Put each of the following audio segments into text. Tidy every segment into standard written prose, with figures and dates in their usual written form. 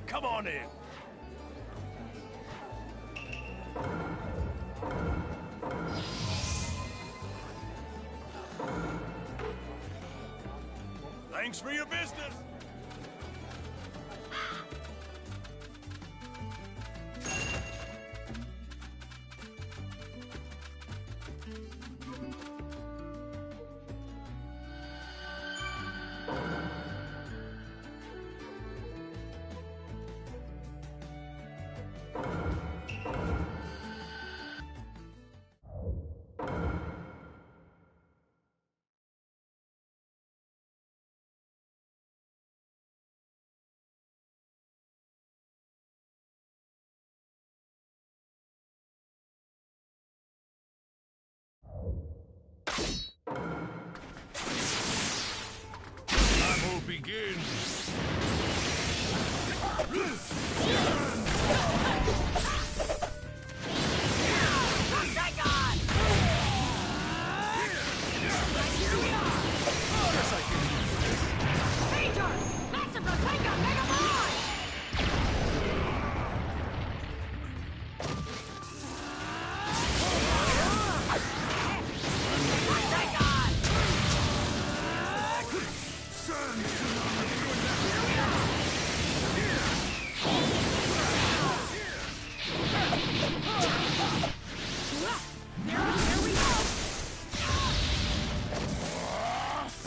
Come on in. Thanks for your business. Battle begins.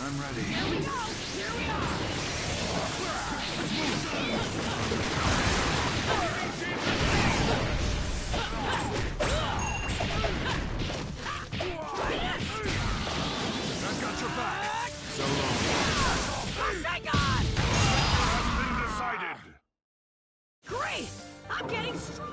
I'm ready. Here we go! Here we are! I got your back. So long. Saigon! Has been decided. Great! I'm getting strong.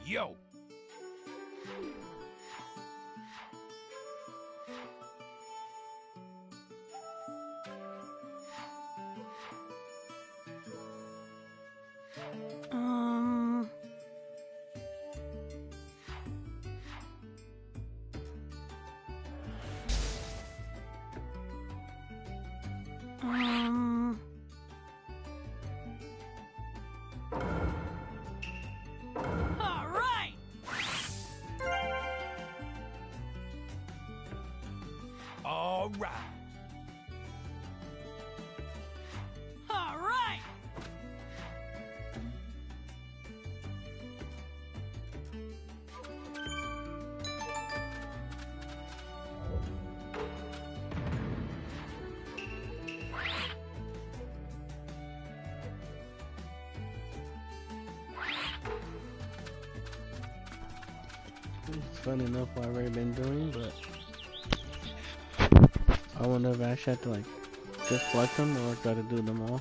Yo! All right. All right. It's fun enough what I've already been doing, but I wonder if I actually have to like just collect them or try to do them all.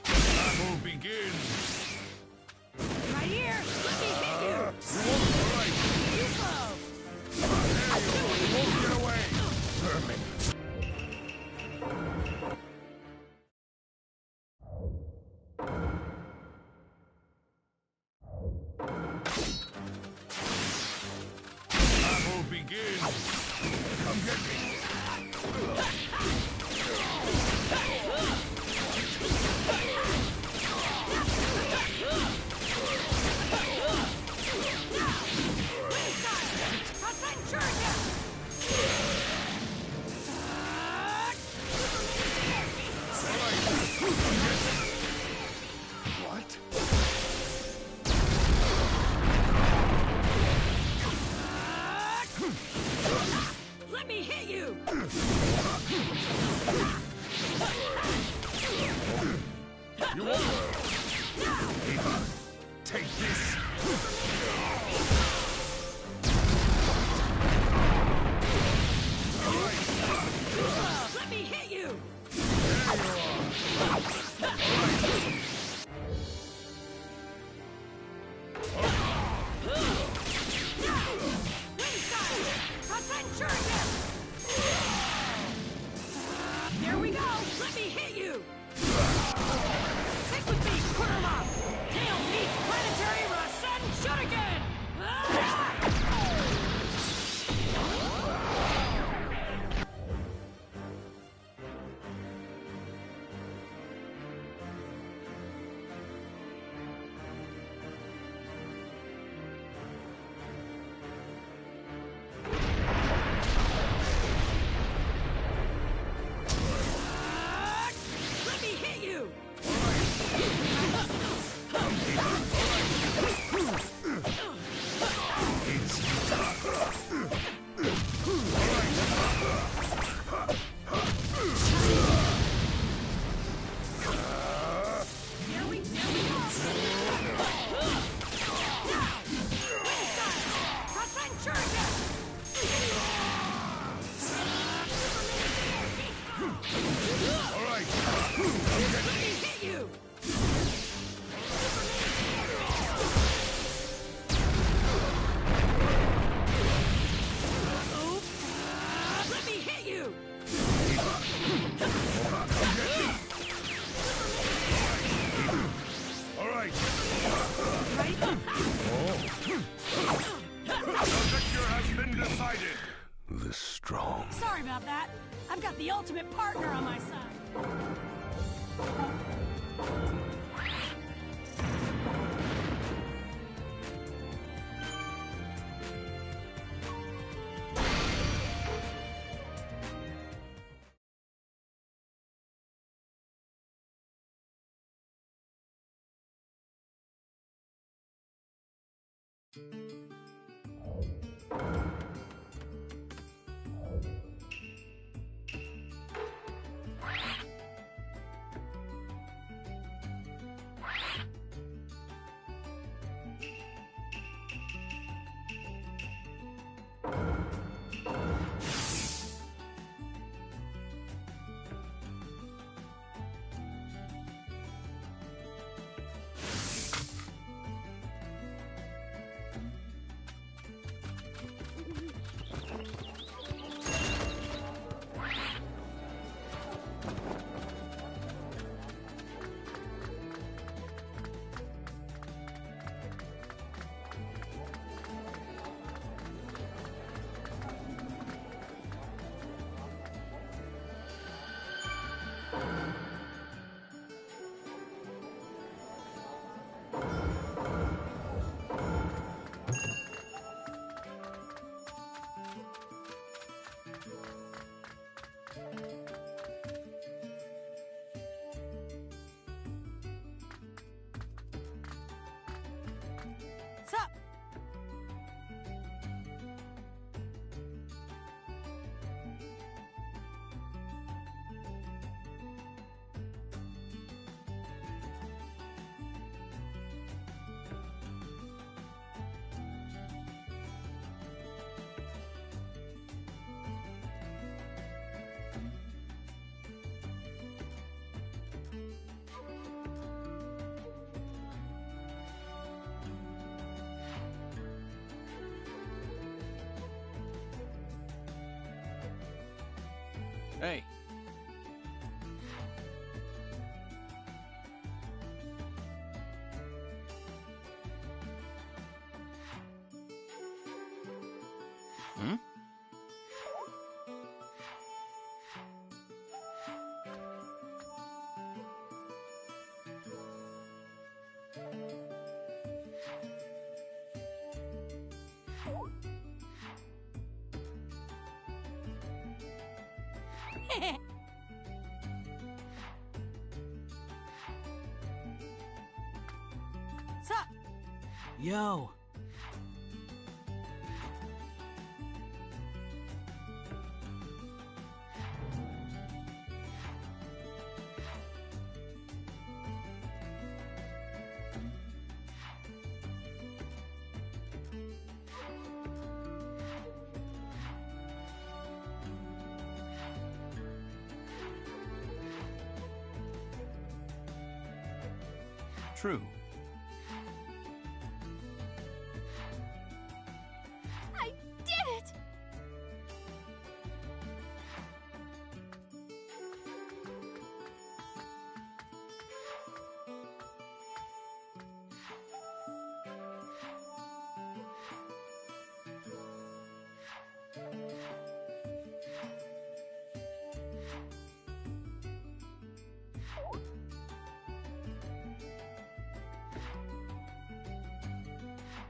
Battle begins. Right here. Let me hit you. Right. Too slow. You won't get away. Perfect. Battle begins. Come get me. What? Let me hit you! You won't. Take this. Let me hit you! There we go! Let me hit you! Stick with me, Kurama! Tail meets planetary Rasen Shoot again! Let me hit you! All right. Let me hit you! Let me hit you! All right. Right? The victor has been decided. The strong. Sorry about that. I've got the ultimate partner on my side. Sup? Hey. Hmm? Sup? Yo. True. I did it!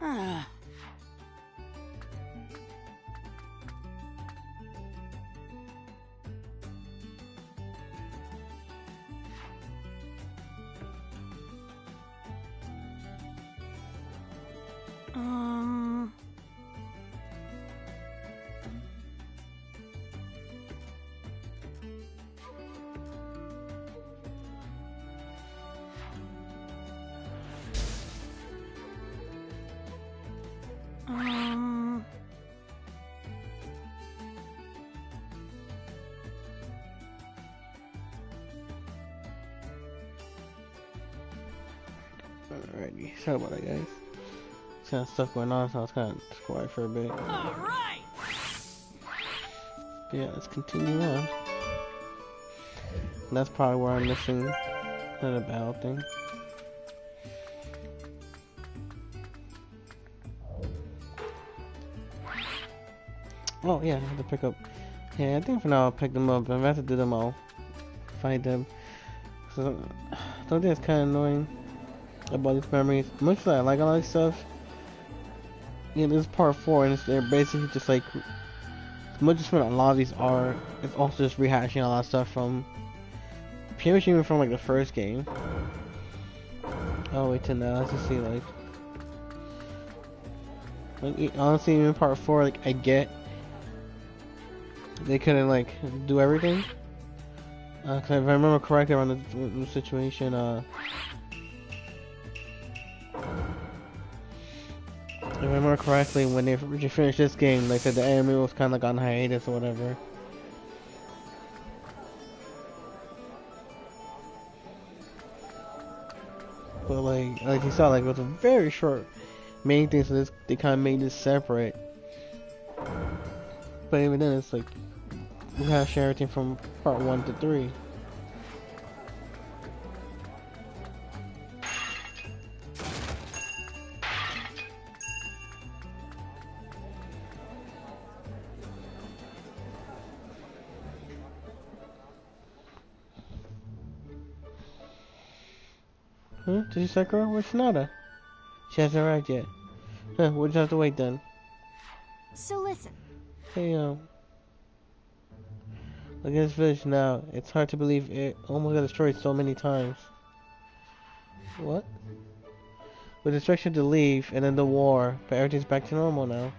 Ah. Um... Um... Alrighty, sorry about that, guys. There's kind of stuff going on, so I was kind of quiet for a bit. All right. But yeah, let's continue on. And that's probably where I'm missing the battle thing. Oh yeah, I have to pick up. Yeah, I think for now I'll pick them up. If I have to do them, I'll find them. So, don't think it's kind of annoying about these memories. Much as I like a lot of stuff, yeah, this is part 4, and they're basically just like, as much as what a lot of these are, it's also just rehashing a lot of stuff from, pretty much even from like the first game. Oh wait till now, let's just see like honestly even part 4, like I get they couldn't like do everything. Cause if I remember correctly around the situation, if I remember correctly, when they finished this game, they said the anime was kind of like on hiatus or whatever. But like you saw, like it was a very short main thing, so they kind of made this separate. But even then, it's like we have to share everything from part 1 to 3. Huh? Did you Sakura? Where's Sonata? She hasn't arrived yet. Huh, we'll just have to wait then. So listen, Hey, look at this village now. It's hard to believe it almost got destroyed so many times. What? With instruction to leave and then the war, but everything's back to normal now.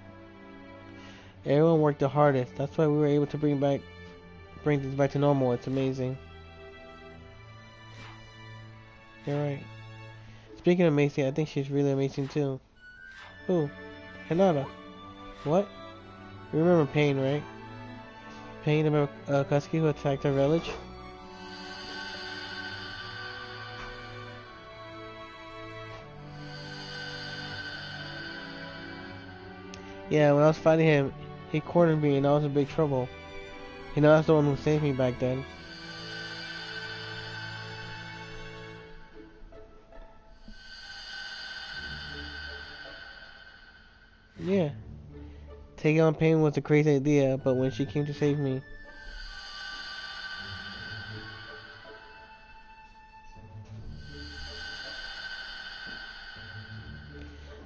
Everyone worked the hardest. That's why we were able to bring things back to normal. It's amazing. You're right. Speaking of amazing, I think she's really amazing too. Who? Hinata. What? You remember Pain, right? Pain, the Katsuki who attacked our village? Yeah, when I was fighting him, he cornered me and I was in big trouble. You know, that's the one who saved me back then. Yeah. Taking on Pain was a crazy idea, but when she came to save me...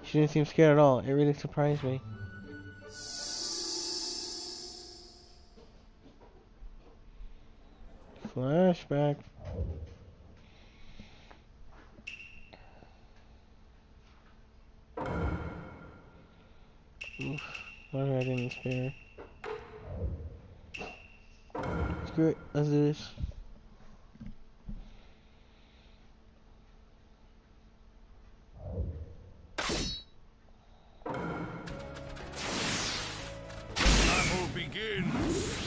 She didn't seem scared at all. It really surprised me. Flashback. Oof. Why did I didn't spare? Screw it. Let's do this. Battle begins.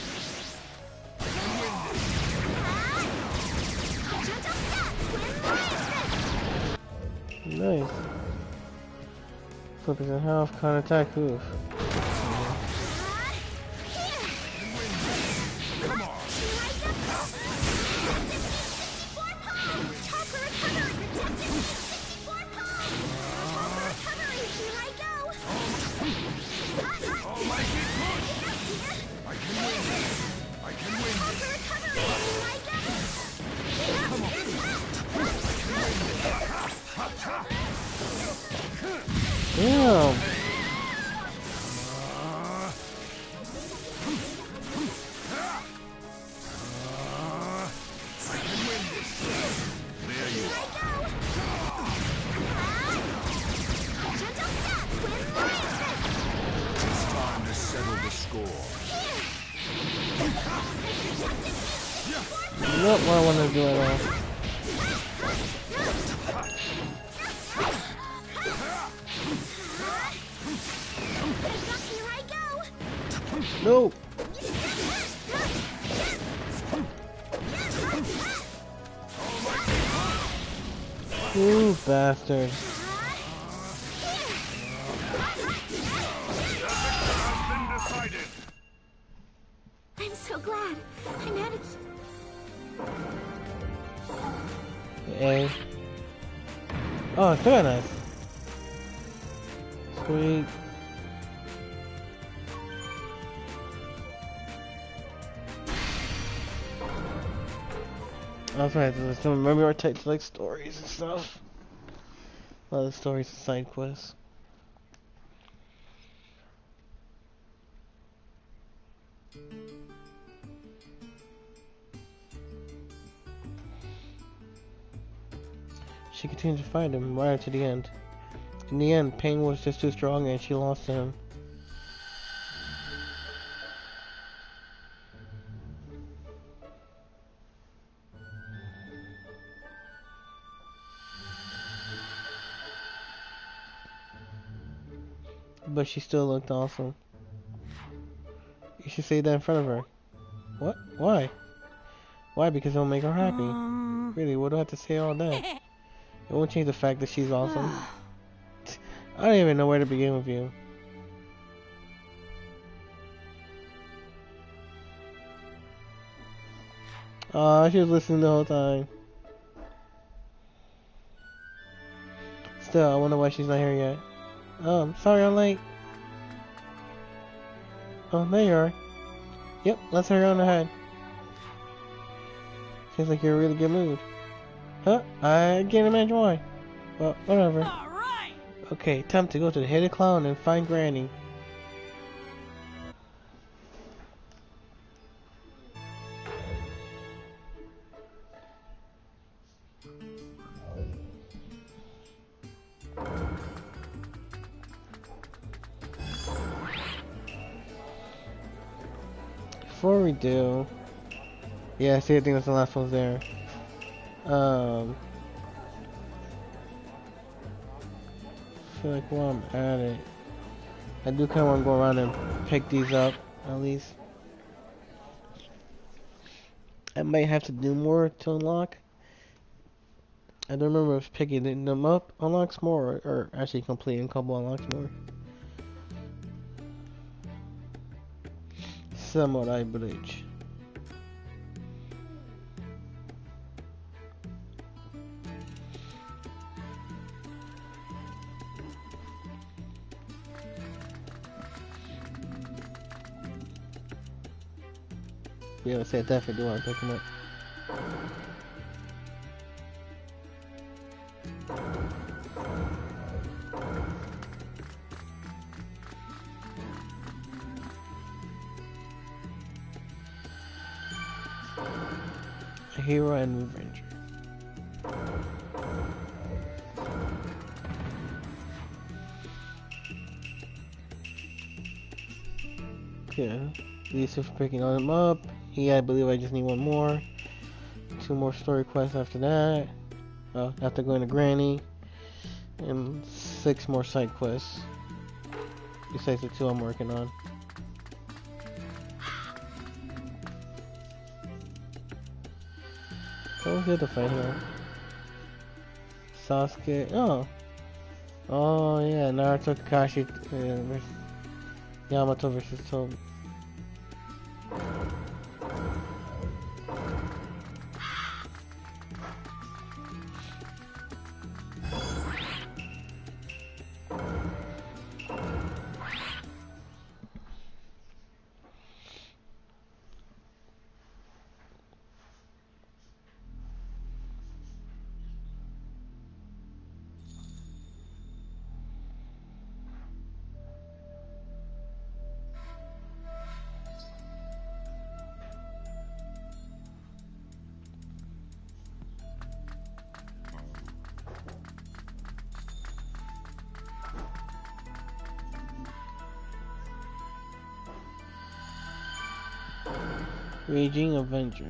Nice. Focus on health, counterattack, oof. Damn. Not what I want to do at all. No! You bastard. Decided. I'm so glad I managed. A. Oh, it's very nice. Sweet. That's right, there's some remember our types like stories and stuff. A lot of stories and side quests. She continued to fight him right to the end. In the end, pain was just too strong and she lost to him. But she still looked awesome. You should say that in front of her. What? Why? Why? Because it'll make her happy. Really, what do I have to say all that? It won't change the fact that she's awesome. I don't even know where to begin with you. Aw, she was listening the whole time. Still, I wonder why she's not here yet. Sorry I'm late. Oh, there you are. Yep, let's hurry on ahead. Seems like you're in a really good mood. Huh? I can't imagine why. Well, whatever. Alright! Okay, time to go to the Hidden Clown and find Granny. Before we do... Yeah, see, I think that's the last one's there. I feel like while I'm at it, I do kind of want to go around and pick these up, at least. I might have to do more to unlock. I don't remember if picking them up unlocks more, or actually completing a couple unlocks more. Samurai Bridge. Yeah, I said definitely do want to pick them up. A hero and revenger. Yeah, Lisa for picking them up. Yeah, I believe I just need one more. 2 more story quests after that. After going to Granny. And 6 more side quests. Besides the 2 I'm working on. What was the other fight here? Sasuke. Oh. Oh, yeah. Naruto, Kakashi, versus Yamato versus Tobi. Raging Avenger.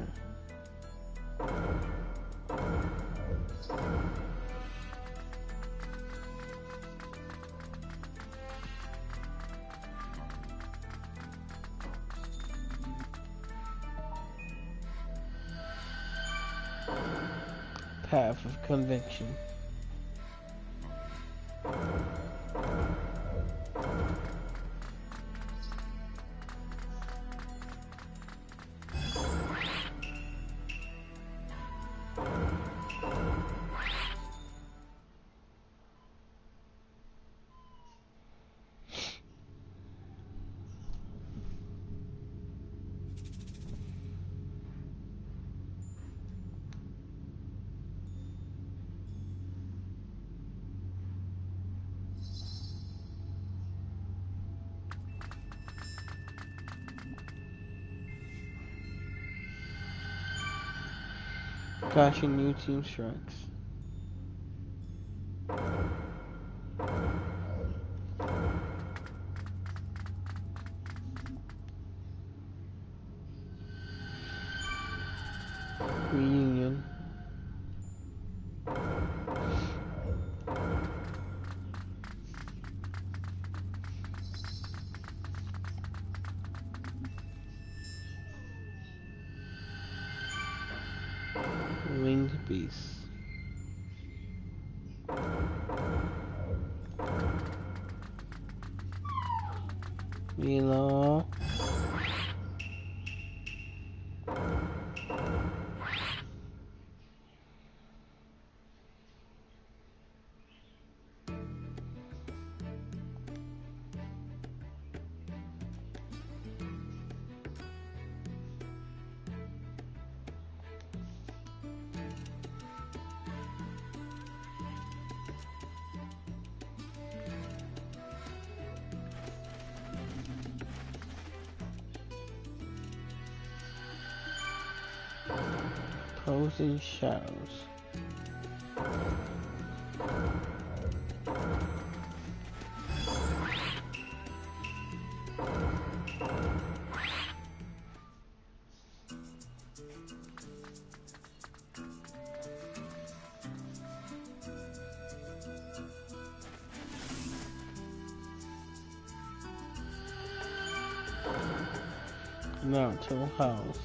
Path of Conviction. Gosh, new team strikes. Reunion. Winged beast. Milo. Opposing shadows. Naruto house.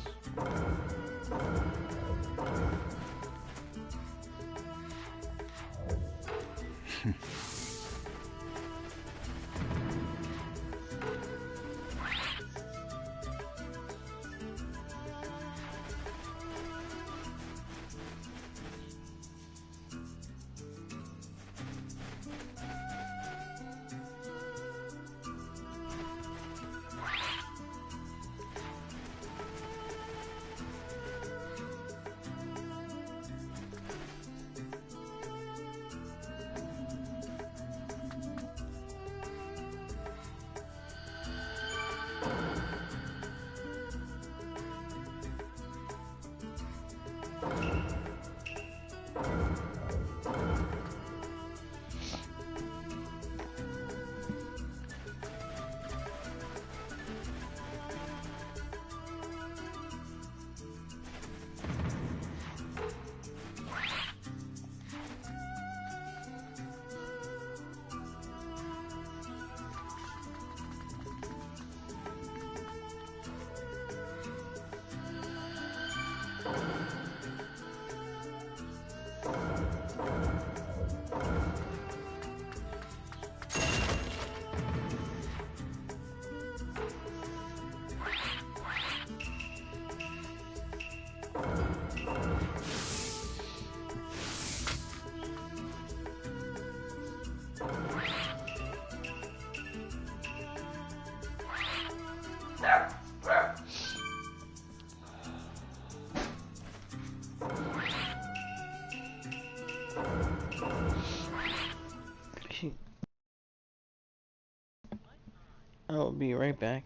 I'll be right back.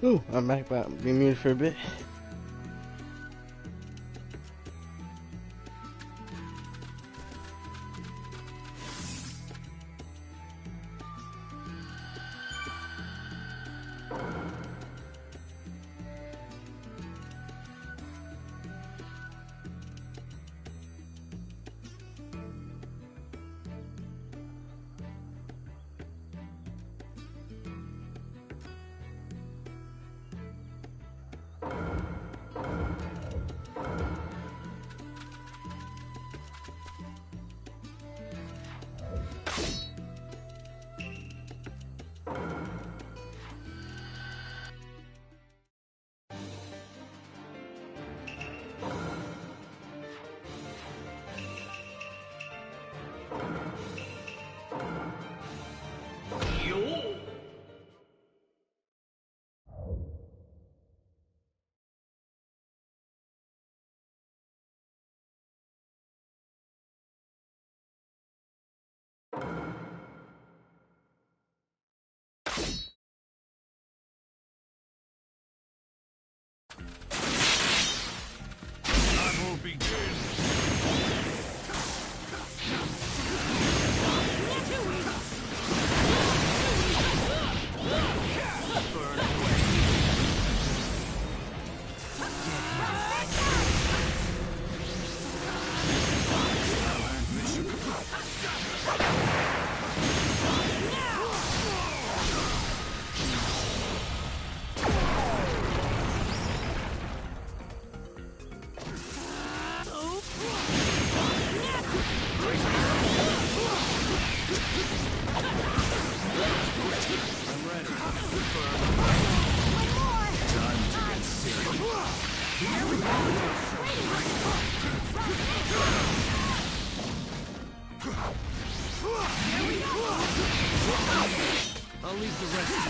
Ooh, I'm back, but I'm being muted for a bit. Battle begins. I'll leave the rest to you.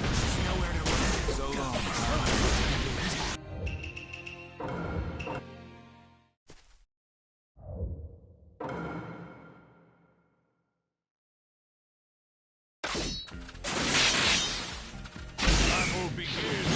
There's nowhere to run. So long. Battle begins.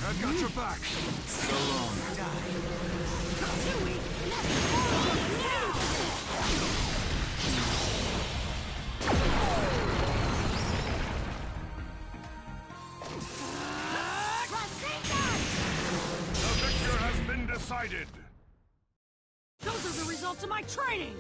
I've got your back. So long. The victor has been decided. Those are the results of my training!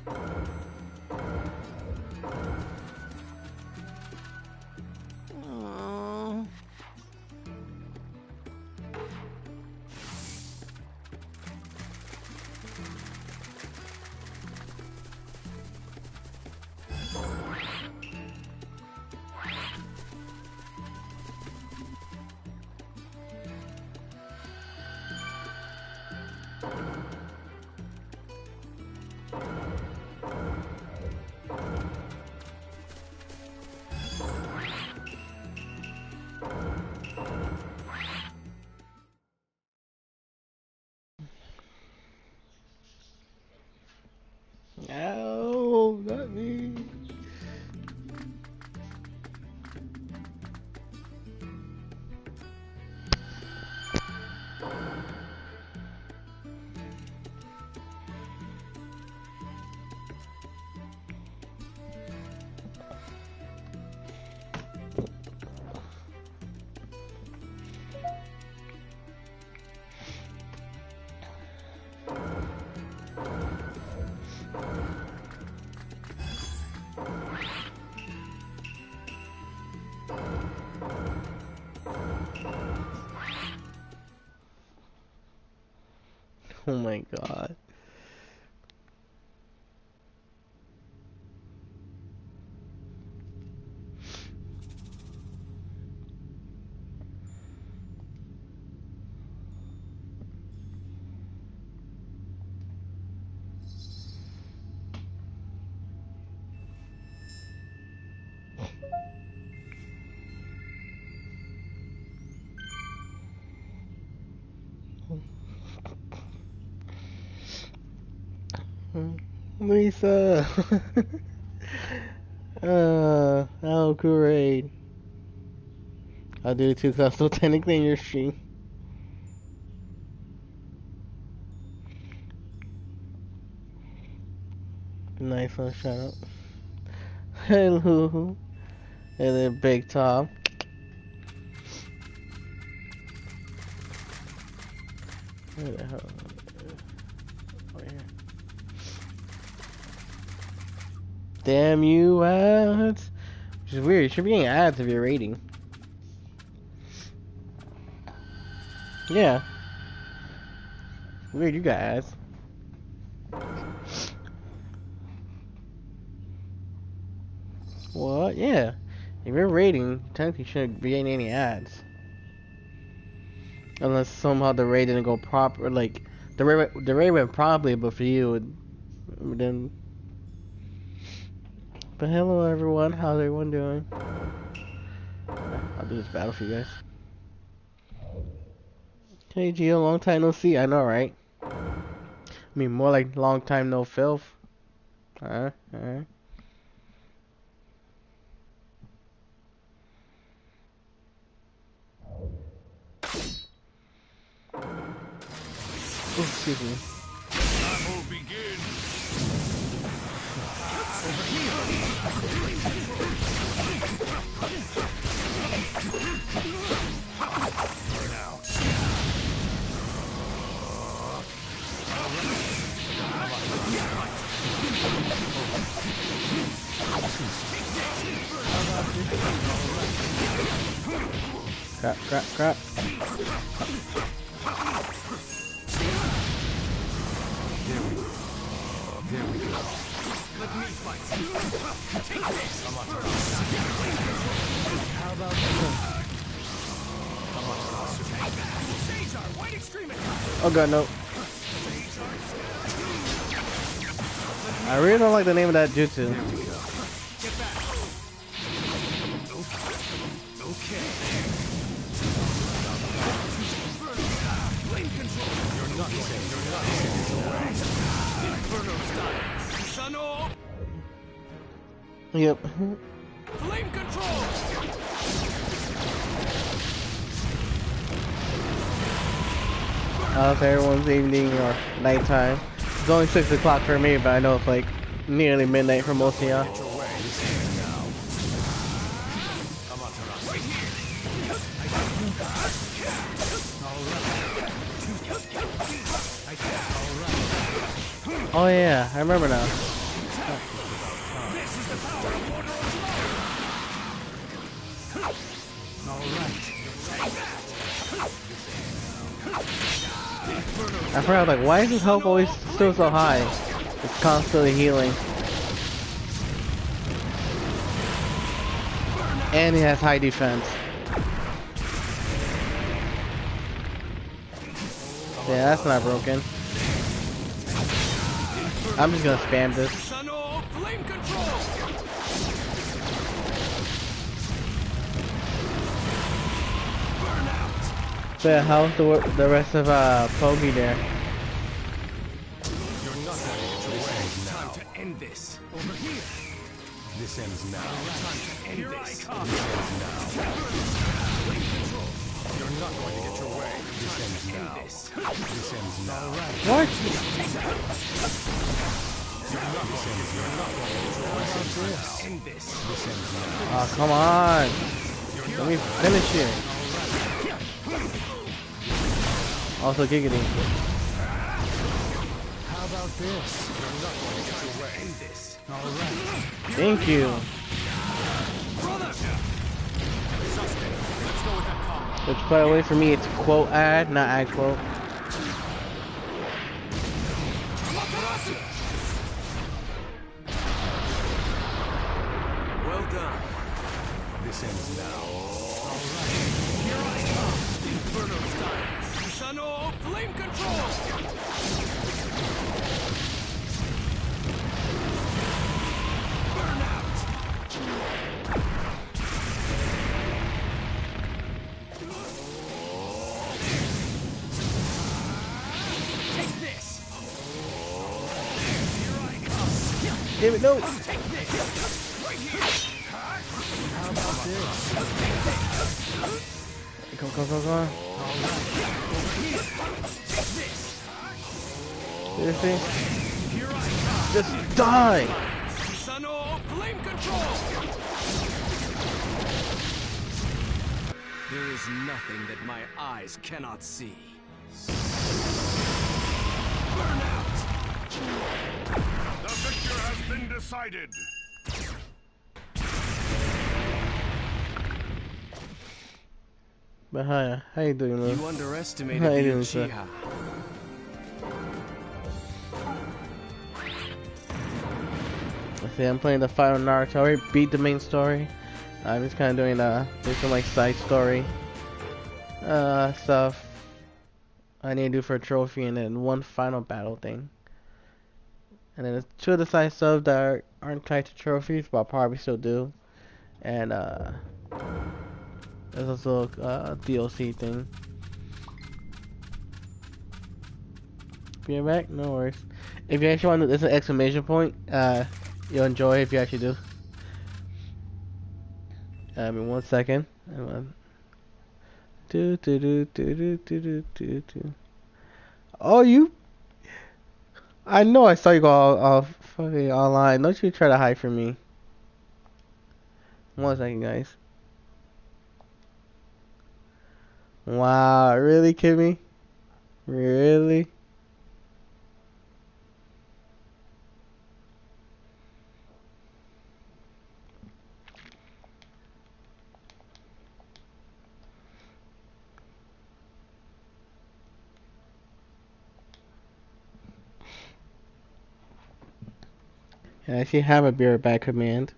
Oh. No, not me. Oh my god. Lisa. Oh, great. I'll do it too, cause I'm still technically in your stream. Nice one, shout out. Hello. And then Big Tom. Where the hell? Right here. Damn you ads. Which is weird. You should be getting ads if you're rating. Yeah. Weird, you got ads. What? Yeah. If you're rating, technically you shouldn't be getting any ads. Unless somehow the raid didn't go proper, like, the raid went properly, but for you, it didn't. But hello everyone, how's everyone doing? I'll do this battle for you guys. Hey Gio, long time no see, I know, right? I mean, more like long time no filth. Alright. Oh, excuse me. Battle begins. Over here. Crap. There we go. Let me fight. Take this. How about Caesar, white extremity. Oh god, no. I really don't like the name of that jutsu. Get back. Okay. Flame control. You're not safe. You're not safe. Inferno style. Sano. Yep. Flame control. How's everyone's evening or nighttime? It's only 6 o'clock for me, but I know it's like nearly midnight for most of y'all. Oh yeah, I remember now. I forgot, like, why is his health always still so high? It's constantly healing. And he has high defense. Yeah, that's not broken. I'm just gonna spam this. Flame control. So yeah, how's the rest of Pogi there? You're not going to get your way. Time to end this. Over here. This ends now. Time to end Here this. I come. This ends now. Flame control. You're not going to get your way. This ends End now. this. This ends now. What? End this. This ends now. Oh, come on. Let me finish it. Also, giggity. How about this? You're not going to get your way. End this. All right. Thank you. Brother. Suspect. Let's go with that combo. Which, by the way, for me, it's quote ad, not ad quote. Well done. This ends now. Here I come. Inferno style. Sano flame control. Burn out. Take this. Here I come. Damn it, no! Take this. Right here. How about this? Go, go, go, go. Seriously? Here I come. Just die! Sano flame control. There is nothing that my eyes cannot see. Burn out. The victor has been decided. But hi, how you doing, Lou? You underestimated How the you doing, sir? Uchiha. See, I'm playing the final Naruto. I already beat the main story. I'm just kind of doing some like side story stuff I need to do for a trophy, and then one final battle thing. And then there's two of the side stuff that aren't tied to trophies, but I'll probably still do. And there's also a DLC thing. Be right back? No worries. If you actually want to, there's an exclamation point. You'll enjoy it if you actually do. In 1 second. Do. Oh, you! I know I saw you go all fucking online. Don't you try to hide from me. 1 second, guys. Wow, really, Kimmy? Really? I actually have a beer back command.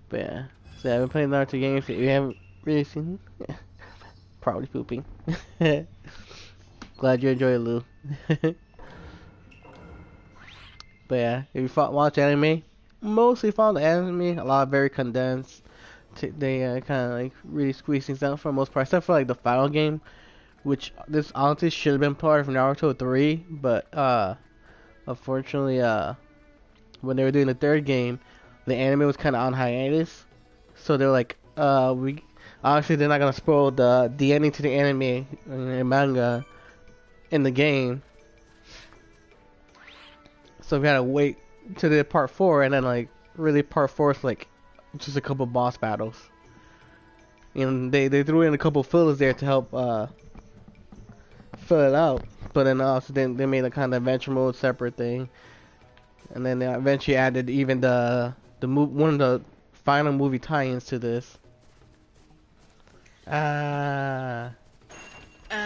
But yeah, so I've been playing Naruto games that you haven't really seen. Probably pooping. Glad you enjoy it, Lou. But yeah, if you watch anime, mostly follow the anime. A lot of very condensed. They kind of like really squeeze things down for the most part, except for like the final game, which this honestly should have been part of Naruto 3, but unfortunately when they were doing the third game, the anime was kind of on hiatus, so they're like we obviously they're not gonna spoil the ending to the anime and manga in the game, so we gotta wait to the part 4, and then like really part 4 is like just a couple boss battles. And they threw in a couple fillers there to help fill it out. But then also then they made a kind of adventure mode separate thing, and then they eventually added even one of the final movie tie-ins to this. Ah,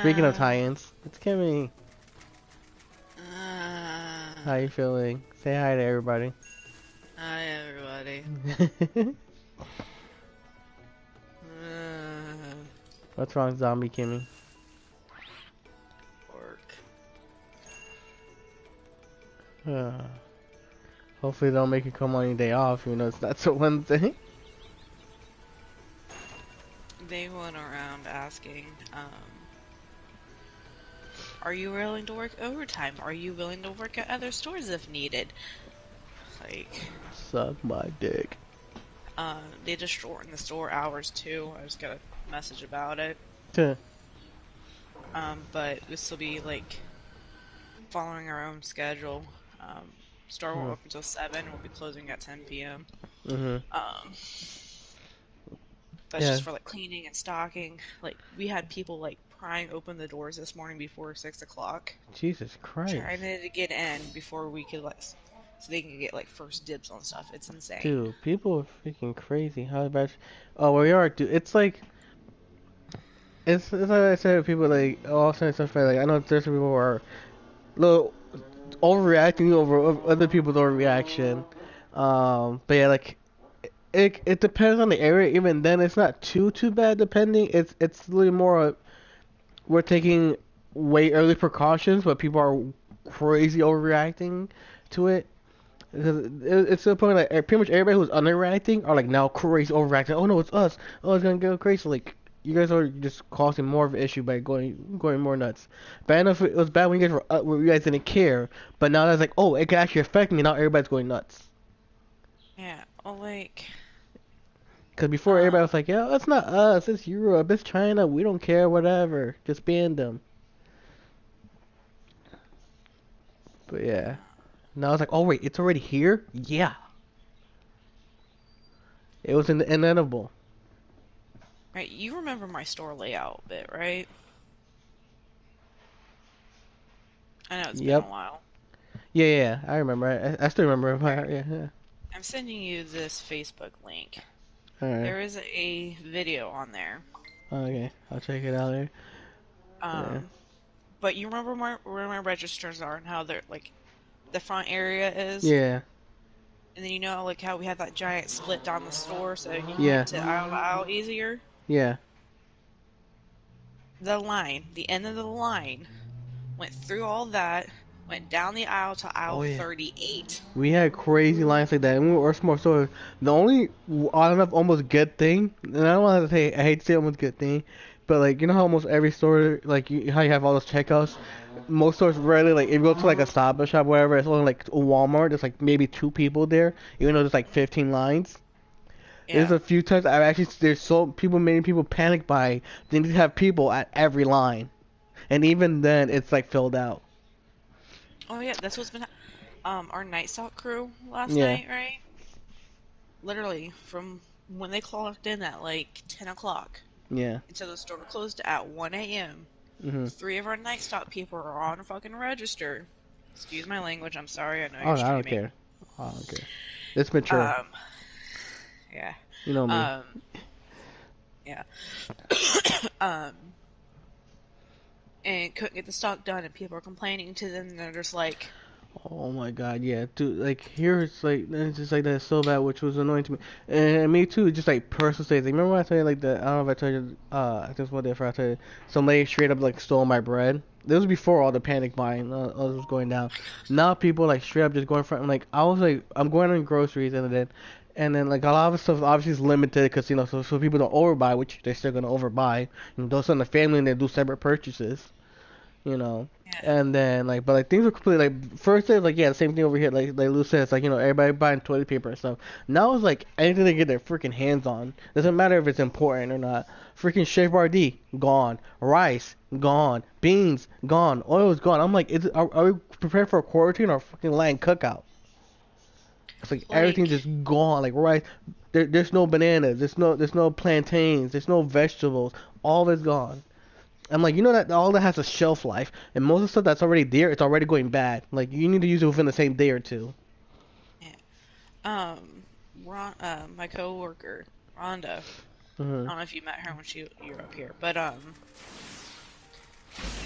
speaking of tie-ins, it's Kimmy. How you feeling? Say hi to everybody. Hi, everybody. What's wrong, zombie Kimmy? Work. Hopefully they don't make you come on your day off, even though it's not so one thing. They went around asking, are you willing to work overtime? Are you willing to work at other stores if needed? Like, suck my dick. They just shortened the store hours too. I just got a message about it. Tuh. But we'll still be like following our own schedule. Store won't open until 7. We'll be closing at 10 p.m. That's just for like cleaning and stocking. Like we had people like prying open the doors this morning before 6 o'clock. Jesus Christ. Trying to get in before we could like, so they can get like first dibs on stuff. It's insane. Dude, people are freaking crazy. How about? Oh, where you are, dude? It's like like I said. People like all sorts of stuff. Like I know there's some people who are a little overreacting over other people's overreaction. But yeah, like it depends on the area. Even then, it's not too bad. Depending, it's really more. We're taking way early precautions, but people are crazy overreacting to it. Because it's to the point like pretty much everybody who's underreacting are like now crazy overreacting. Oh no, it's us. Oh, it's gonna go crazy. Like you guys are just causing more of an issue by going more nuts. Bad enough it was bad when you guys where you guys didn't care, but now it's like oh it can actually affect me. Now everybody's going nuts. Yeah, well, like. Because before everybody was like, yeah, it's not us, it's Europe, it's China, we don't care, whatever, just ban them. But yeah. Now it's like, oh wait, it's already here? Yeah. It was inevitable. Right, you remember my store layout a bit, right? I know it's been a while. Yeah, I remember. I still remember. Yeah. I'm sending you this Facebook link. Alright. There is a video on there. Okay, I'll check it out there. But you remember where my registers are and how they're like the front area is? Yeah. And then you know like how we had that giant split down the store so you can get to aisle to aisle easier? Yeah. The end of the line went through all that, went down the aisle to aisle 38. We had crazy lines like that, and we were small stores. The only odd enough almost good thing, and I don't want to say I hate to say almost good thing, but like you know how almost every store like how you have all those checkouts. Most stores rarely like if you go to like a Stop shop, whatever, it's only like a Walmart. There's like maybe 2 people there, even though there's like 15 lines. Yeah. There's a few times I've actually many people panic buy. They need to have people at every line, and even then it's like filled out. Oh yeah, that's what's been our night stock crew last night, right? Literally from when they clocked in at like 10 o'clock. Yeah. Until the store closed at 1 a.m. 3 of our night stock people are on a fucking register. Excuse my language. I'm sorry. I know you're streaming. I don't care. I don't care. It's mature. Yeah. You know me. Yeah. And couldn't get the stock done, and people are complaining to them. And they're just like, "Oh my god, yeah, dude! Like here, it's just like that's so bad, which was annoying to me, and me too. Just like personal states. Like, remember when I told you like the I don't know if I told you. I just one day I told you some lady straight up like stole my bread. This was before all the panic buying was going down. Now people like straight up just going for like I was like I'm going on groceries and then like a lot of stuff obviously is limited because you know so people don't overbuy, which they're still gonna overbuy. And those in the family and they do separate purchases. You know, and then like, but like things were completely like first it was like the same thing over here. Like Lou said, it's like you know everybody buying toilet paper and stuff. Now it's like anything they get their freaking hands on. Doesn't matter if it's important or not. Freaking Chef Boyardee gone, rice gone, beans gone, oil's gone. I'm like, are we prepared for a quarantine or a fucking land cookout? It's like everything's just gone. Like rice, there's no bananas, there's no plantains, there's no vegetables. All of it's gone. I'm like, you know that all that has a shelf life, and most of the stuff that's already there, it's already going bad. Like you need to use it within the same day or two. Yeah. My coworker, Rhonda. I Mhm. don't know if you met her when you were up here, but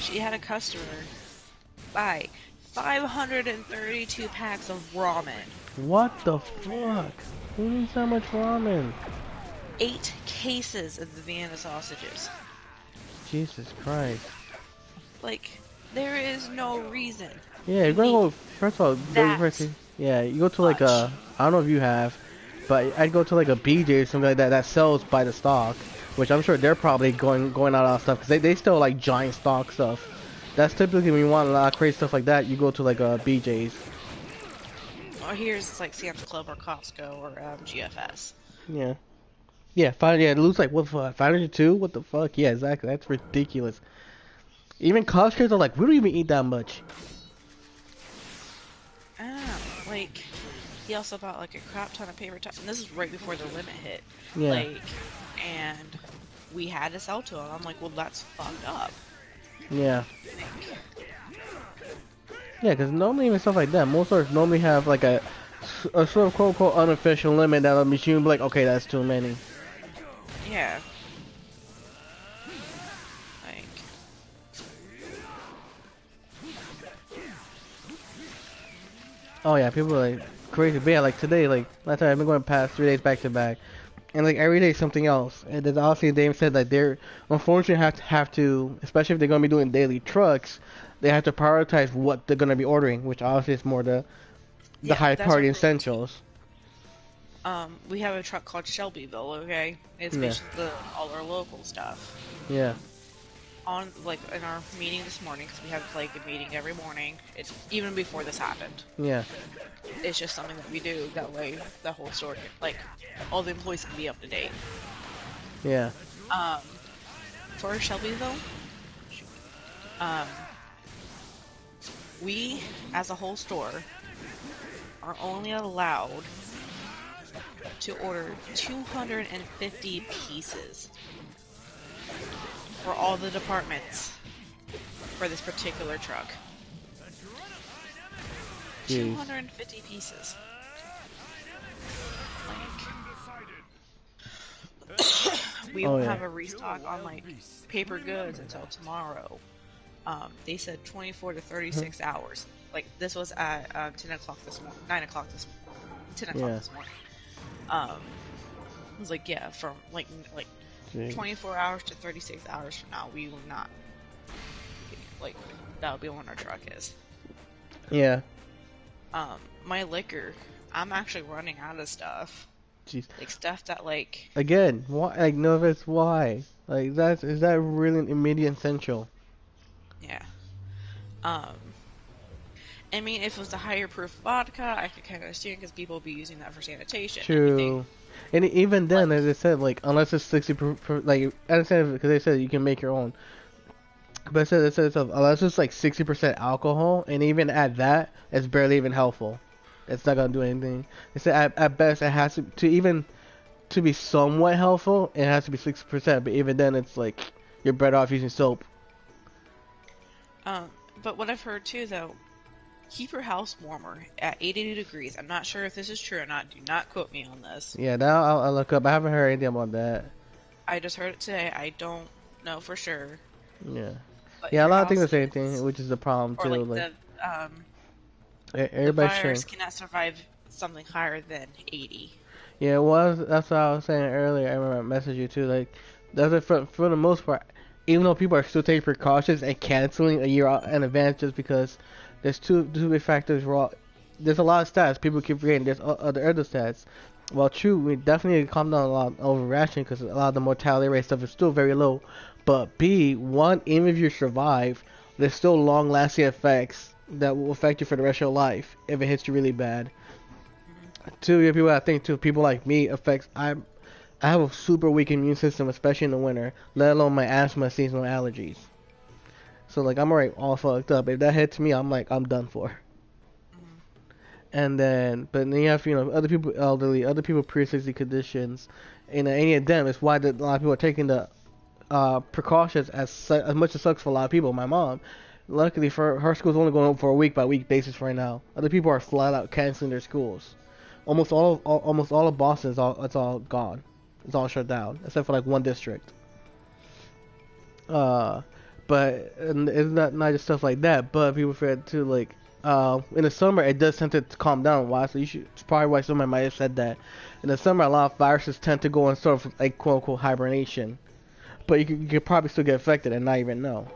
she had a customer buy 532 packs of ramen, What the fuck? Who needs that much ramen? 8 cases of the Vienna sausages. Jesus Christ. Like, there is no reason Yeah, you're you gonna need go. First of all, that yeah, you go to like much. a. I don't know if you have, but I'd go to like a BJ or something like that that sells by the stock, which I'm sure they're probably going out of stuff because they still like giant stock stuff. That's typically when you want a lot of crazy stuff like that, you go to like a BJ's. Or here's like Sam's Club or Costco or GFS. Yeah, yeah, five. Yeah, it looks like what the fuck, 502? What the fuck? Yeah, exactly. That's ridiculous. Even Costco's are like, we don't even eat that much. I don't know. Like, he also bought like a crap ton of paper towels, and this is right before the limit hit. Yeah, Like, and we had to sell to him. I'm like, well, that's fucked up. yeah. Yeah, because normally even stuff like that, most stores normally have like a sort of quote unquote unofficial limit that a machine will be like, okay, that's too many. Yeah. Like, Oh yeah, people are like crazy. But yeah, like today, like last time I've been going past 3 days back to back, and like every day something else. And then obviously they said like they're unfortunately have to, especially if they're gonna be doing daily trucks, they have to prioritize what they're gonna be ordering, which obviously is more the yeah, high that's our priority rule too. essentials. We have a truck called Shelbyville, okay? It's Yeah, basically all our local stuff. yeah, On, like, in our meeting this morning, because we have, like, a meeting every morning, it's even before this happened. yeah, It's just something that we do, that way the whole store, like, all the employees can be up to date. yeah. Um, for Shelbyville, um, we, as a whole store, are only allowed to order 250 pieces for all the departments for this particular truck. Jeez. 250 pieces. Like, we Oh won't yeah. have a restock on like paper goods until tomorrow. They said 24 to 36 hours. Like this was at 10 o'clock this morning, 9 o'clock this morning, 10 o'clock Yeah. this morning. It was like yeah, from like Jeez. 24 hours to 36 hours from now, we will not like that'll be when our truck is. Yeah. My liquor, I'm actually running out of stuff. Jeez. Like stuff that like Again, why? Like, no, if it's why? Like, is that really an immediate essential? yeah. I mean, if it was a higher proof vodka, I could kind of understand because people will be using that for sanitation. And True. And even then, like, as I said, like, unless it's 60, like, I understand because they said you can make your own. But it said itself, unless it's like 60% alcohol, and even at that, it's barely even helpful. It's not gonna do anything. It said at best, it has to be somewhat helpful, it has to be 60%. But even then, it's like you're better off using soap. but what I've heard too, though, keep your house warmer at 82 degrees. I'm not sure if this is true or not. Do not quote me on this. Yeah, now I'll look up. I haven't heard anything about that. I just heard it today. I don't know for sure. Yeah. But Yeah, a your lot of things are house the same is- thing, which is the problem or too. like the Everybody's virus sharing. cannot survive something higher than 80. Yeah, well, that's what I was saying earlier. I remember I messaged you too. Like, that's it for the most part. Even though people are still taking precautions and canceling a year out in advance just because there's two big factors. There's a lot of stats people keep forgetting. There's other stats. Well, true, we definitely need to calm down a lot on overreaction because a lot of the mortality rate stuff is still very low. But B, one, even if you survive, there's still long-lasting effects that will affect you for the rest of your life if it hits you really bad. Two, yeah, people I think too, people like me affects. I have a super weak immune system, especially in the winter. Let alone my asthma, seasonal allergies. So like I'm already all fucked up. If that hits me, I'm done for. And then, but then you have other people elderly, other people pre-existing conditions, and any of them is why a lot of people are taking the precautions as much as sucks for a lot of people. My mom, luckily for her school's only going for a week by week basis right now. Other people are flat out canceling their schools. Almost all of Boston it's all gone. It's all shut down except for like one district. Uh, but and it's not just stuff like that. But people forget too, like in the summer it does tend to calm down. Why? So it's probably why somebody might have said that. In the summer, a lot of viruses tend to go in sort of like quote unquote hibernation, but you could probably still get affected and not even know.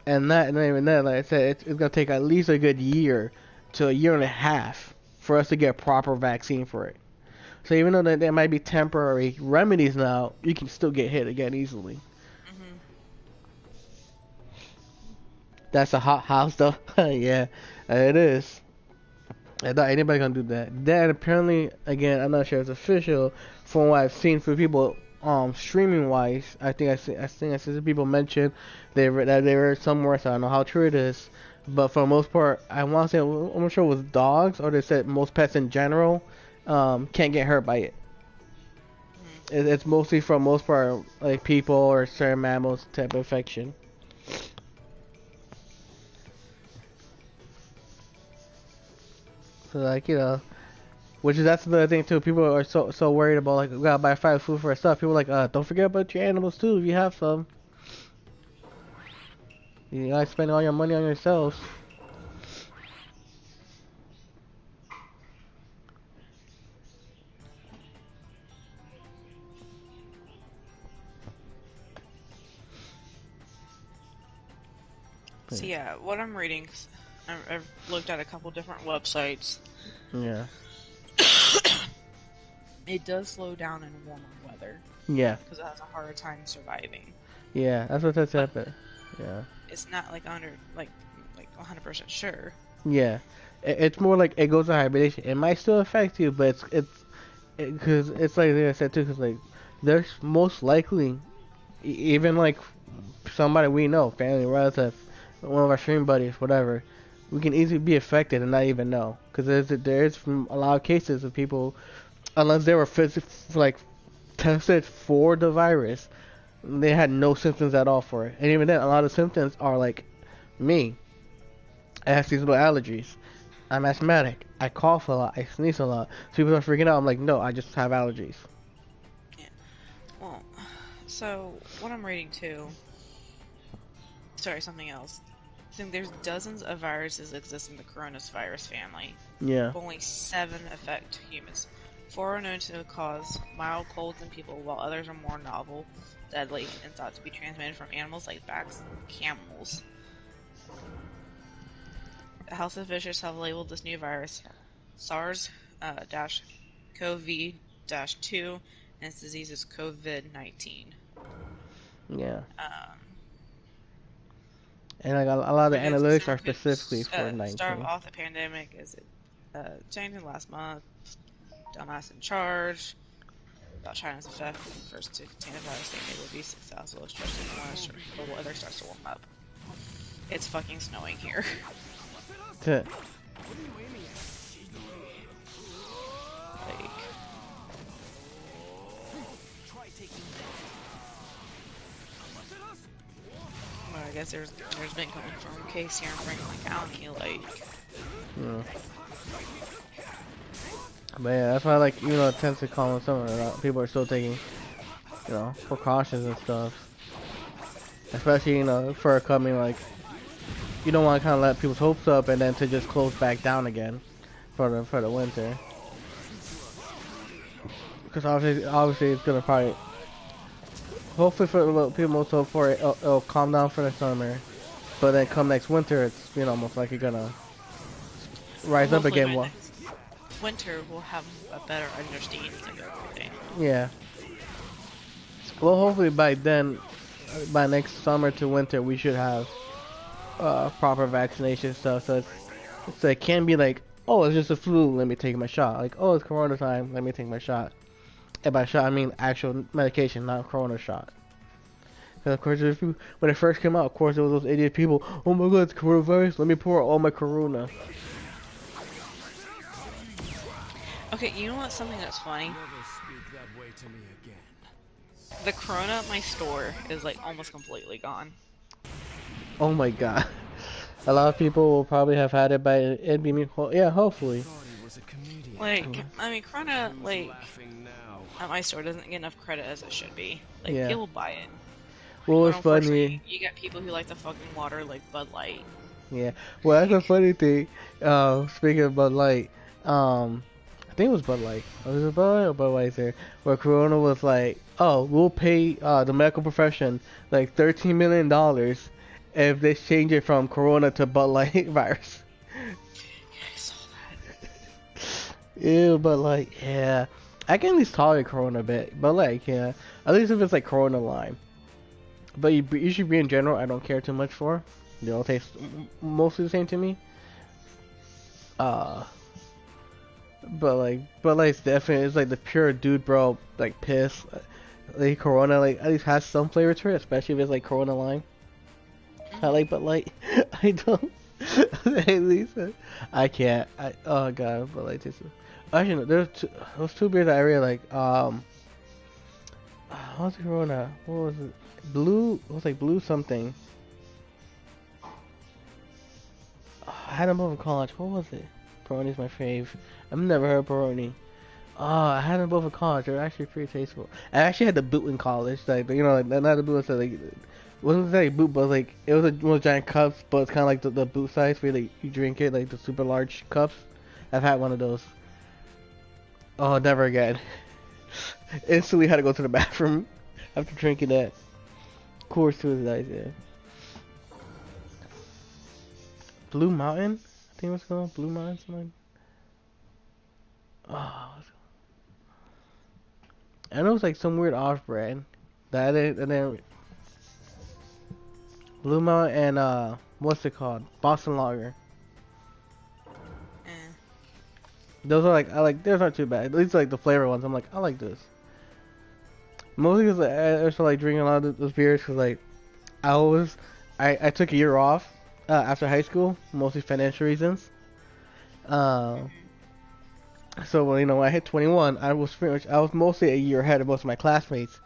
And not even that, like I said, it's gonna take at least a good year to a year and a half for us to get a proper vaccine for it. So even though there might be temporary remedies now, you can still get hit again easily. Hmm. That's a hot house though. Yeah, it is. And not anybody gonna do that. Then apparently, again, I'm not sure it's official. From what I've seen for people, streaming wise, I think I see some people mention that they were somewhere. So I don't know how true it is. But for the most part, I want to say I'm not sure it was dogs or they said most pets in general, can't get hurt by it. It's mostly for most part like people or certain mammals type of infection. So like which is that's another thing too. People are so worried about like we gotta buy fried food for our stuff. People are like don't forget about your animals too if you have some. You gotta spend all your money on yourselves. So yeah, what I'm reading, I've looked at a couple different websites. Yeah. It does slow down in warmer weather. Yeah. Because it has a harder time surviving. Yeah, that's what that's happened. Yeah. It's not like 100% sure. Yeah. It's more like it goes to hibernation. It might still affect you, but because it's like I said too. Because like there's most likely even like somebody we know, family, relative, one of our stream buddies, whatever, we can easily be affected and not even know. Because there's a lot of cases of people, unless they were like tested for the virus, they had no symptoms at all for it. And even then, a lot of symptoms are like me. I have seasonal allergies. I'm asthmatic. I cough a lot. I sneeze a lot. So people are freaking out. I'm like, no, I just have allergies. Yeah. Well, so what I'm reading too. Sorry, something else. I think there's dozens of viruses that exist in the coronavirus family. Yeah. But only 7 affect humans. 4 are known to cause mild colds in people, while others are more novel, deadly, and thought to be transmitted from animals like bats and camels. Health officials have labeled this new virus SARS-CoV-2, and its disease is COVID-19. Yeah. And like a lot of the analytics are Could specifically for 19. start off the pandemic as it changed last month. Dumbass in charge about China's effect first to contain a virus they will be successful, especially when global weather starts to warm up. It's fucking snowing here. Like, well, I guess there's been coming from a case here in Franklin County, like. yeah. But yeah, that's why like even though it tends to calm summer, people are still taking, precautions and stuff. Especially for a company like you don't want to kind of let people's hopes up and then to just close back down again for the winter. Because obviously it's gonna probably, hopefully for people most hope for it, it'll calm down for the summer, but then come next winter, it's most likely gonna rise up again. What? Winter we'll have a better understanding of everything. Yeah. Well, hopefully by then, by next summer to winter, we should have proper vaccination stuff. So it can be like, oh, it's just a flu, let me take my shot. Like, oh, it's corona time, let me take my shot. And by shot, I mean actual medication, not corona shot. Because of course, when it first came out, of course, there was those idiot people. Oh my God, it's coronavirus. Let me pour all my corona. Okay, you know what's something that's funny? Never speak that way to me again. The Corona at my store is like almost completely gone. Oh my god. A lot of people will probably have had it by it being yeah, hopefully. Thought he was a comedian. Like, I mean, Corona, Who's like, laughing now? at my store doesn't get enough credit as it should be. Like, Yeah. people buy it. What was But unfortunately, funny? you get people who like the fucking water like Bud Light. Yeah. Well, that's a funny thing. Speaking of Bud Light, I think it was Bud Light. Was it Bud Light or Budweiser? Where Corona was like, "Oh, we'll pay the medical profession like $13 million if they change it from Corona to Bud Light virus." I saw that. Ew, but like, yeah, I can at least tolerate Corona a bit. But like, yeah, at least if it's like Corona Lime. But usually beer in general, I don't care too much for. They all taste mostly the same to me. But like it's definitely it's like the pure dude bro like piss. Like Corona like at least has some flavor to it, especially if it's like Corona Lime. I like Bud Light. I don't. At least I can't. Oh god, Bud Light tastes. Actually, no, those two beers that I really like. What was the Corona? What was it? Blue. It was like blue something. I had them both in college. What was it? Peroni's my fave. I've never heard Peroni. Oh, I had them both in college. They're actually pretty tasteful. I actually had the boot in college. Like you know, like not the boot. Like it wasn't exactly boot, but like it was one of those giant cups. But it's kind of like the boot size where like, you drink it, like the super large cups. I've had one of those. Oh, never again. Instantly had to go to the bathroom after drinking that. Course too is nice, yeah. Blue Mountain? I think it was called Blue Mountain something. Oh, I know it's like some weird off brand. That is, and then Blue Mountain and what's it called? Boston Lager. Eh. Those are like I like. Those aren't too bad. At least like the flavor ones. I'm like I like this. Mostly because I also like drinking a lot of those beers because like I took a year off after high school, mostly financial reasons. So when when I hit 21, I was mostly a year ahead of most of my classmates.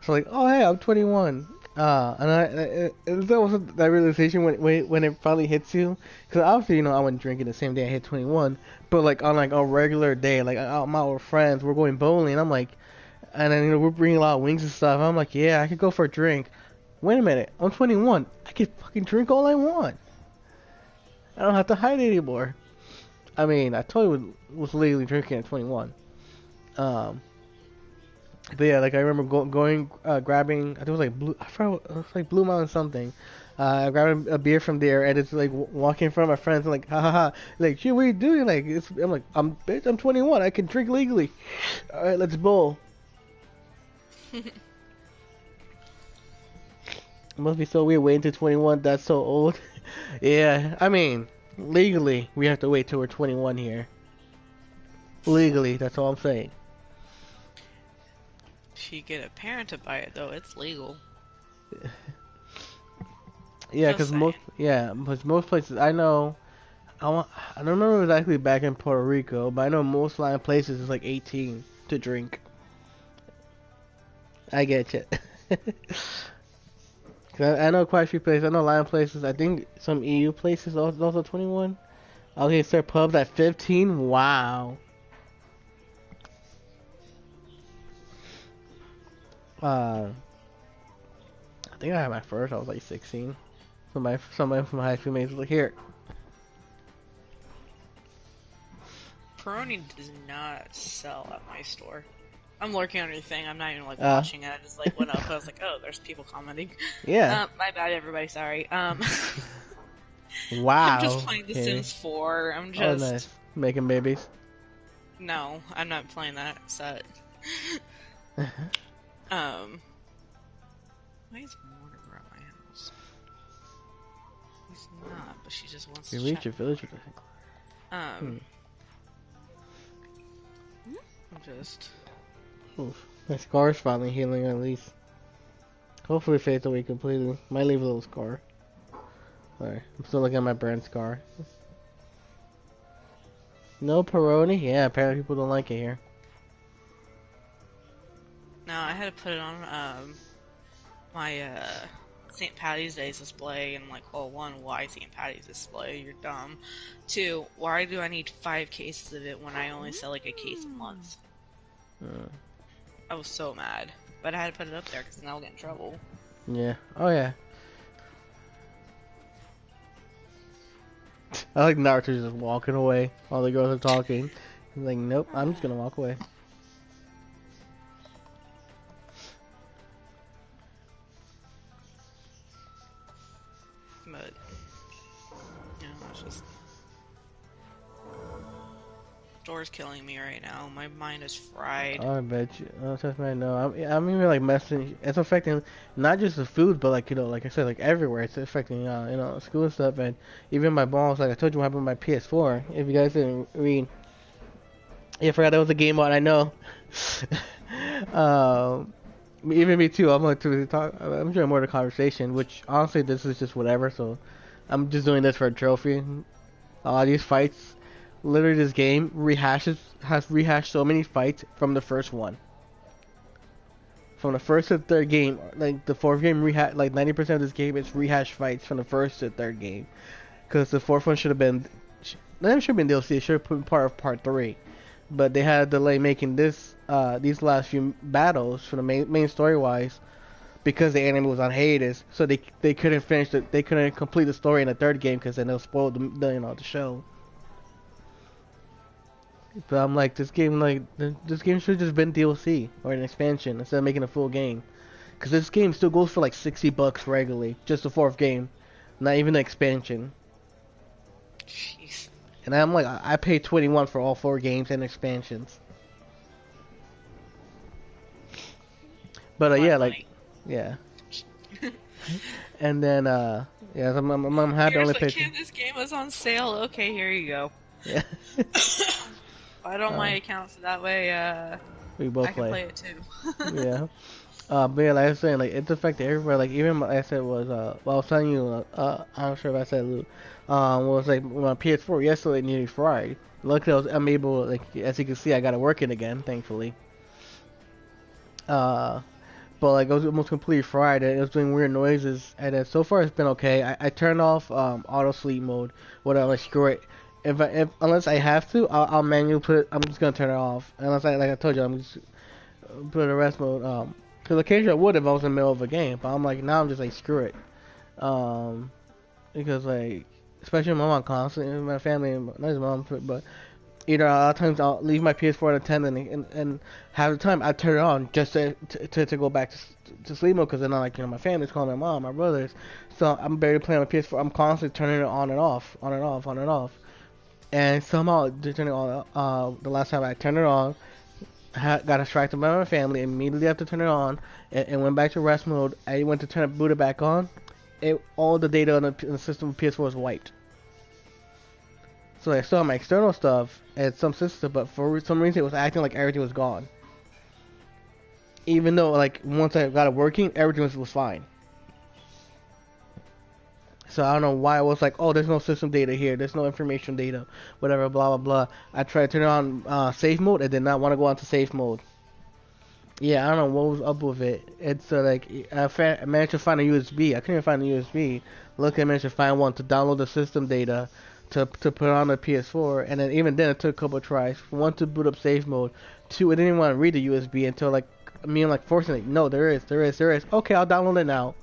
So like, oh hey, I'm 21. And that was that realization when it finally hits you, because obviously I went drinking the same day I hit 21, but like on like a regular day, like I'm out with friends, we're going bowling, I'm like, and then we're bringing a lot of wings and stuff. I'm like, yeah, I could go for a drink. Wait a minute, I'm 21. I can fucking drink all I want. I don't have to hide anymore. I mean, I totally was legally drinking at 21. But yeah, like I remember grabbing, I think it was like blue, I forgot, it was like Blue Mountain something. Grabbing a beer from there, and it's like walking in front of my friends, and like, ha ha ha, like, shit, what are you doing? Like, I'm like, bitch, I'm 21, I can drink legally. All right, let's bowl. It must be so weird waiting to 21. That's so old. Yeah, I mean, legally, we have to wait till we're 21 here. Legally, that's all I'm saying. If you get a parent to buy it, though, it's legal. Yeah, because most places I know, I don't remember exactly back in Puerto Rico, but I know most Latin places is like 18 to drink. I get you. I know quite a few places. I know Latin places. I think some EU places also 21. Okay, sir, pubs at 15. Wow. I think I had my first. I was like 16. Somebody from my high school mates was like, "Here." Peroni does not sell at my store. I'm lurking on your thing. I'm not even like watching it. I just like went up. I was like, oh, there's people commenting. Yeah. My bad, everybody. Sorry. Wow. I'm just playing The Sims 4. I'm just. Oh, nice. Making babies. No, I'm not playing that set. Why is Mortimer at my house? He's not, but she just wants to reach chat. your village with I'm just. Oof. My scar's finally healing at least. Hopefully it fades away completely. Might leave a little scar. Alright, I'm still looking at my burn scar. No Peroni? Yeah, apparently people don't like it here. No, I had to put it on my St. Patty's Day display, and I'm like, oh, one, why St. Patty's display? You're dumb. Two, why do I need 5 cases of it when I only sell like a case a month? I was so mad, but I had to put it up there because now I'll get in trouble. Yeah. Oh yeah. I like Naruto just walking away while the girls are talking. He's like, nope, I'm just gonna walk away. But you know, it's just store's killing me right now. My mind is fried. Oh, I bet you. Oh, trust me, I know. I'm even like messing. It's affecting not just the food, but like you know, like I said, like everywhere. It's affecting you know, school and stuff, and even my balls. Like I told you, what happened with my PS4. If you guys didn't read, yeah, I forgot that was a game mode. I know. Even me too. I'm like to talk. I'm enjoying more of the conversation. Which honestly, this is just whatever. So I'm just doing this for a trophy. These fights. Literally, this game has rehashed so many fights from the first one. From the first to third game, like the fourth game like 90% of this game is rehashed fights from the first to third game. Because the fourth one should have been, that should have been DLC. It should have been part of part 3, but they had a delay making these last few battles for the main story wise, because the anime was on hiatus. So they couldn't they couldn't complete the story in the third game because then they'll spoil the show. But I'm like, this game should have just been DLC or an expansion instead of making a full game. Because this game still goes for like $60 regularly, just the fourth game, not even the expansion. Jeez. And I'm like, I paid $21 for all 4 games and expansions. But yeah, like, yeah. And then yeah, I'm happy I only paid. This game was on sale. Okay, here you go. Yeah. I don't my account so that way we both I can play it too. Yeah. But yeah, like I was saying, like it's affected everywhere. Like even like I said was well, I was telling you I'm not sure if I said Luke. Was like my PS4 yesterday nearly fried. Luckily I'm able, like as you can see, I got it working again, thankfully. But like it was almost completely fried and it was doing weird noises, and so far it's been okay. I turned off auto sleep mode, whatever, like screw it. If unless I have to, I'll manually put it. I'm just gonna turn it off. Unless like I told you, I'm just put it in rest mode. Because occasionally I would if I was in the middle of a game, but I'm like now I'm just like screw it. Because like especially my mom constantly, my family, not his mom, but either a lot of times I'll leave my PS4 at 10 and half the time I turn it on just to go back to sleep mode, because then I'm like, you know, my family's calling my mom, my brothers, so I'm barely playing my PS4. I'm constantly turning it on and off, on and off, on and off. And somehow, turning it on, the last time I turned it on, got distracted by my family, immediately after turning it on, and went back to rest mode. I went to boot it back on. All the data in the system of PS4 was wiped. So I still have my external stuff and some system, but for some reason it was acting like everything was gone. Even though, like, once I got it working, everything was fine. So I don't know why it was like, oh, there's no system data here, there's no information data, whatever, blah blah blah. I tried to turn on safe mode, it did not want to go on to safe mode. Yeah, I don't know what was up with it. It's like I managed to find a USB. I couldn't find a USB. Look, I managed to find one to download the system data to put on the PS4, and then even then it took a couple of tries. One, to boot up safe mode. Two, I didn't even want to read the USB until like me and like forcing it. No, there is. Okay, I'll download it now.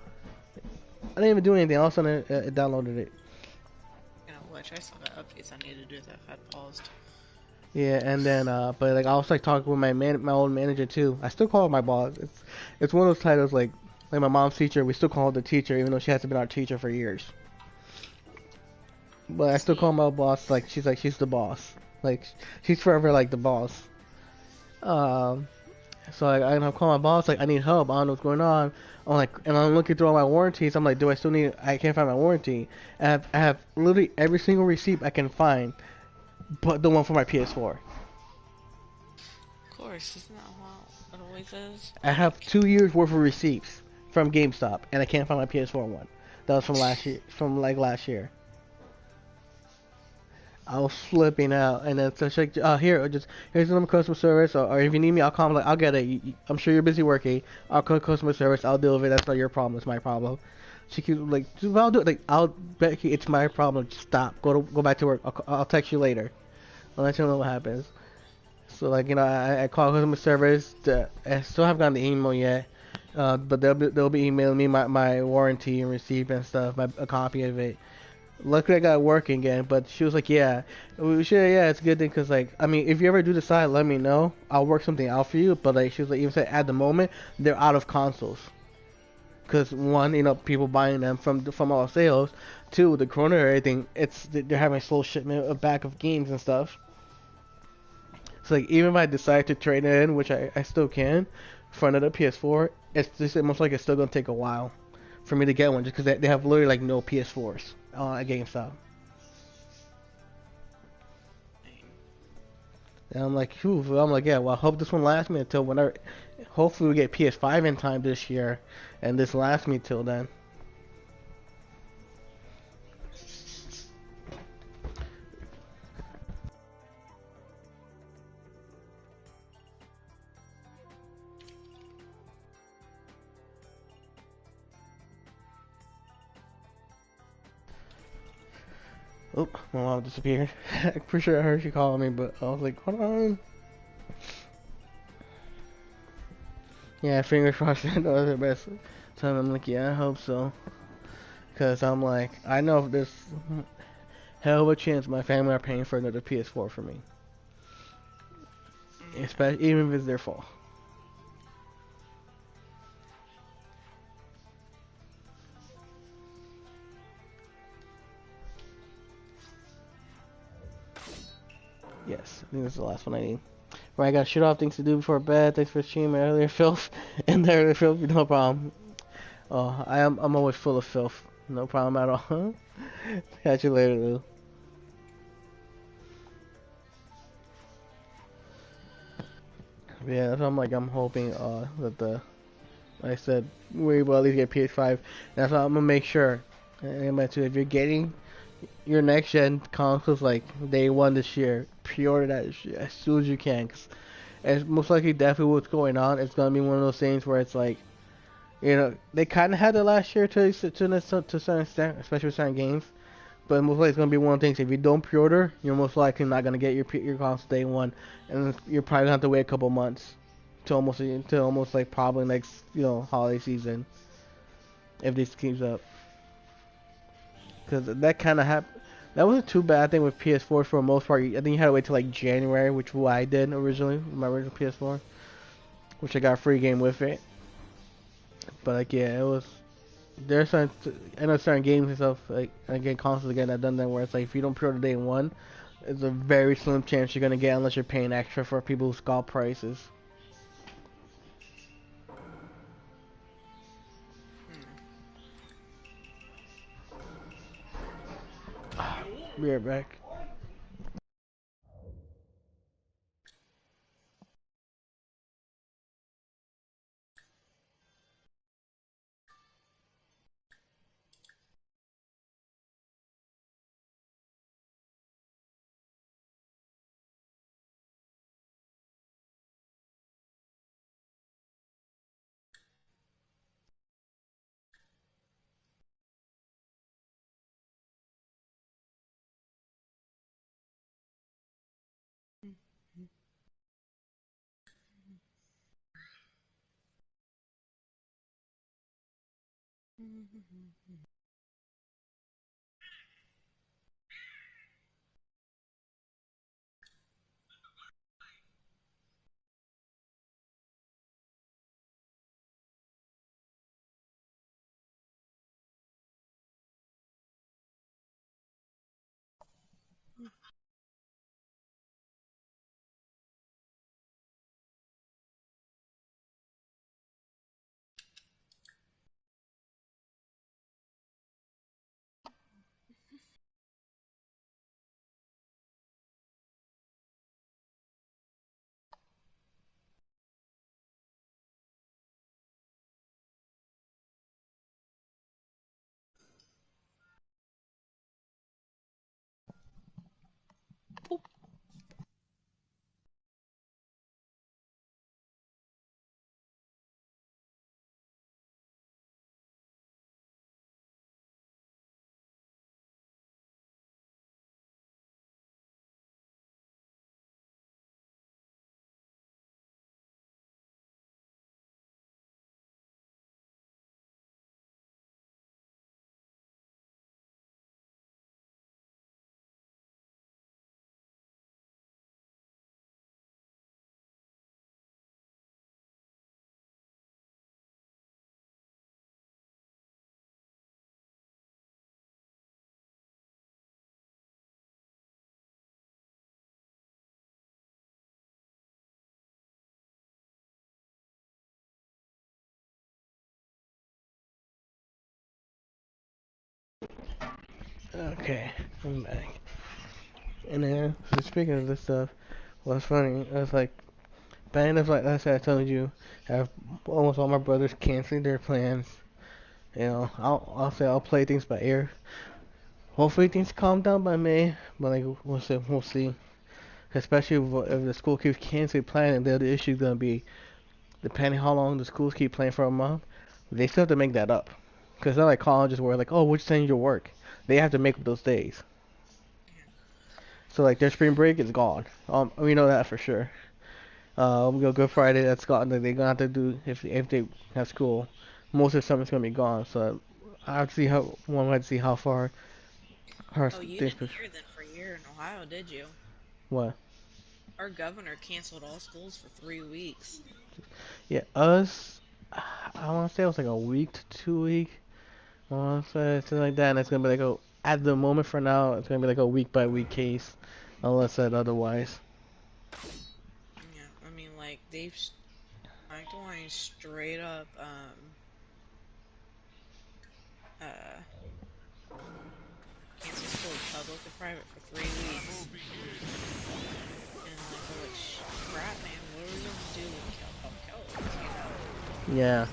I didn't even do anything. All of a sudden, it downloaded it. You know, which I saw that updates I needed to do that if I paused. Yeah, and then, but like I was like talking with my old manager too. I still call her my boss. It's one of those titles like my mom's teacher. We still call her the teacher, even though she hasn't been our teacher for years. But I still call my boss she's the boss. Like she's forever like the boss. So I'm calling my boss like I need help. I don't know what's going on. I'm looking through all my warranties. I'm like, do I still need? I can't find my warranty. I have literally every single receipt I can find, but the one for my PS4. Of course, isn't that how it always is? I have 2 years worth of receipts from GameStop, and I can't find my PS4 one. That was from last year. I was flipping out, and then so she's like, here, just here's the number of customer service, or if you need me, I'll call. I'm like, I'll get it. I'm sure you're busy working. I'll call customer service. I'll deal with it. That's not your problem. It's my problem. She keeps like, I'll do it. Like, I'll bet you it's my problem. Just stop. Go back to work. I'll text you later. I'll let you know what happens. So like, I call customer service. I still haven't gotten the email yet. But they'll be emailing me my warranty and receipt and stuff, a copy of it. Luckily, I got working again, but she was like, yeah, we should, yeah, it's a good thing, because, like, I mean, if you ever do decide, let me know. I'll work something out for you, but, like, she was like, even said, at the moment, they're out of consoles. Because, one, people buying them from all sales. Two, the corona and everything, they're having slow shipment of back of games and stuff. So, like, even if I decide to trade it in, which I still can, for another PS4, it most like it's still going to take a while for me to get one, just because they have literally, like, no PS4s at GameStop. And I'm like, phew. I'm like, yeah, well, I hope this one lasts me until whenever. Hopefully, we get PS5 in time this year, and this lasts me till then. Oh, my mom disappeared. I'm pretty sure I heard she calling me, but I was like, hold on. Yeah, fingers crossed that was the best. So I'm like, yeah, I hope so. Because I'm like, I know if there's hell of a chance my family are paying for another PS4 for me. Especially, even if it's their fault. Yes, I think this is the last one I need. Right, I got shit off things to do before bed. Thanks for streaming earlier, filth. And there, filth, no problem. Oh, I'm always full of filth. No problem at all. Catch you later, Lou. Yeah, that's what I'm hoping that like I said, we will at least get PS5. That's what I'm gonna make sure. And too, if you're getting your next gen consoles like day one this year, pre-order that shit as soon as you can, cause it's most likely definitely what's going on. It's gonna be one of those things where it's like, they kind of had it last year to a certain extent, especially with certain games. But most likely it's gonna be one of the things. If you don't pre-order, you're most likely not gonna get your console day one, and you're probably gonna have to wait a couple months to almost like probably next holiday season if this keeps up. Because that kind of happened. That wasn't too bad. I think with PS4 for the most part. I think you had to wait till like January, which what I did originally with my original PS4, which I got a free game with it. But like yeah, it was. There's certain, I know certain games and stuff like again consoles again I've done that where it's like if you don't pre-order day one, it's a very slim chance you're gonna get unless you're paying extra for people who scalp prices. Be right back. Okay, I'm back. And then, so speaking of this stuff, what's funny, it was like, band of like I said, I told you, have almost all my brothers canceling their plans. You know, I'll say I'll play things by ear. Hopefully things calm down by May, but like we'll see. Especially if the school keeps canceling planning, the other issue is gonna be depending how long the schools keep playing for a month. They still have to make that up, because they're like colleges where like, oh, we'll just send your work. They have to make up those days. So like their spring break is gone. We know that for sure. We go Good Friday. That's gone. They're gonna have to do if they have school. Most of the summer's gonna be gone. So I have to see how one might see how far her Oh, you things didn't push. hear that for a year in Ohio, did you? What? Our governor canceled all schools for 3 weeks. Yeah, us. I want to say it was like a week to 2 week. I want to say something like that. And it's gonna be like a at the moment for now. It's gonna be like a week by week case, unless said otherwise. Yeah, I mean, like like going straight up, uh, cancel school public and private for 3 weeks. And like, we're like, crap, man, what are we gonna do with public health? You know? Yeah.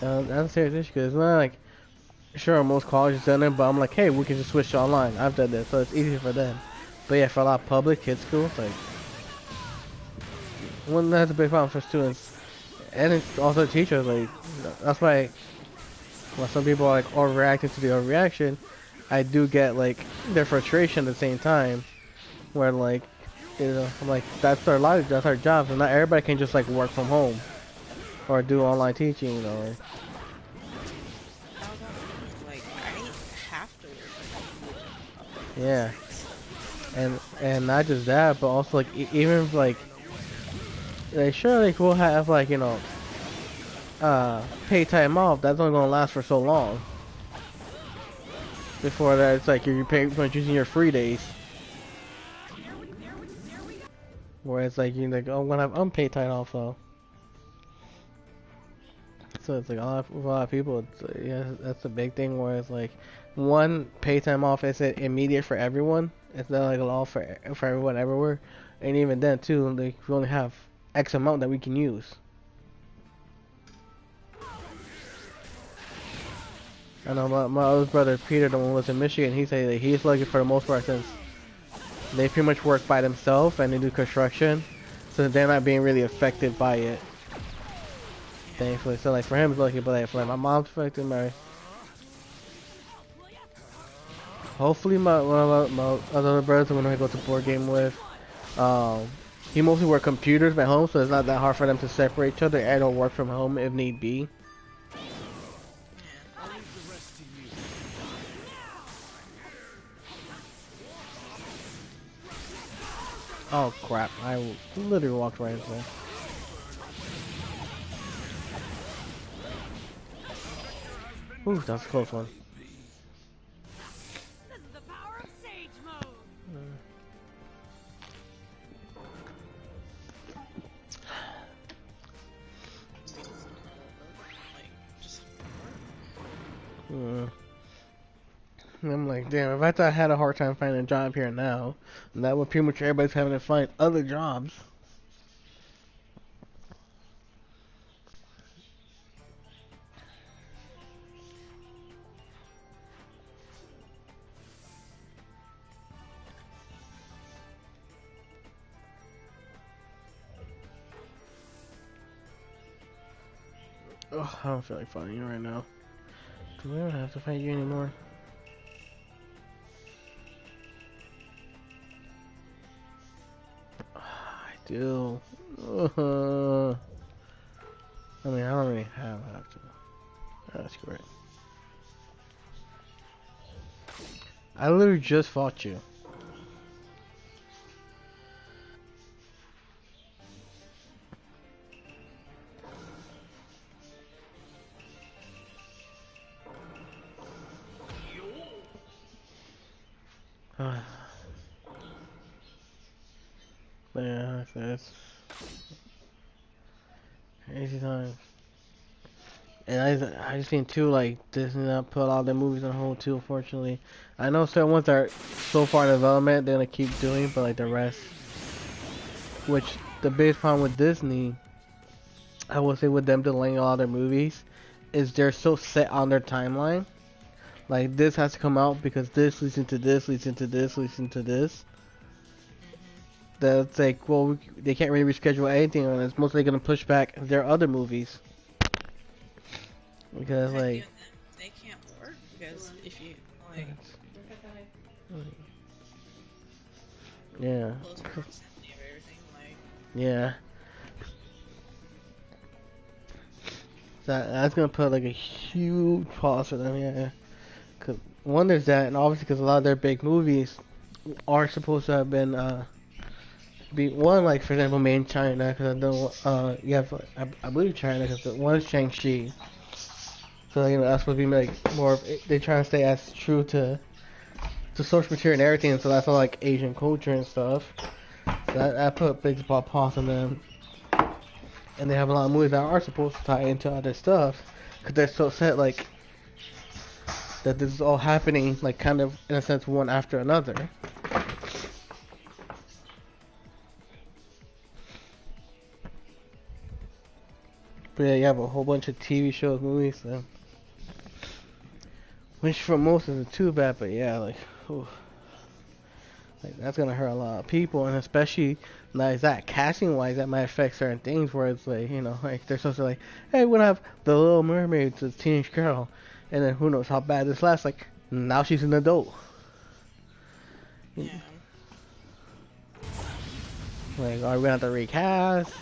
That's a serious issue because it's not like sure most colleges done it, but I'm like, hey, we can just switch to online. I've done that, so it's easier for them. But yeah, for a lot of public kids schools, like one that's a big problem for students and it's also teachers. Like that's why when some people are like overreacting to the overreaction, I do get like their frustration at the same time. Where like, I'm like that's our life, that's our jobs, and not everybody can just like work from home or do online teaching. Like, How about me? Like, I have to work from home yeah, days. and not just that, but also like even if, like sure like we'll have like pay time off. That's only gonna last for so long. Before that, it's like you're paying for using your free days. Where it's like you're like, oh, I'm gonna have unpaid time off though. So it's like a lot of people. It's, yeah, that's a big thing. Where it's like, one pay time off isn't immediate for everyone. It's not like a law for everyone everywhere. And even then too, like we only have X amount that we can use. I know my other brother Peter, the one who lives in Michigan, he said that he's lucky for the most part since they pretty much work by themselves and they do construction, so they're not being really affected by it. Thankfully, so like for him it's lucky, but like for like, my mom's affected, my hopefully my other brothers I'm gonna go to board game with, um, he mostly work computers at home, so it's not that hard for them to separate each other and or work from home if need be. I'll leave the rest to you. Oh crap! I literally walked right into there. Ooh, that was a close one. This is the power of Sage Mode! Like, just I'm like, damn, if I thought I had a hard time finding a job here now, that would pretty much everybody's having to find other jobs. Ugh, I don't feel like fighting you right now. We don't have to fight you anymore. I do. I mean, I don't really have to. That's correct. I literally just fought you. Yeah, That's crazy times. And I just seen too, like, Disney not put all their movies on hold too, unfortunately. I know certain ones are so far in development, they're gonna keep doing, but like the rest, which the biggest problem with Disney, I will say with them delaying all their movies, is they're so set on their timeline. Like, this has to come out because this leads into this, leads into this, leads into this. That's like, well, they can't really reschedule anything, and it's mostly gonna push back their other movies. Because, Heck, like, even them, they can't work because if you like yeah. close proximity of everything, like Yeah. That's gonna put like a huge pause for them, yeah. Cause one, there's that, and obviously because a lot of their big movies are supposed to have been be one, like, for example, made in China, because I know you have, I believe China, because one is Shang-Chi, so you know that's supposed to be like more of, they trying to stay as true to source material and everything, so that's all like Asian culture and stuff. So that put a big pause on them, and they have a lot of movies that are supposed to tie into other stuff, because they're so set like that this is all happening like kind of in a sense one after another. But yeah, you have a whole bunch of TV shows, movies, so, which for most isn't too bad, but yeah, like, oof, like that's gonna hurt a lot of people, and especially like that casting wise, that might affect certain things where it's like, you know, like they're supposed to like, hey, we're gonna have the Little Mermaid, the teenage girl, and then who knows how bad this lasts. Like now she's an adult. yeah. Like, are we gonna have to recast?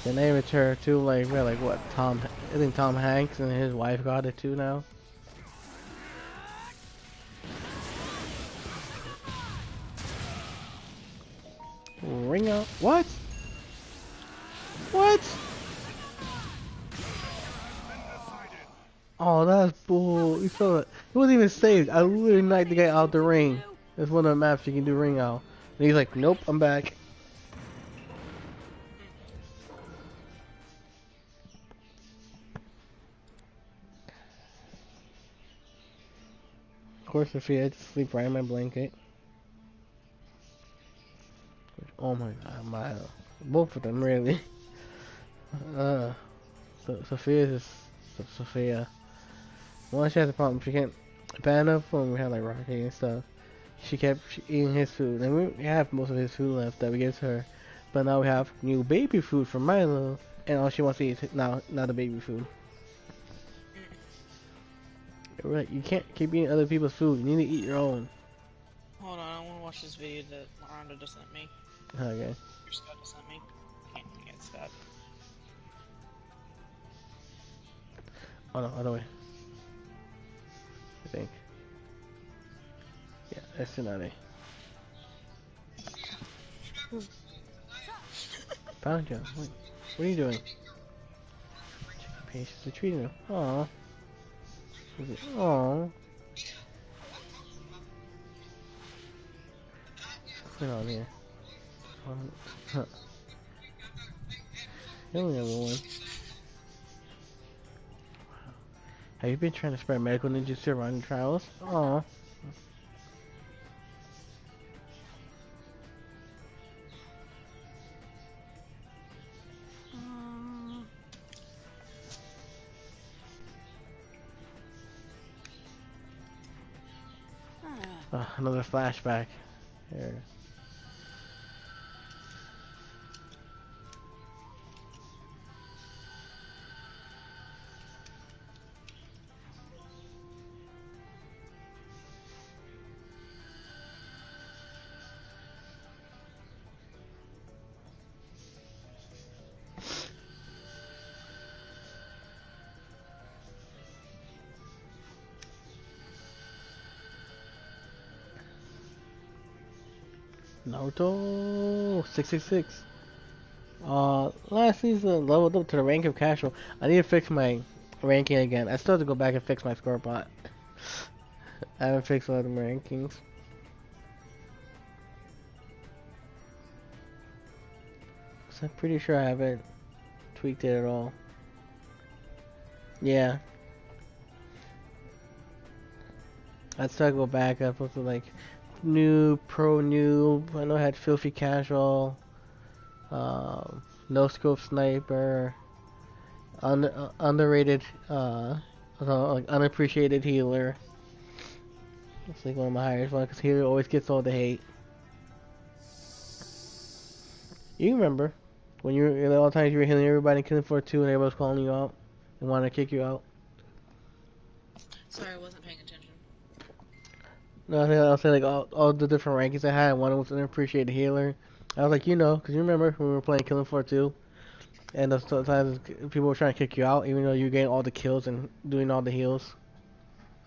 The name of her too, like, we're like what, I think Tom Hanks and his wife got it too now. Ring out. What? What? Oh, that's bull. You saw it. He wasn't even saved. I literally knocked the guy out the ring. That's one of the maps you can do ring out. And he's like, nope, I'm back. Of course, Sophia had to sleep right in my blanket. Oh my god, my. Both of them, really. Sophia is just Sophia. One, she has a problem. She can't. Bad enough when we had like Rocky and stuff. She kept eating his food, and we have most of his food left that we give to her. But now we have new baby food from Milo, and all she wants to eat is now the baby food. Right, you can't keep eating other people's food. You need to eat your own. Hold on, I want to watch this video that Miranda just sent me. Okay. Or Scott just sent me. Can't get Scott. Oh no, other way. I think. Yeah, that's Tsunade. Found you. Wait, what are you doing? Checking patience are treating him. Aww. Aww. What's going on here? Huh. You only have one. Have you been trying to spread medical ninjas around in trials? Aww. Another flashback. Here. Naruto 666. Last season leveled up to the rank of casual. I need to fix my ranking again. I still have to go back and fix my score bot. I haven't fixed a lot of my rankings. So I'm pretty sure I haven't tweaked it at all. Yeah. I'd still go back up with like new, pro noob. I know I had filthy casual, no scope sniper, underrated, like unappreciated healer. It's like one of my highest ones because healer always gets all the hate. You remember when you were all the times you were healing everybody and killing for 2 and everybody was calling you out and wanted to kick you out? Sorry, I wasn't paying attention. No, I'll say like all the different rankings I had. One was an unappreciated healer. I was like, because you remember when we were playing Killing Floor 2, and those times people were trying to kick you out, even though you were getting all the kills and doing all the heals.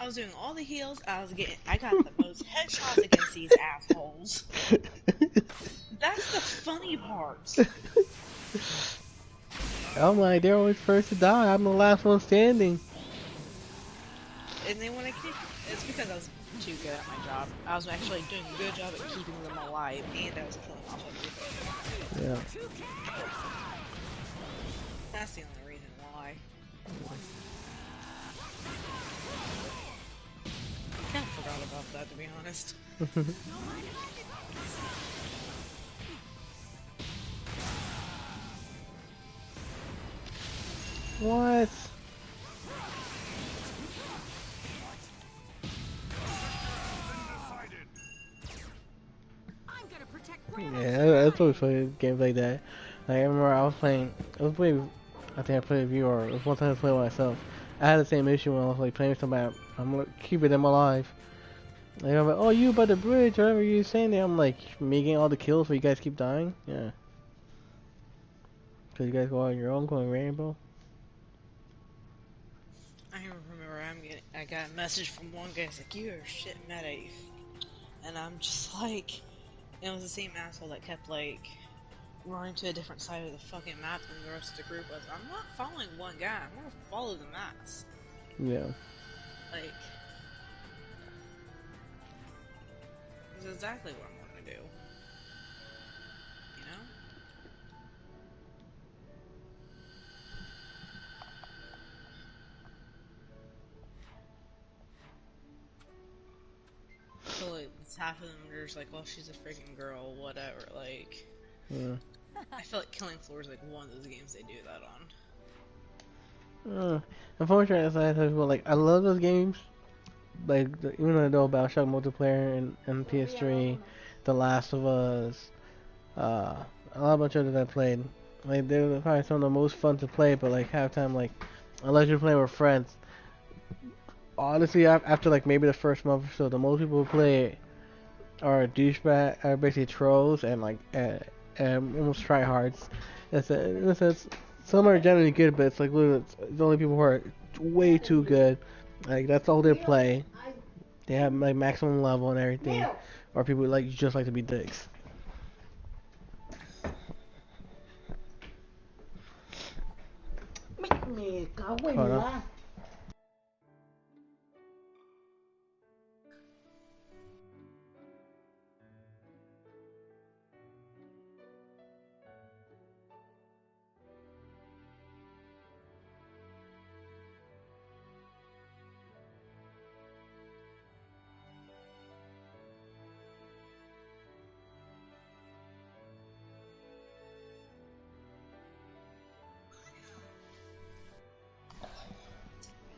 I was doing all the heals. I got the most headshots against these assholes. That's the funny part. I'm like, they're always first to die. I'm the last one standing. And then when I kick, it's because I was too good at my job. I was actually doing a good job at keeping them alive, and I was killing off everything. Yeah. That's the only reason why. I kind of forgot about that, to be honest. What? Yeah, that's always playing games like that. Like, I remember I was playing. I think I played with you, or it was one time I played with myself. I had the same issue when I was like playing with somebody. I'm like, keeping them alive. Like, I'm like, oh, you by the bridge, whatever you're saying there. I'm like, making all the kills so you guys keep dying? Yeah. Because you guys go on your own, going rainbow? I remember I got a message from one guy, he's like, you're a shit meta. And I'm just like, it was the same asshole that kept like running to a different side of the fucking map than the rest of the group was. I'm not following one guy, I'm gonna follow the mass. Yeah. Like, this is exactly what I'm gonna do. You know? So like, half of them are just like, well, she's a freaking girl, whatever, like... Yeah. I feel like Killing Floor is like one of those games they do that on. Unfortunately, as I said, like, I love those games. Like, even though I know about Shock multiplayer and PS3, The Last of Us, a lot of bunch of others I played. Like, they're probably some of the most fun to play, but like, half time, like, unless you're playing with friends, honestly, after like maybe the first month or so, the most people who play it are douchebag, are basically trolls and like almost tryhards. Some are generally good, but it's like literally it's only people who are way too good. Like that's all they play. They have like maximum level and everything, or people like just like to be dicks. Hold on.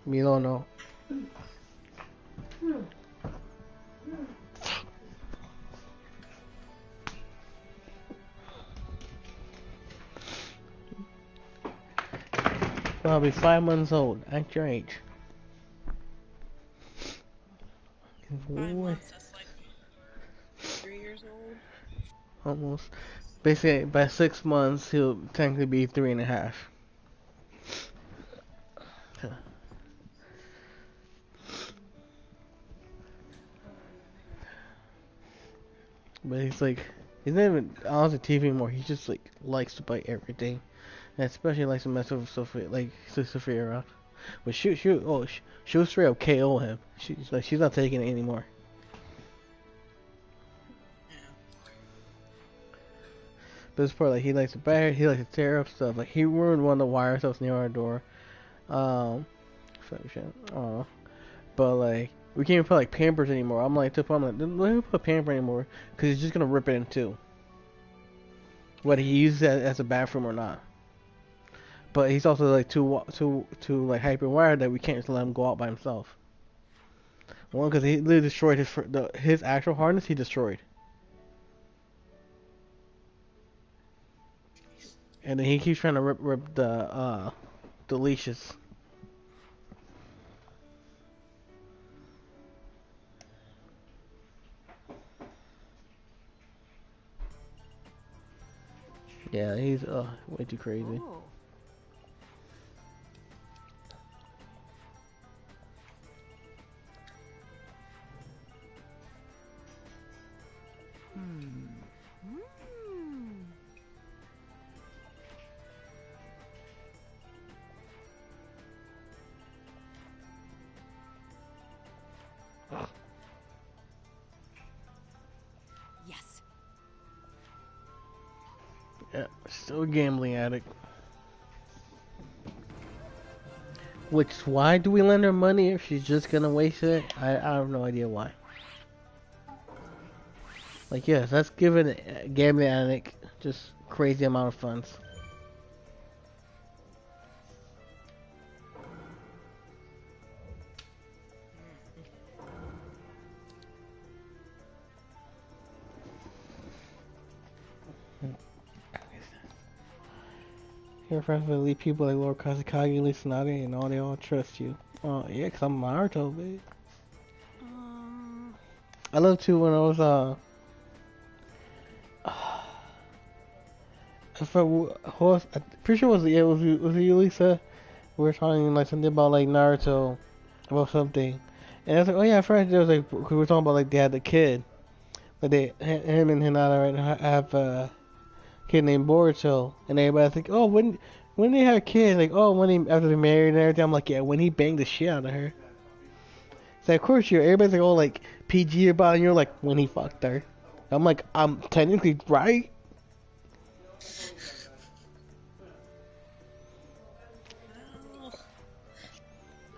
We don't know. I'll be 5 months old. Act your age. 5 months, that's like 3 years old. Almost. Basically, by 6 months, he'll technically be 3.5. But he's like, He's not even on the TV anymore. He just like likes to bite everything, and especially likes to mess with Sophia, like Sophia around. But she was straight up KO him. She's not taking it anymore. But this part, like, he likes to bite her, he likes to tear up stuff. Like, he ruined one of the wire stuffs near our door. But like, we can't even put like Pampers anymore. I'm like, let me put Pamper anymore, because he's just gonna rip it in two. Whether he uses it as a bathroom or not. But he's also like too like hyper wired that we can't just let him go out by himself. One, because he literally destroyed his actual harness. He destroyed, and then he keeps trying to rip the leashes. Yeah, he's way too crazy. Oh. Yes. Yeah, still a gambling addict. Which, why do we lend her money if she's just gonna waste it? I have no idea why. Like, yes, let's give it a gambling addict just crazy amount of funds. You're friends with elite people like Lord Kazakage, Lisanade, and all they all trust you. Oh, yeah, 'cause I'm Naruto, babe. I love too when I was, I forgot who was, I'm pretty sure was it you, Lisa? We were talking like something about like Naruto, about something. And I was like, oh yeah, I forgot there was like, we were talking about like they had the kid. Like him and Hinata right now have a kid named Boruto. And everybody's like, oh, when they have a kid, like, oh, when he, after they married and everything, I'm like, yeah, when he banged the shit out of her. So of course everybody's like, oh, like, PG about it, and you're like, when he fucked her. I'm like, I'm technically right.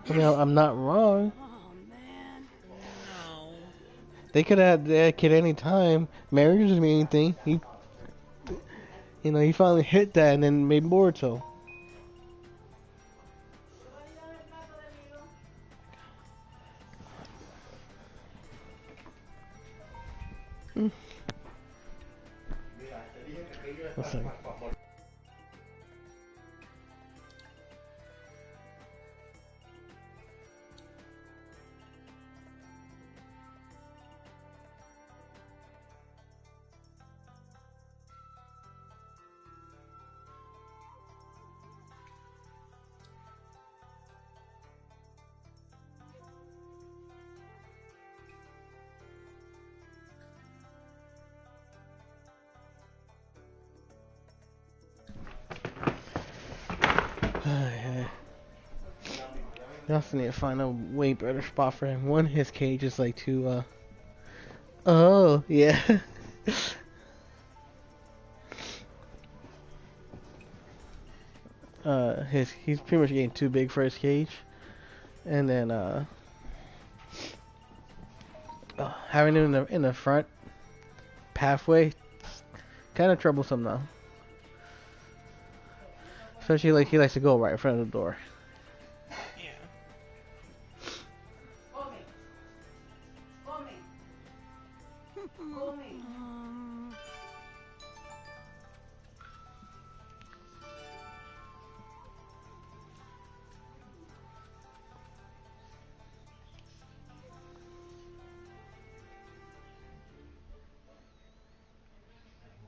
I mean, I'm not wrong. Oh man. No. They could have had that kid any time. Marriage doesn't mean anything. He finally hit that and then made Boruto. What's that? We also need to find a way better spot for him. One, his cage is like too, oh, yeah. He's pretty much getting too big for his cage. And then, having him in the front pathway, kind of troublesome now. Especially like he likes to go right in front of the door.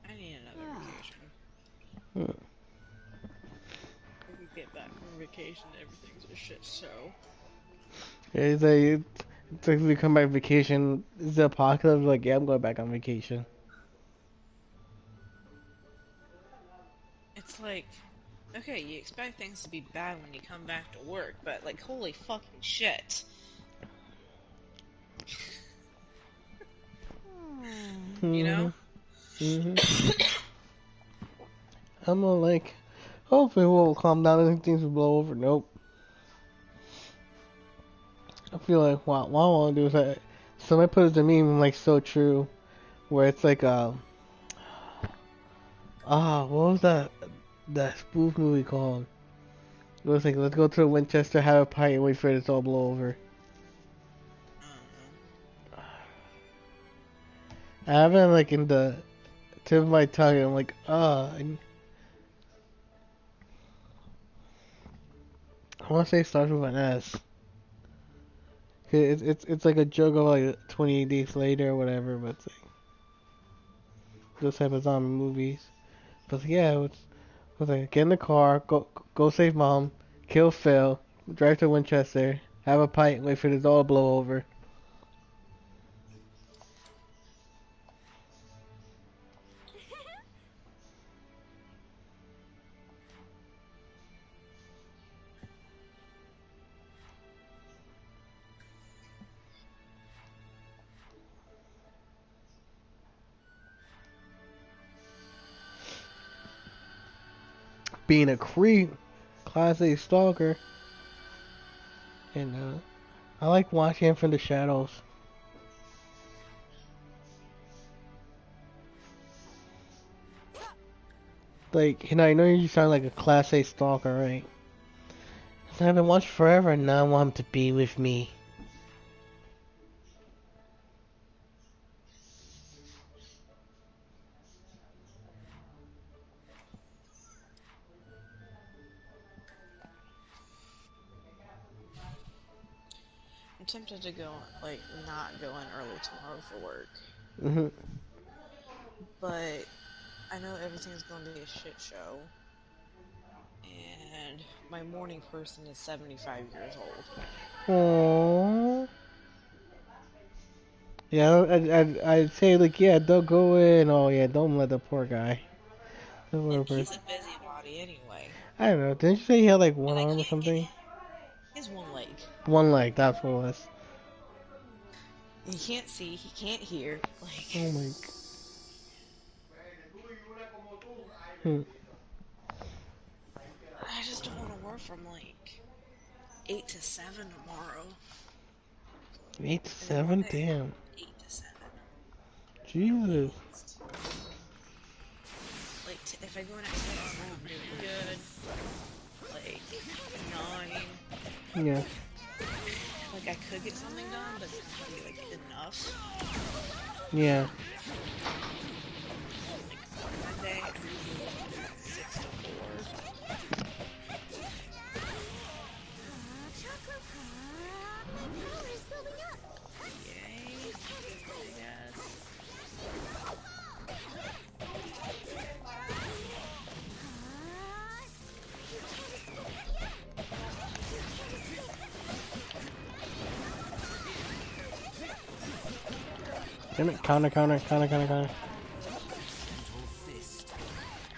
I need another vacation. Hmm. When we get back from vacation, everything's a shit show. Yeah, it's like we come back vacation. Is the apocalypse? Like, yeah, I'm going back on vacation. it's like, okay, you expect things to be bad when you come back to work, but like, holy fucking shit. You know? I'm all like, hopefully we'll calm down and things will blow over. Nope. I feel like what I want to do is that somebody put it to me like so true, where it's like what was that spoof movie called? It was like, let's go to Winchester, have a pint, and wait for it to all blow over. I have it like in the tip of my tongue, and I'm like, I want to say it starts with an S. It's like a joke of like 28 days later or whatever, but it's like those type of zombie movies. But yeah, it was like get in the car, go save mom, kill Phil, drive to Winchester, have a pint, wait for this all to blow over. Being a creep, class A stalker, and I like watching him from the shadows. Like, I know you sound like a class A stalker, right? I've been watching forever, and now I want him to be with me. I'm tempted to go, like, not go in early tomorrow for work. Mhm. But I know everything's going to be a shit show. And my morning person is 75 years old. Aww. Yeah, I'd say like, yeah, don't go in. Oh yeah, don't let the poor guy. The poor And he's person. a busybody anyway. I don't know. Didn't you say he had like one And I arm or can't get. something? He has one leg. One leg. That's what it was. He can't see. He can't hear. Like, Oh my. Hmm. I just don't want to work from like 8 to 7 tomorrow. 8 to And then 7. Monday, Damn. 8 to 7. Jesus. Like, if I go in at 6, I'm doing good. Like, 9. Yeah. Like, I could get something done, but it's not gonna be, like, enough. Yeah. Like, Monday, I'm doing 6 to 4. Yay, I guess. Damn it. Counter.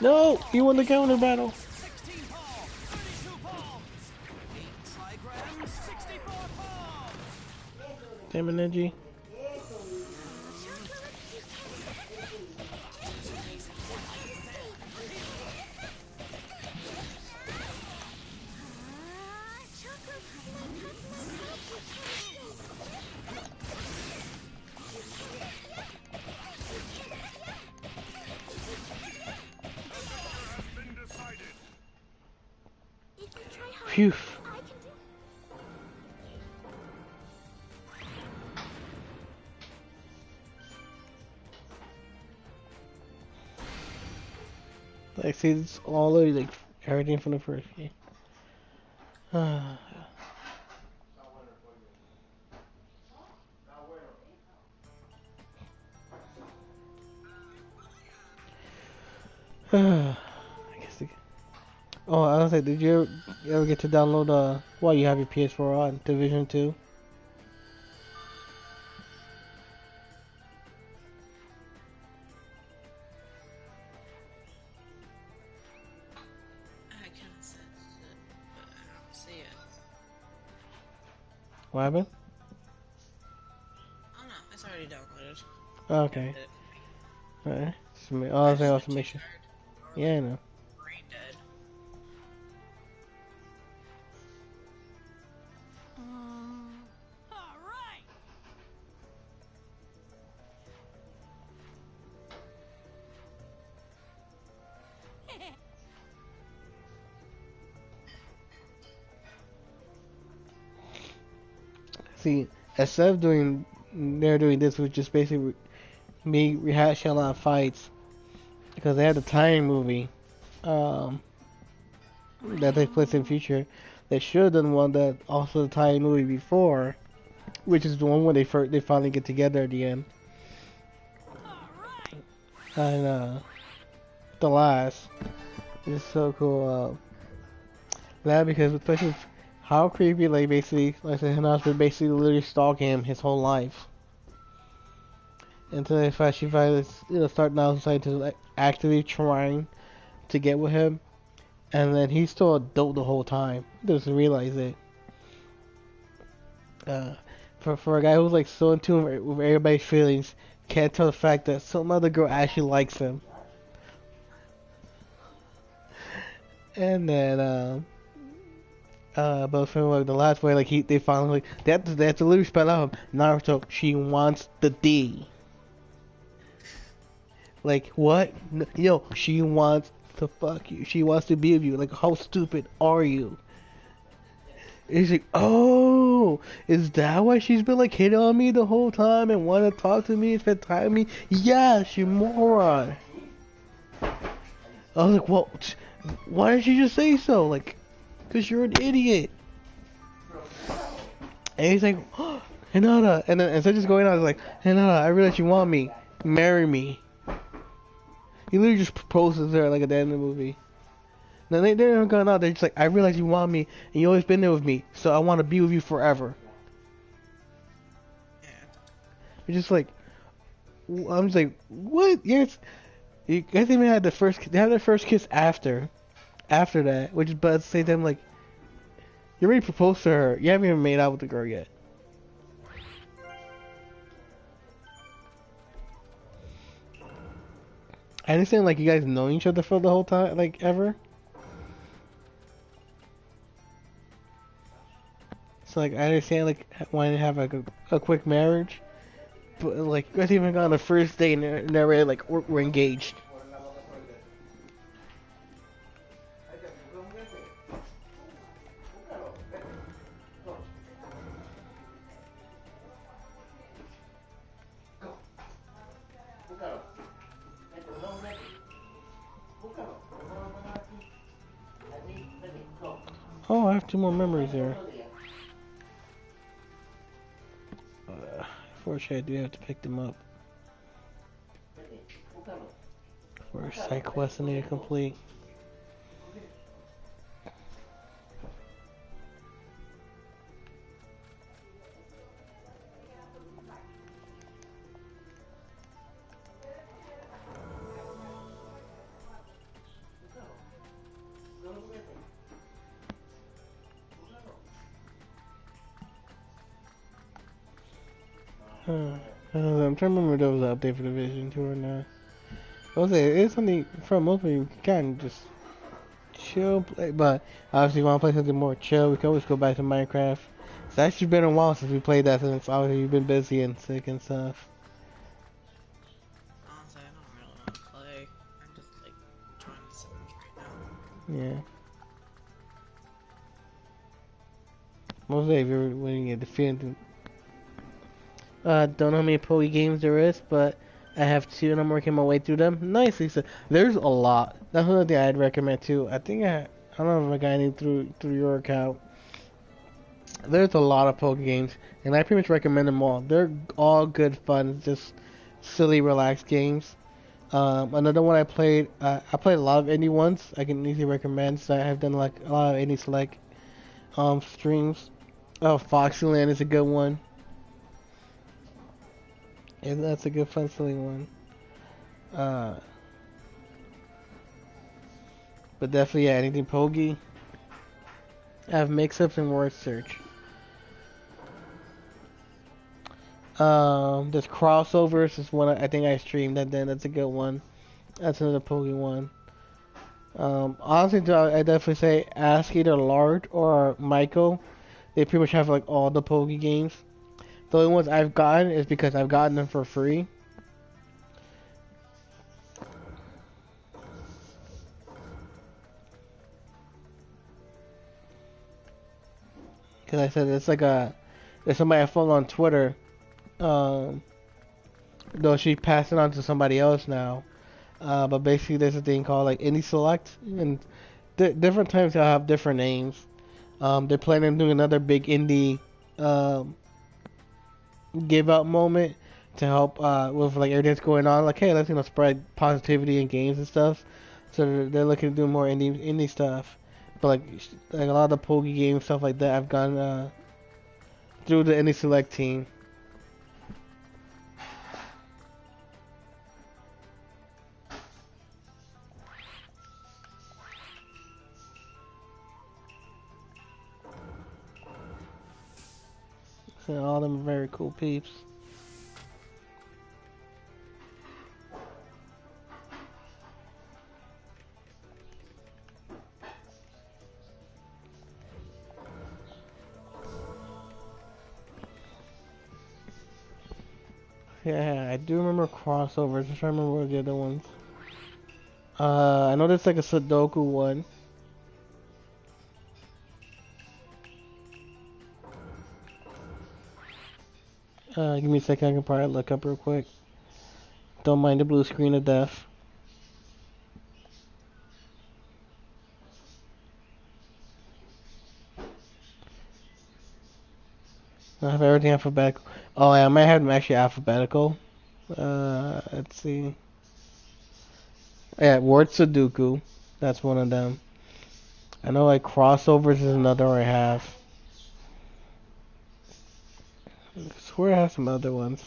No! He won the counter battle. 16 palms, 32 palms, 8 trigrams, 64 palms. Damn it, Neji. Phew. Like, see, it's all like everything from the first game. I guess. Oh, I was like, did you ever get to download well, you have your PS4 on Division 2? What happened? Oh no, it's already downloaded. Okay. It. Alright. I I'll say just been also too make sure. tired. Or Yeah, like I know. brain dead. All right. See, instead of they're doing this, which just basically me rehashing a lot of fights because they had the time movie, um, that takes place in the future. They should have done one that also the time movie before, which is the one where they finally get together at the end. All right. And the last is so cool. That because especially with how creepy, like basically, like I said, Hana's been basically literally stalking him his whole life. Until she finally, start now deciding to like actively trying to get with him, and then he's still a dope the whole time. Doesn't realize it. Uh, for a guy who's like so in tune with everybody's feelings, can't tell the fact that some other girl actually likes him. And then but for like the last way, like they finally like they have to literally spell out Naruto. She wants the D. Like what? Yo, she wants to fuck you. She wants to be with you. Like how stupid are you? And he's like, oh, is that why she's been like hitting on me the whole time and want to talk to me and spend time with me? Yes, you moron. I was like, well, why didn't you just say so? Like, cause you're an idiot. And he's like, oh, Hinata. And then instead of just going out, he's like, Hinata, I realize you want me. Marry me. He literally just proposes there, like at the end of the movie. Then they're going out. They're just like, I realize you want me, and you always been there with me, so I want to be with you forever. Yeah. It's just like, I'm just like, what? Yes, you guys even had they had their first kiss after that, which is but at the same time like, you already proposed to her. You haven't even made out with the girl yet. I understand like you guys know each other for the whole time, like ever. So like I understand like wanting to have like a quick marriage, but like you guys even got on the first date and they're already like we're engaged. Oh, I have two more memories there. Unfortunately, I do have to pick them up for a side quest I need to complete. I'm trying to remember if there was an update for the Vision 2 or not. I was saying, it's something from most of you can just chill play, but obviously if you want to play something more chill, we can always go back to Minecraft. It's actually been a while since we played that since obviously you've been busy and sick and stuff. Honestly, I don't really want to play. I'm just like trying to Sims right now. Yeah. Mostly if you're winning a defeated. Don't know how many Poe games there is, but I have two and I'm working my way through them. Nice, Lisa. There's a lot. That's another thing I'd recommend too. I don't know if I got any through your account. There's a lot of Poke games, and I pretty much recommend them all. They're all good fun, just silly, relaxed games. Another one I played a lot of indie ones. I can easily recommend. So I have done like a lot of indie select streams. Oh, Foxyland is a good one. And that's a good fun silly one. But definitely, yeah, anything Pogi. I have mix-ups and word search. There's crossovers. Is one I think I streamed that. Then that's a good one. That's another Pokemon one. Honestly, I definitely say ask either Lard or Michael. They pretty much have like all the Poke games. The only ones I've gotten is because I've gotten them for free. Because I said it's like there's somebody I follow on Twitter. Um, though she passed it on to somebody else now. But basically, there's a thing called like Indie Select, and different times they'll have different names. They're planning on doing another big indie um, give out moment to help with like everything that's going on. Like, hey, let's spread positivity in games and stuff. So they're looking to do more indie stuff. But like a lot of the Poke games stuff like that, I've gone through the Indie Select team. So all of them are very cool peeps. Yeah, I do remember crossovers. Just trying to remember what the other ones. I know there's like a Sudoku one. Give me a second. I can probably look up real quick. Don't mind the blue screen of death. I have everything alphabetical. Oh, yeah, I might have them actually alphabetical. Let's see. Yeah, word Sudoku. That's one of them. I know like crossovers is another I have. I swear I have some other ones.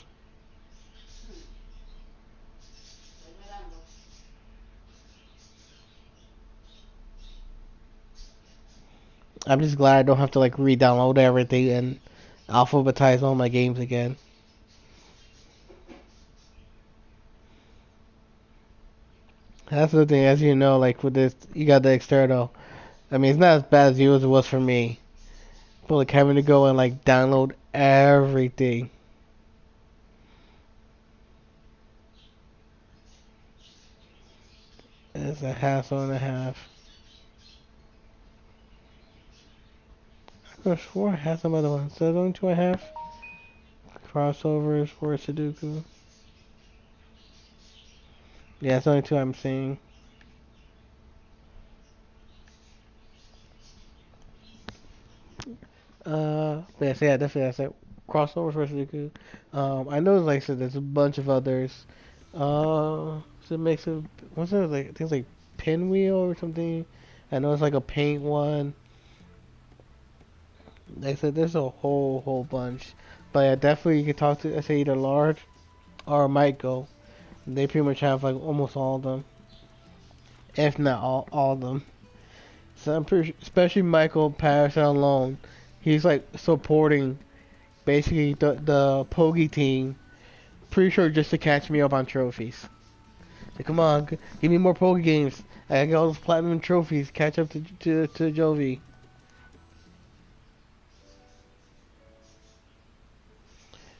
I'm just glad I don't have to like re-download everything and alphabetize all my games again. That's the thing, as you know, like with this, you got the external. I mean, it's not as bad as yours was for me. But like having to go and like download everything. It's a hassle and a half. I could have swore I had some other ones. So there's only two I have. Crossovers for Sudoku. Yeah, it's only two I'm seeing. But yes, yeah, definitely that's it. Crossovers for Sudoku. I know, like I said, there's a bunch of others. So it makes it, what's it like? I think it's like Pinwheel or something. I know it's like a paint one. Like I said, there's a whole bunch. But yeah, definitely you can talk to, I say either Large or Michael. They pretty much have like almost all of them, if not all of them. So I'm pretty, especially Michael Patterson alone, he's like supporting basically the Pogi team. Pretty sure just to catch me up on trophies. Like, come on, give me more Pogi games. I got all those platinum trophies. Catch up to Jovi.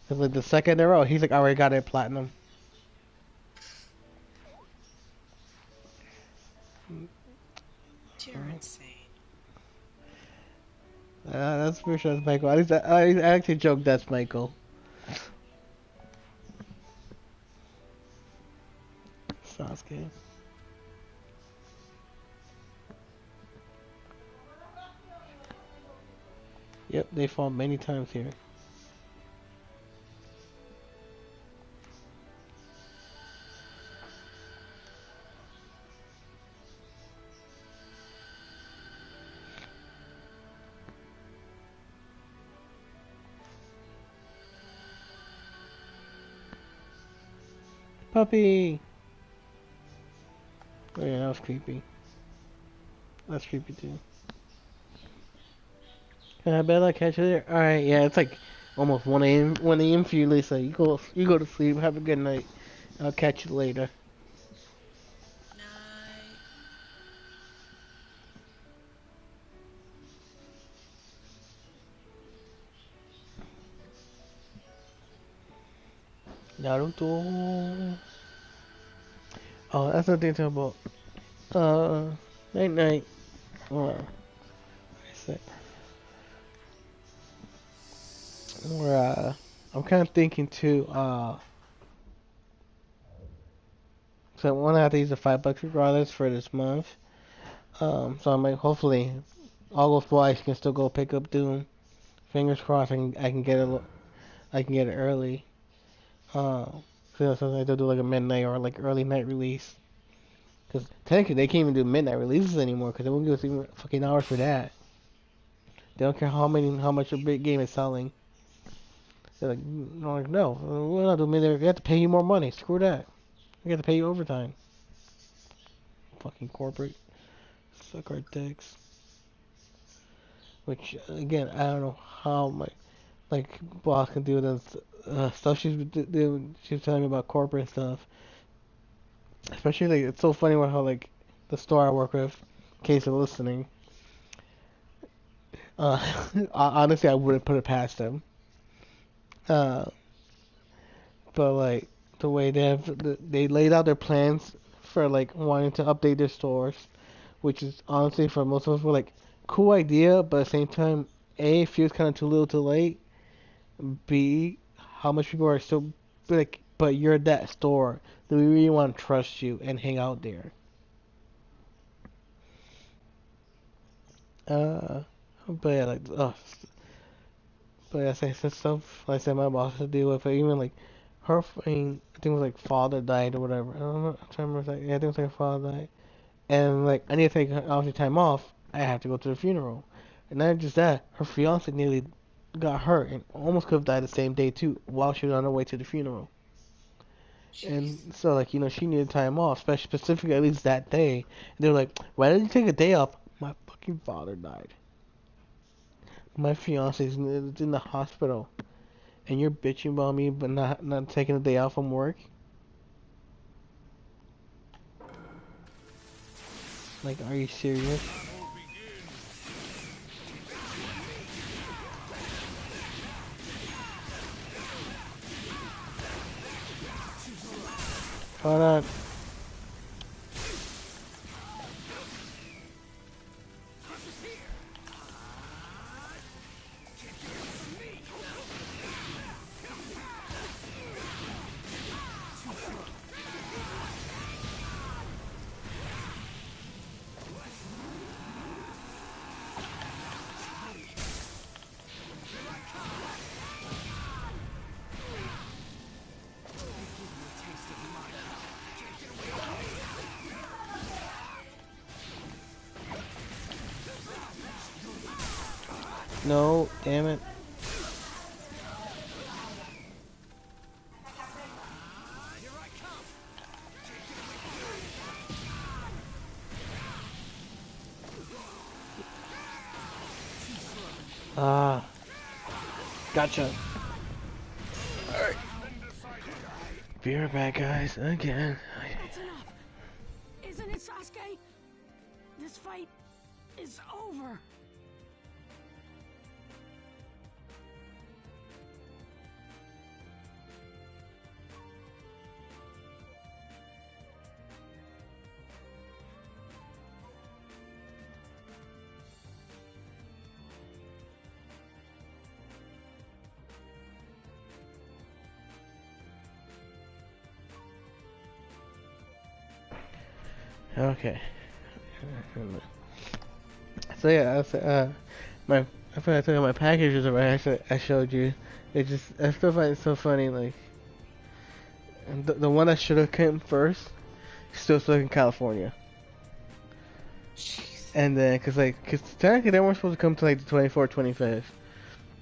Cause like the second in a row, he's like, I already got it platinum. You're insane. That's for sure. That's Michael. At least I actually joke that's Michael. Sasuke. Yep, they fall many times here. Puppy! Oh yeah, that was creepy. That's creepy too. Can I bet I catch it there? Alright, yeah, it's like almost 1 a.m. 1 a.m. for you, Lisa. You go to sleep. Have a good night. I'll catch you later. Night. Naruto. Oh, that's what they talk about. Night night. Or, or I'm kind of thinking too. So I want to have to use the $5 regardless for this month. So I'm like, hopefully, all goes well. I can still go pick up Doom. Fingers crossed. I can get it. I can get it early. So sometimes they'll do like a midnight or like early night release. Because technically they can't even do midnight releases anymore because they won't give us even fucking hours for that. They don't care how much a big game is selling. They're like, no, we're not doing midnight. We have to pay you more money. Screw that. We have to pay you overtime. Fucking corporate. Suck our dicks. Which again, I don't know how my like boss can do this stuff she's doing. She was telling me about corporate stuff. Especially like it's so funny with how like the store I work with, in case of listening. Honestly, I wouldn't put it past them. Uh, but like the way they laid out their plans for like wanting to update their stores, which is honestly for most of us were like cool idea, but at the same time, A, it feels kind of too little, too late. B, how much people are still like, but you're that store. Do we really want to trust you and hang out there? Uh, but yeah, like, but yeah, I said stuff like I said my boss to deal with, but even like her, I mean, I think it was like father died or whatever. I don't know, I'm trying to remember, like, yeah, I think it was like her father died, and like I need to take obviously time off. I have to go to the funeral, and not just that, her fiance nearly got hurt and almost could have died the same day too, while she was on her way to the funeral. Jeez. And so like she needed time off, specifically at least that day. And they were like, why did you take a day off? My fucking father died. My fiance's in the hospital, and you're bitching about me, but not taking a day off from work. Like, are you serious? Hold on. No, damn it. Ah, gotcha. Alright. Be right back, guys. Again. That's enough. Isn't it, Sasuke? This fight is over. Okay. So yeah, my I forgot to tell you my packages right. I showed you. I still find it so funny. Like, and the one that should have come first, still stuck in California. Jeez. And then, cause technically they weren't supposed to come to like the 24th, 25th.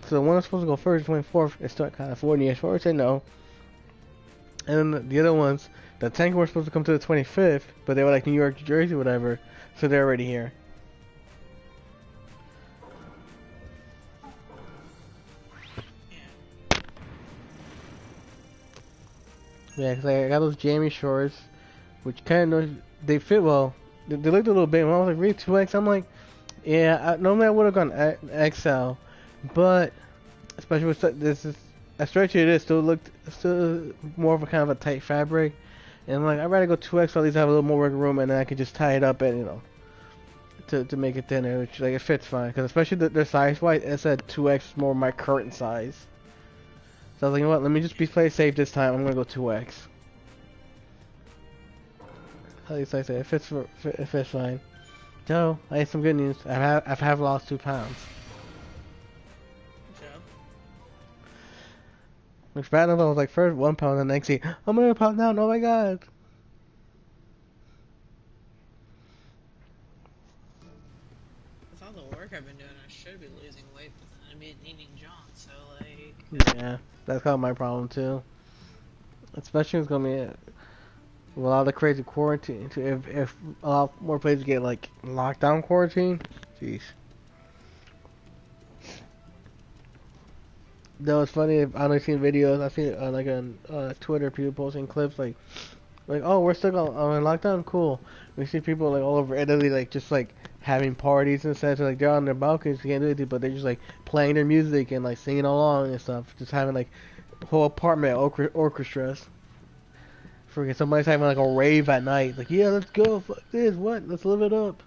So the one that's supposed to go first, 24th, is stuck in California. As far as I know. And then the other ones, the tank were supposed to come to the 25th, but they were like New York, New Jersey, whatever. So they're already here. Yeah. Yeah, 'cause I got those jammy shorts, which kind of they fit well. They looked a little big. When I was like, really 2X? I'm like, yeah. Normally I would have gone XL, but especially with this is as stretchy it is, still more of a kind of a tight fabric. And like I'd rather go 2X, so at least have a little more wiggle room, and then I could just tie it up and to make it thinner, which like it fits fine. Because especially their size wise, it said 2X is more my current size. So I was like, you know what? Let me just play safe this time. I'm gonna go 2X. At least I say it fits fine. So I had some good news. I've lost 2 pounds. So, Which bad enough, I was like first 1 pound, and the next day I'm gonna pound down. Oh my god! with all the work I've been doing, I should be losing weight, but then I've been eating junk, so like. Yeah, that's kind of my problem too. Especially it's gonna be with a lot of the crazy quarantine. If a lot more places get like lockdown quarantine, jeez. Though it's funny, if I've seen videos. I've seen like on Twitter, people posting clips like oh, we're still on lockdown, cool. We see people like all over Italy, like just like having parties and stuff. So, like they're on their balconies, you can't do anything, but they're just like playing their music and like singing along and stuff. Just having like whole apartment orchestras. Freaking somebody's having like a rave at night. Like, yeah, let's go. Fuck this. What? Let's live it up.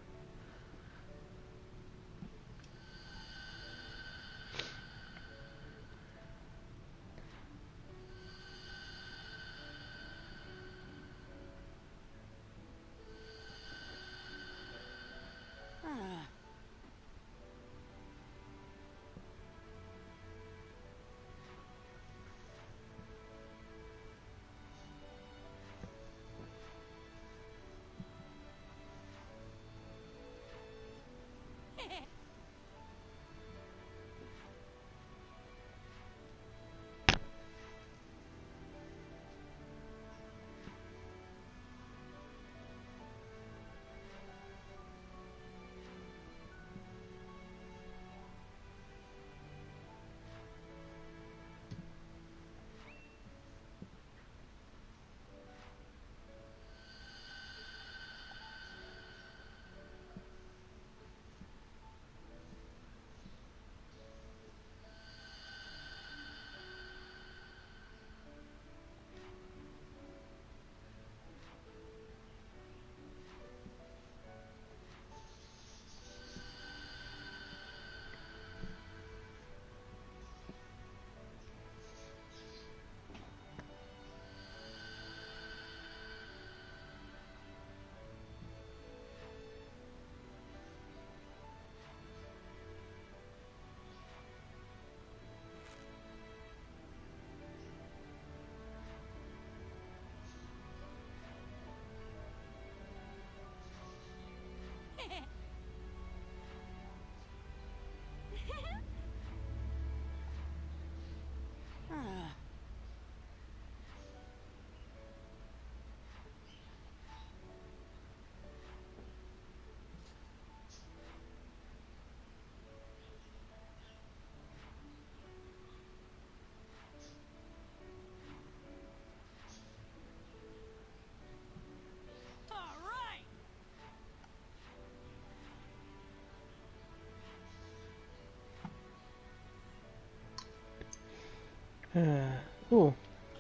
Oh,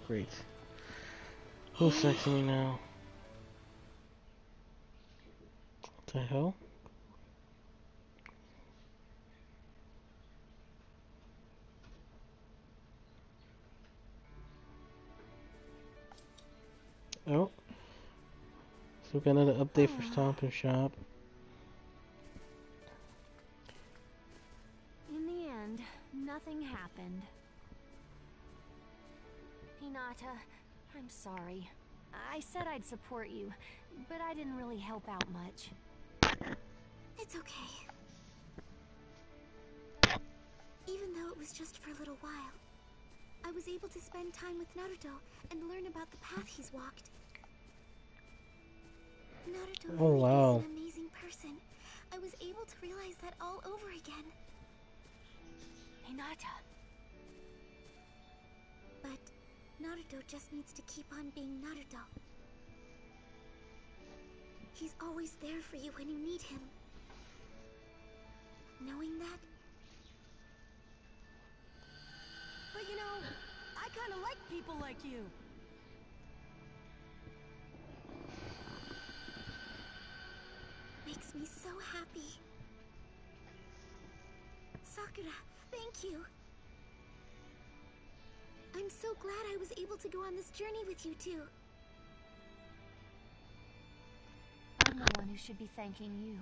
great. Who's sexing me now? What the hell? Oh. So we got another update for Stomp and Shop. In the end, nothing happened. Hinata, I'm sorry. I said I'd support you, but I didn't really help out much. It's okay. Even though it was just for a little while, I was able to spend time with Naruto and learn about the path he's walked. Naruto really is an amazing person. I was able to realize that all over again. Hinata. But Naruto Naruto just needs to keep on being Naruto. He's always there for you when you need him. Knowing that? But you know, I kind of like people like you. Makes me so happy. Sakura, thank you. I'm so glad I was able to go on this journey with you too. I'm the one who should be thanking you.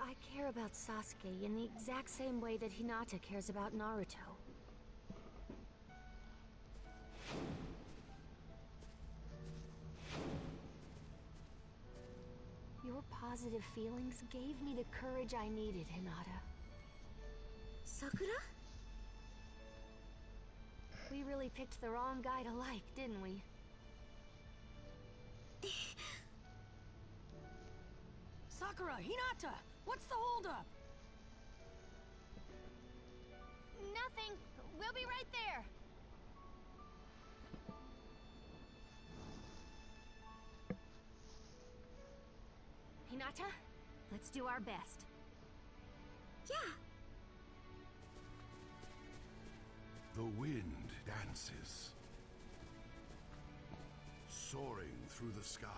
I care about Sasuke in the exact same way that Hinata cares about Naruto. Your positive feelings gave me the courage I needed, Hinata. Sakura? We really picked the wrong guy to like, didn't we? Sakura, Hinata, what's the holdup? Nothing. We'll be right there. Hinata, let's do our best. Yeah. The wind dances, soaring through the sky.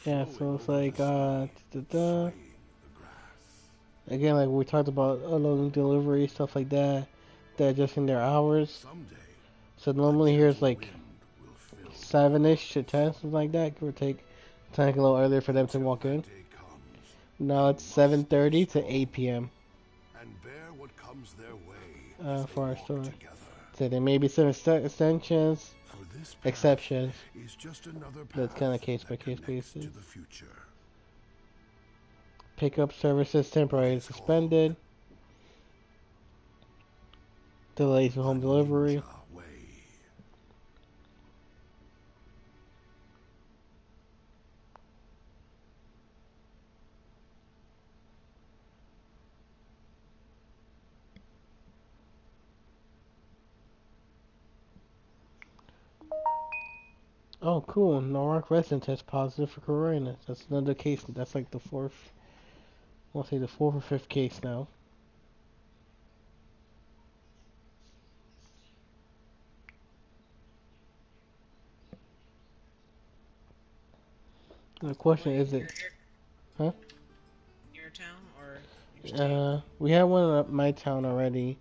Yeah, so it's like, Swaying the grass. again, like we talked about unloading delivery, stuff like that, they're adjusting their hours. Someday, So normally here's gentle like wind will fill 7-ish to 10, something like that, give or take. Time a little earlier for them to walk in. day comes, Now it's 7:30 to 8 p.m. and bear what comes their way as For they our walk store. together. So there may be some extensions, For this path exceptions. is just another That's path kinda case by that case connects basis. to the future. Pickup services temporarily suspended. Delays in home The delivery. Ninja Way. Oh, cool. Norwalk resident test positive for corona. That's another case. That's like the fourth. I want to say the fourth or fifth case now. The question is it? Huh? Your town or your state? We had one at my town already.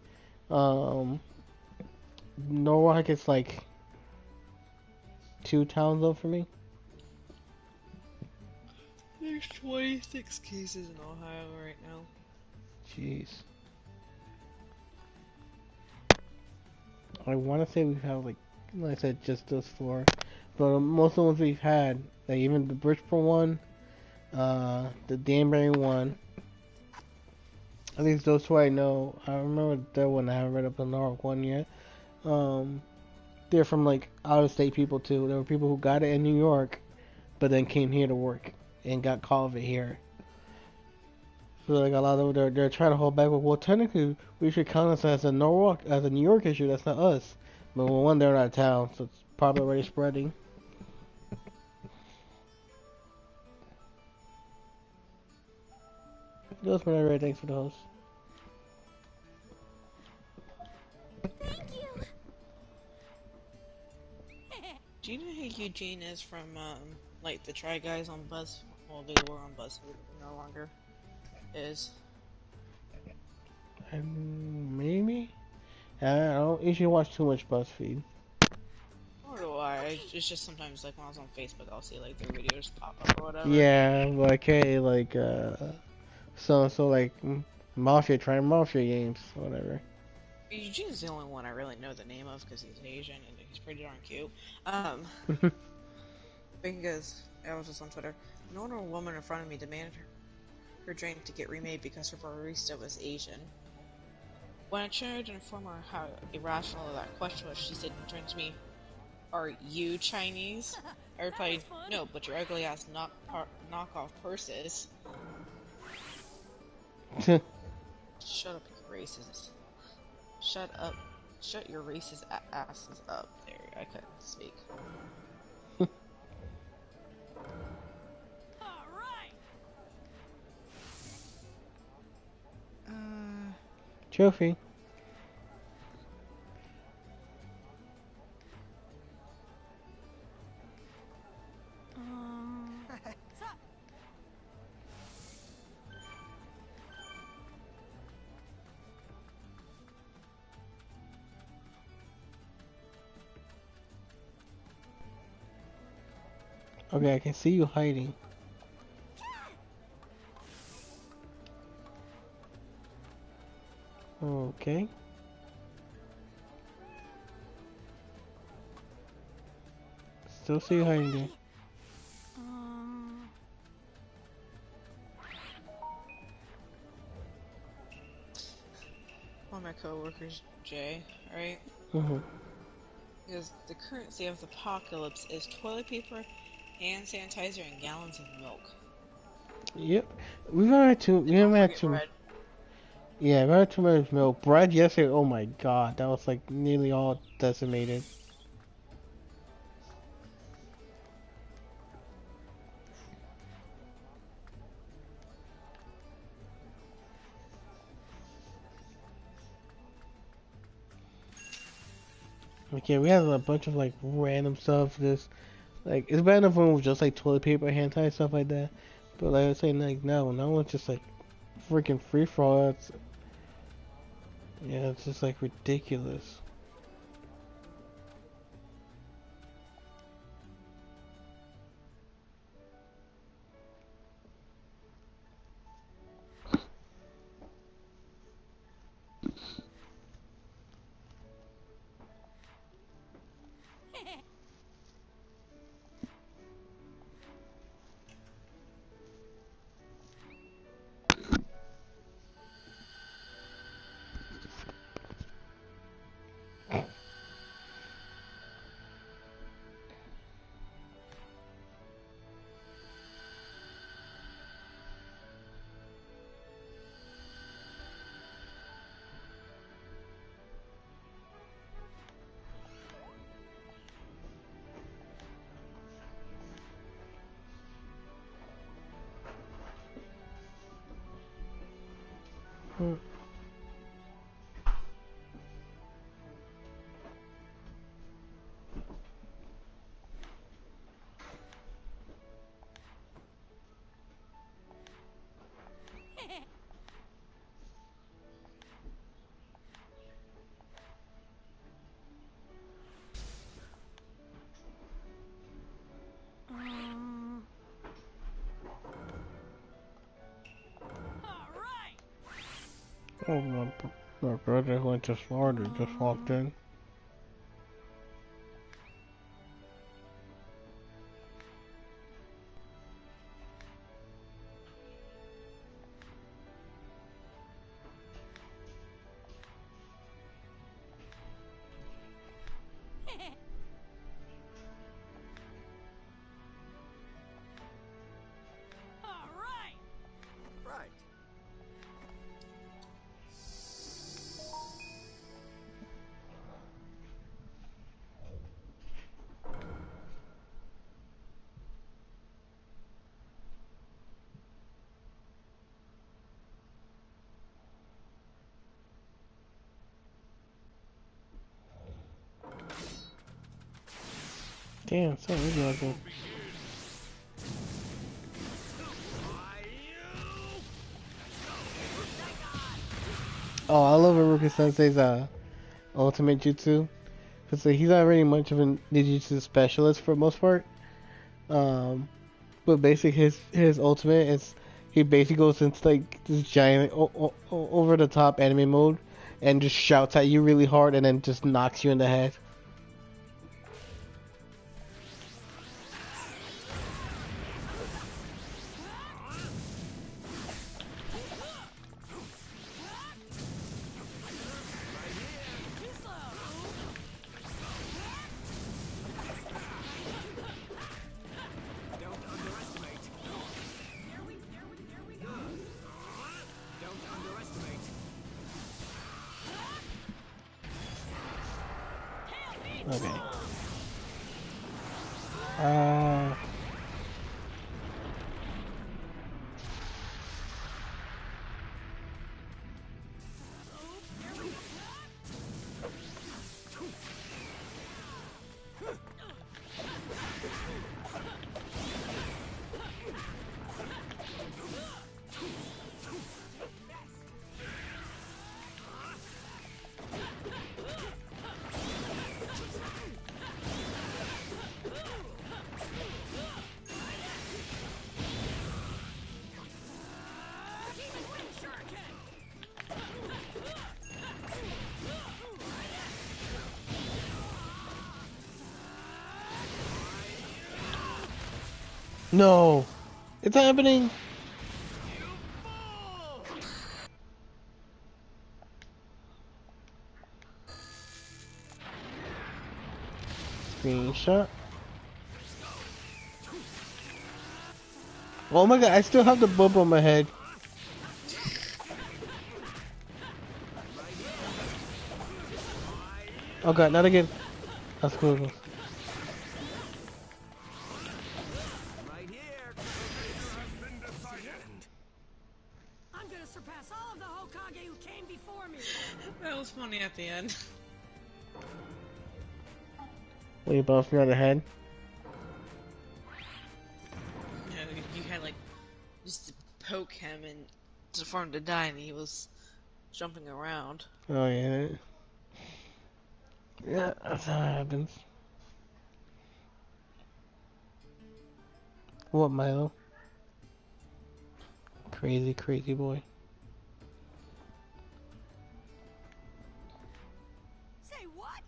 Um, Norwalk is like 2 towns up for me. There's 26 cases in Ohio right now. Jeez. I want to say we've had like I said, just those 4. But most of the ones we've had, like even the Bridgeport one, the Danbury one, at least those 2 I know. I remember that one. I haven't read up the Norwalk one yet. Um, they're from like out of state people too. There were people who got it in New York, but then came here to work and got COVID here. So like a lot of them, they're trying to hold back. Well, technically, we should count us as a Norwalk, as a New York issue. That's not us. But well, one, they're out of town, so it's probably already spreading. Those were my thanks for the host. Thank you. Do you know who Eugene is from, like the Try Guys on Buzz? Well, they were on BuzzFeed, but no longer is. Maybe? I don't usually watch too much BuzzFeed. I don't know why. It's just sometimes, like, when I was on Facebook, I'll see, like, their videos pop up or whatever. Yeah, like, hey, like, so like, Mafia, trying Mafia games, whatever. Eugene's the only one I really know the name of because he's Asian and he's pretty darn cute. Because I was just on Twitter. An older woman in front of me demanded her drink to get remade because her barista was Asian. When I tried to inform her how irrational that question was, she said, turned to me, "Are you Chinese?" I replied, "No, but your ugly ass knockoff purses." Shut up, you racist. Shut up, Shut your racist asses up. There, I couldn't speak. Trophy. Okay, I can see you hiding. Okay. Still see you hiding there. One of my coworkers, Jay, right? Mhm. Because the currency of the apocalypse is toilet paper, hand sanitizer, and gallons of milk. Yep. We've had too. We And don't haven't had forget too. bread. Yeah, we had too much milk. Bread yesterday. Oh my god, that was like nearly all decimated. Like yeah, we had a bunch of like random stuff. This like it's bad enough when it was just like toilet paper, hand tie, stuff like that. But like I was saying, like no, now it's just like freaking free for all. It's yeah, it's just like ridiculous. Hmm. Oh my brother went to Florida. Just walked in. Right. Damn, so easy like that. Oh, I love Iruka Sensei's ultimate jutsu. Cause he's not really much of a ninjutsu specialist for the most part. Um, but basically his ultimate is he basically goes into like this giant over the top anime mode and just shouts at you really hard and then just knocks you in the head. Don't underestimate. Don't underestimate. Okay. No! It's happening! Screenshot. Oh my god, I still have the bump on my head. Oh god, not again. That's cool. Right here. Has been decided. I'm gonna surpass all of the Hokage who came before me. That was funny at the end. Will you bounce me on the head? You know, you had like just to poke him and for him to die, and he was jumping around. Oh yeah. Yeah, that's how it happens. What, Milo? Crazy, crazy boy. Say what?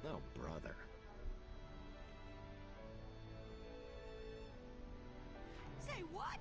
Oh, brother. Say what?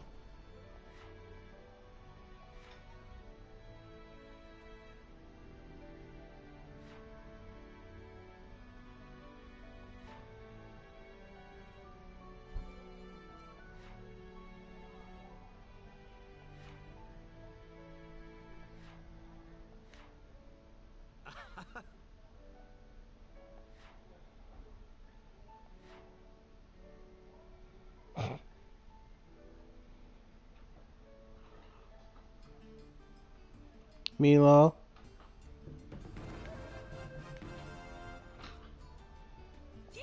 Milo. Yeah.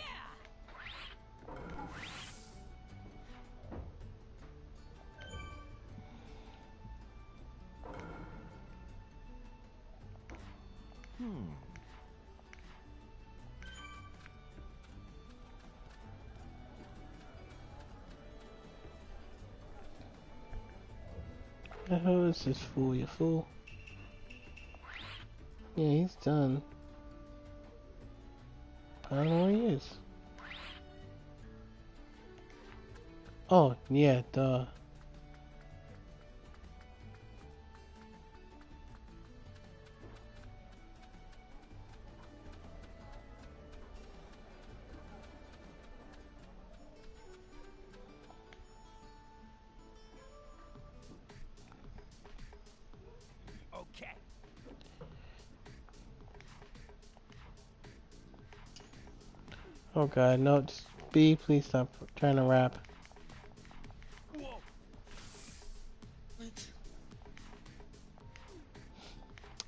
The hell is this fool, you fool? Yeah, he's done. I don't know where he is. Oh, yeah, duh. Okay. Oh god, no, just B, please stop trying to rap. Whoa. What?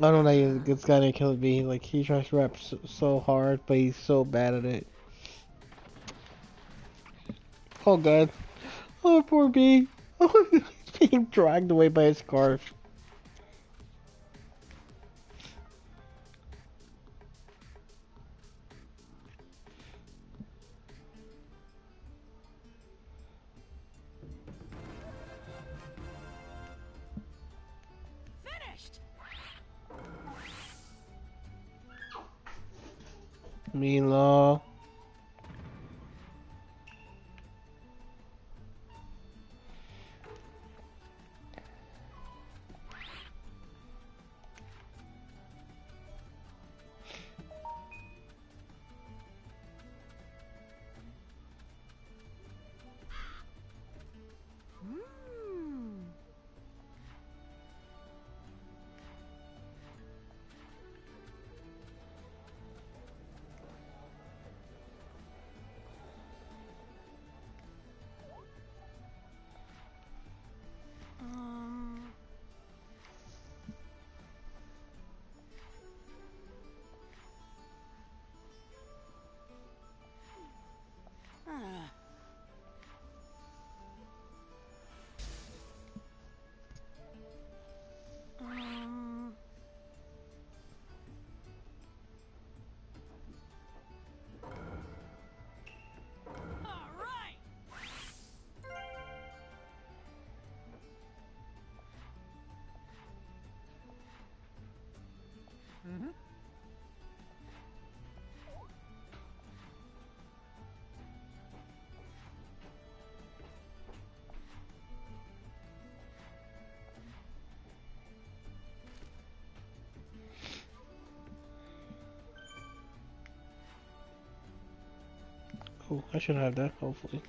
I don't know, this guy didn't kill B. Like, he tries to rap so hard, but he's so bad at it. Oh god. Oh, poor B. Oh, he's being dragged away by his scarf. Finished. Milo. Oh, I should have that, hopefully.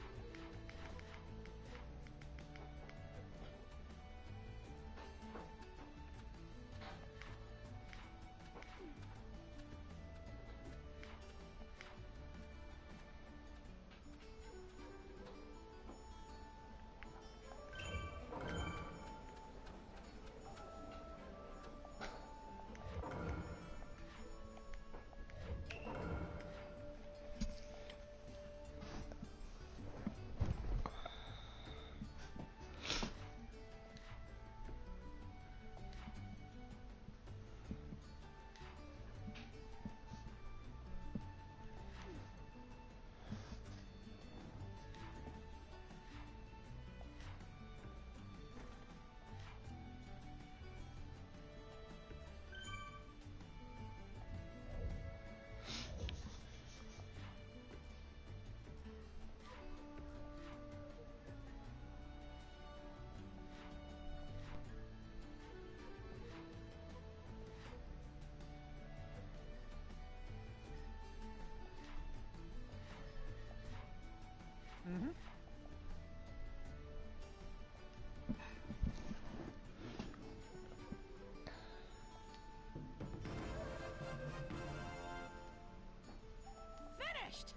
Finished.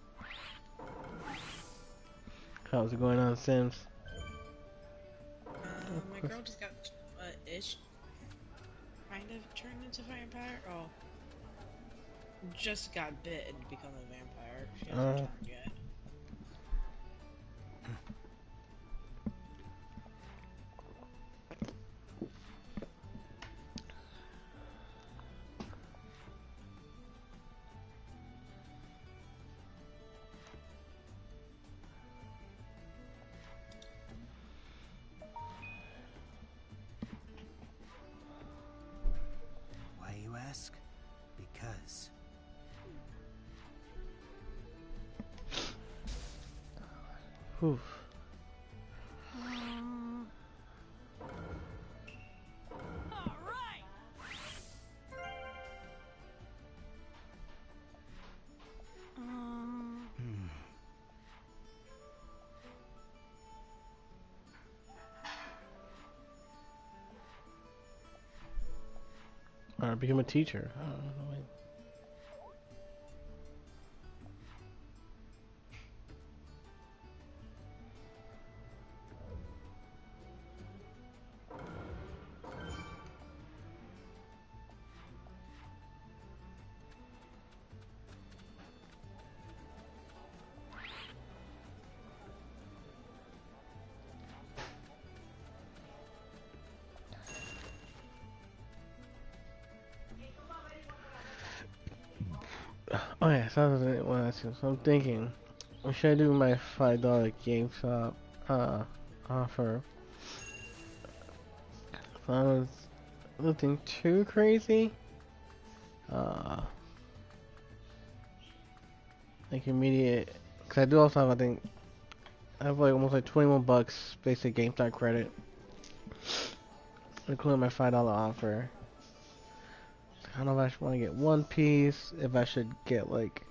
How's it going on, Sims? My girl just got ish kind of turned into vampire. Oh, just got bit and become a vampire. She hasn't turned yet. Why, you ask? Because. Whew. All right. Alright, become a teacher. I don't know. Wait. Oh yeah, so I was gonna ask you. So I'm thinking, what should I do with my $5 GameStop offer? So I was nothing too crazy. like immediate. Cause I do also have, I think, I have like almost like 21 bucks basic GameStop credit, including my $5 offer. I don't know if I should want to get One Piece, if I should get like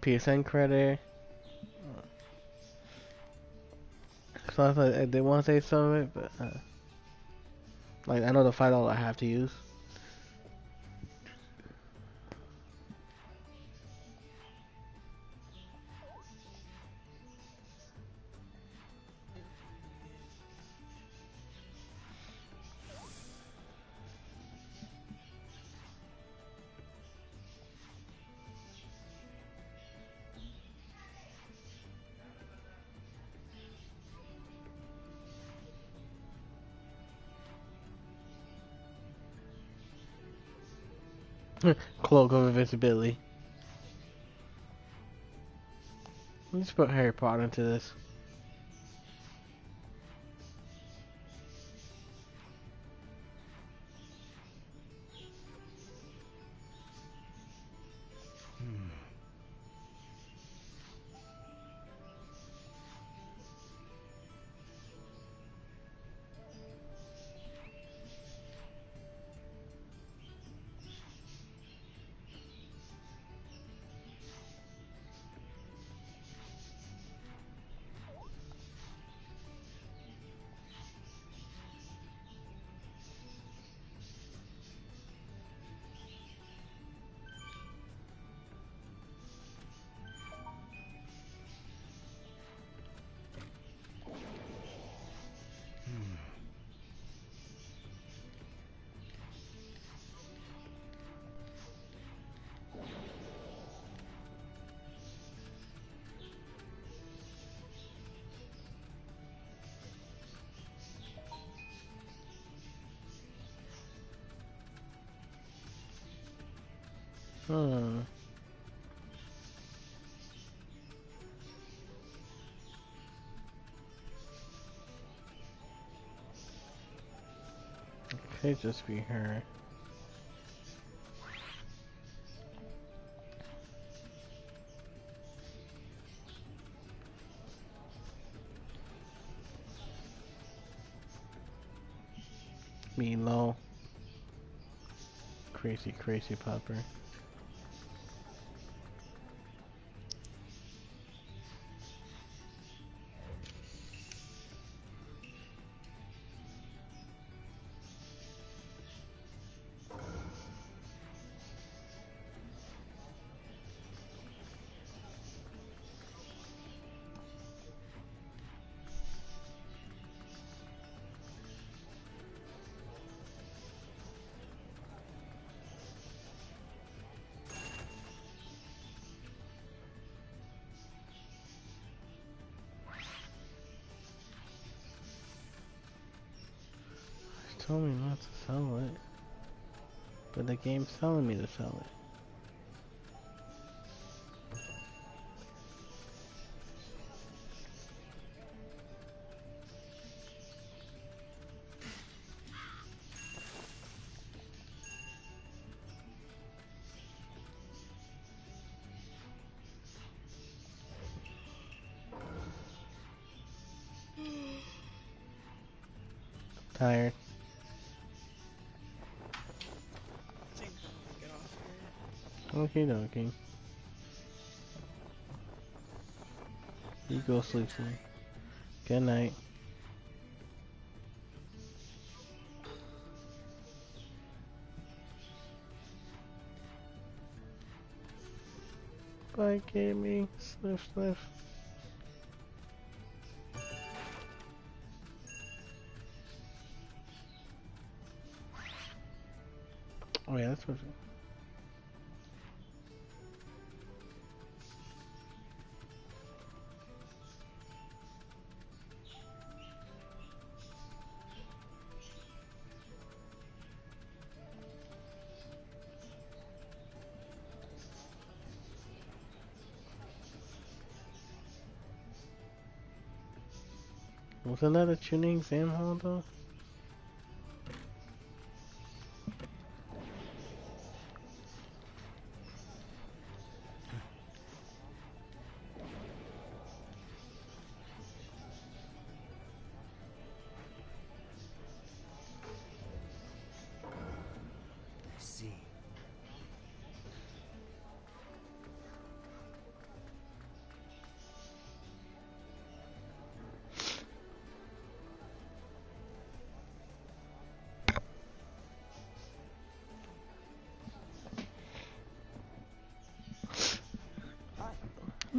PSN credit. So I thought I did want to say some of it, but like I know the $5 I have to use. Cloak of invisibility. Let's put Harry Potter into this. Hmm. Could just be her. Milo. Crazy, crazy popper. She told me not to sell it, but the game's telling me to sell it. Tired. I think I'm gonna get off Okay, here. dokie. You go sleep, sweetie. Good night. Bye, Gammy. Sniff, sniff. Oh yeah, that's perfect. Wasn't that a tuning exam hall though?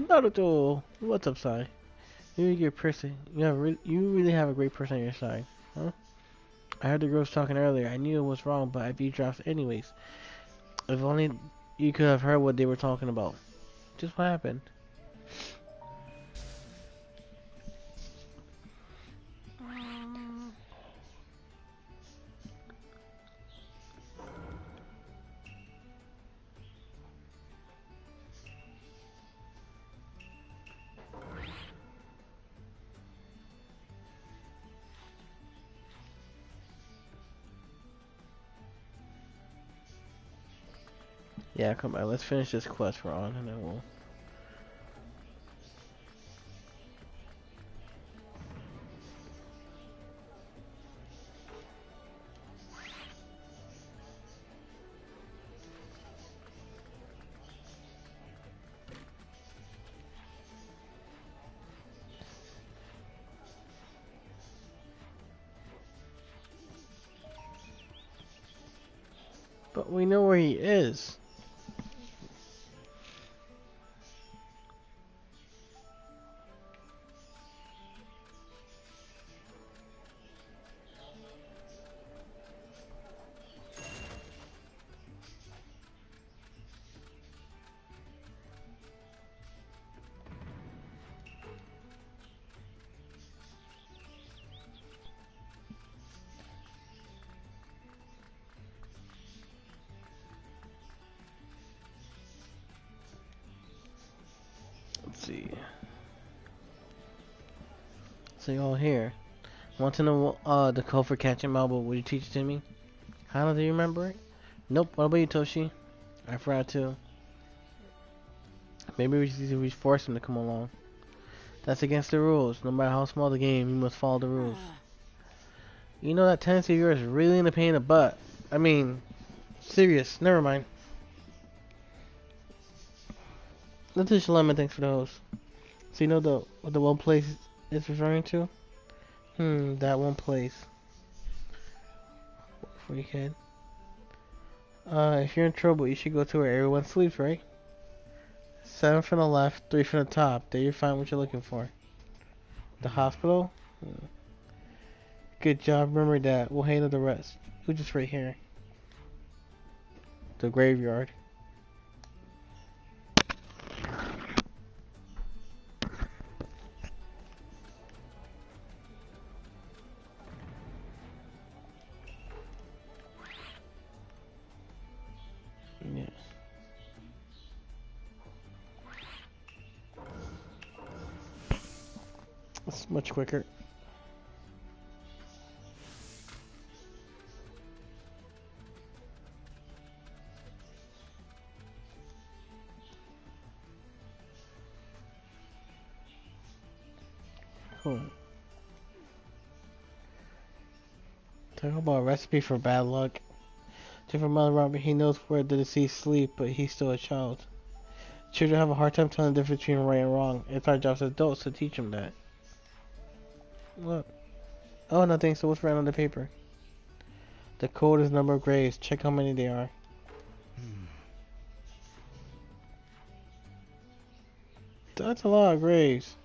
Naruto! What's up, Sai? You're a good person. You really have a great person on your side, huh? I heard the girls talking earlier. I knew it was wrong, but I beat drops anyways. If only you could have heard what they were talking about. Just what happened? Yeah, come on. Let's finish this quest we're on, and then we'll. But we know where he is. Let's see. So y'all here. Want to know the code for catching Malbo? Would you teach it to me? Hana, do you remember it? Nope. What about you, Toshi? I forgot to. Maybe we force him to come along. That's against the rules. No matter how small the game, you must follow the rules. You know that tendency of yours is really in the pain in the butt. I mean, serious. Never mind. Let's just lemon. Thanks for the host. So you know what the one place is referring to? That one place. Before you can. If you're in trouble, you should go to where everyone sleeps, right? 7 from the left, 3 from the top. There you find what you're looking for. The hospital? Good job, remember that. We'll handle the rest. We're just right here. The graveyard. Yeah. It's much quicker. Cool. Talk about a recipe for bad luck. Different Mother Robert, he knows where the deceased sleep, but he's still a child. Children have a hard time telling the difference between right and wrong. It's our job as adults to teach them that. What? Oh, nothing. So what's written on the paper? The code is number of graves. Check how many there are. That's a lot of graves.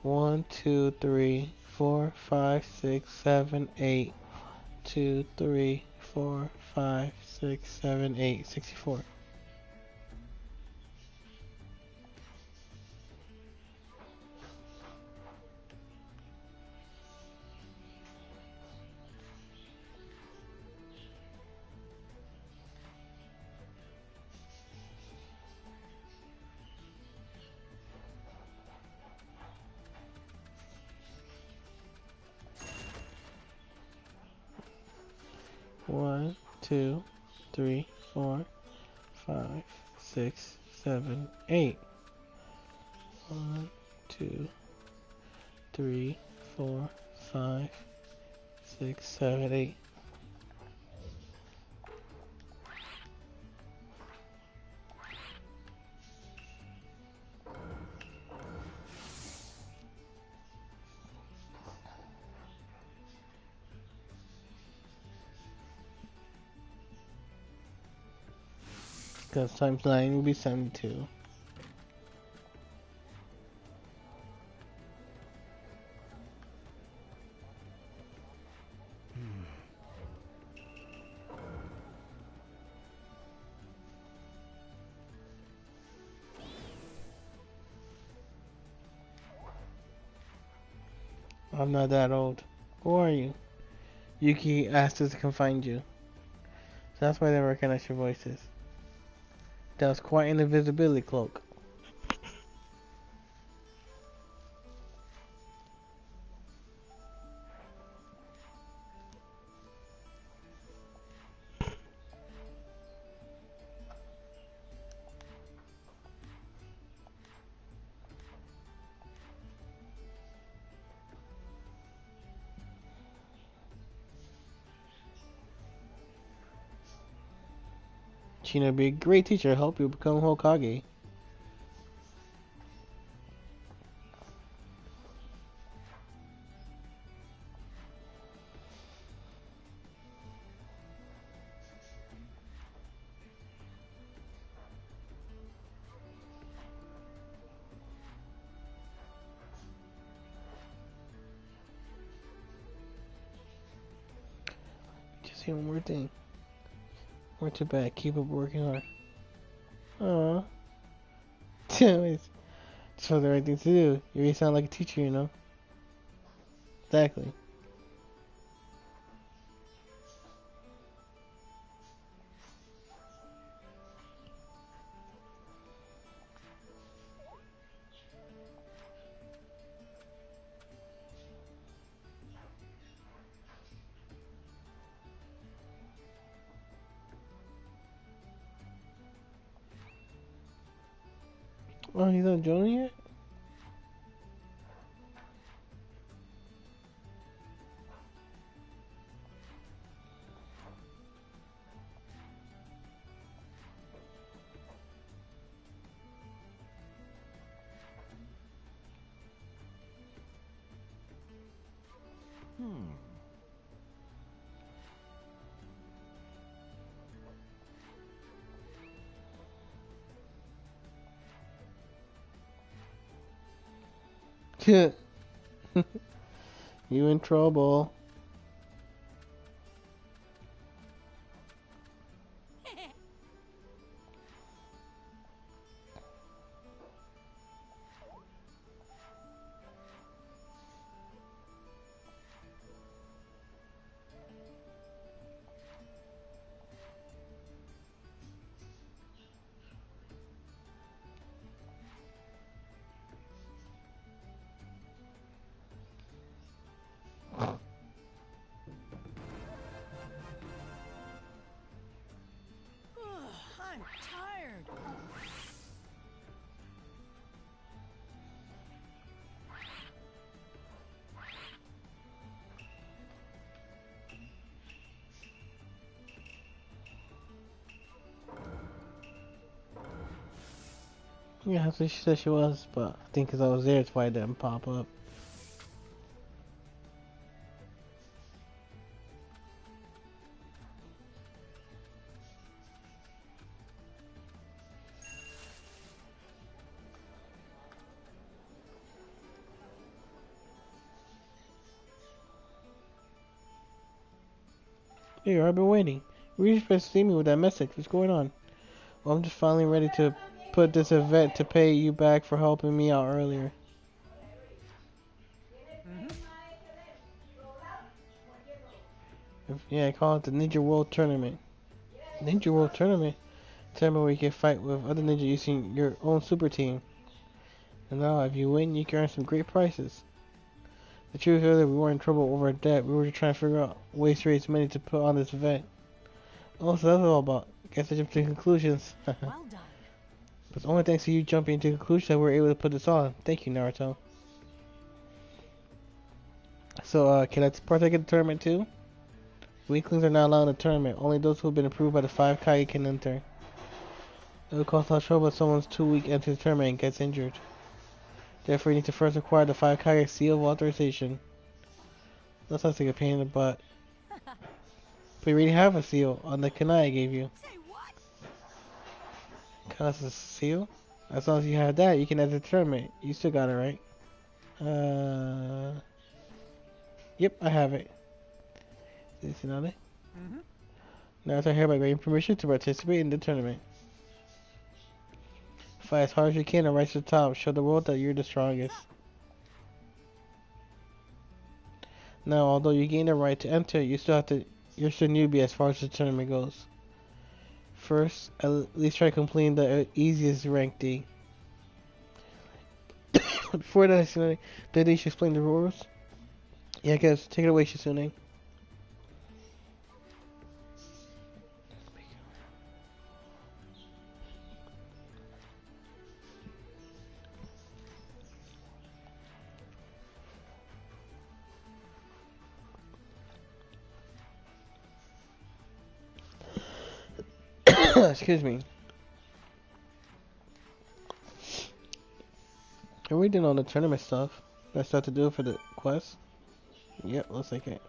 One, two, three, 4, 5, 6, 7, 8. 2, 3, 4, 5, 6, 7, 8. 64. One, 2, 3, 4, 5, 6, 7, 8. 1, 2, 3, 4, 5, 6, 7, 8. Because times 9 will be 72. I'm not that old. Who are you? Yuki asked us to come find you. So that's why they recognize your voices. That was quite an invisibility cloak. Chino would be a great teacher, help you become Hokage. Just say one more thing. We're too bad. Keep up working hard. Aww. It's for the right thing to do. You really sound like a teacher, you know? Exactly. Oh, he's not joining yet? You in trouble. I'm tired. Yeah, that's what she said she was, but I think because I was there, it's why it didn't pop up. Here, I've been waiting. You really supposed to see me with that message. What's going on? Well, I'm just finally ready to put this event to pay you back for helping me out earlier. Yeah, I call it the Ninja World Tournament. Ninja World Tournament? Tournament where you can fight with other ninjas using your own super team. And now, if you win, you can earn some great prizes. The truth is that we weren't in trouble over a debt. We were just trying to figure out ways to raise money to put on this event. Oh, so that's all about. Guess I jumped to conclusions. Well done. But it's only thanks to you jumping to conclusions that we were able to put this on. Thank you, Naruto. So, can I partake in the tournament too? Weaklings are not allowed in the tournament. Only those who have been approved by the 5 Kage can enter. It will cause a lot of trouble if someone's too weak to enter the tournament and gets injured. Therefore, you need to first acquire the 5 Kage seal of authorization. That sounds like a pain in the butt. But you already have a seal on the Kanai I gave you. Say what? Cause a seal. As long as you have that, you can enter the tournament. You still got it, right? Yep, I have it. Is this another? Now I hereby grant permission to participate in the tournament. Fight as hard as you can and rise to the top. Show the world that you're the strongest. Now, although you gain the right to enter, you still have to. You're still newbie as far as the tournament goes. First, at least try completing the easiest rank D. Before that, Shizune, did you explain the rules? Yeah, I guess. Take it away, Shizune. Excuse me. Are we doing all the tournament stuff? That's stuff to do for the quest? Yep, looks like it.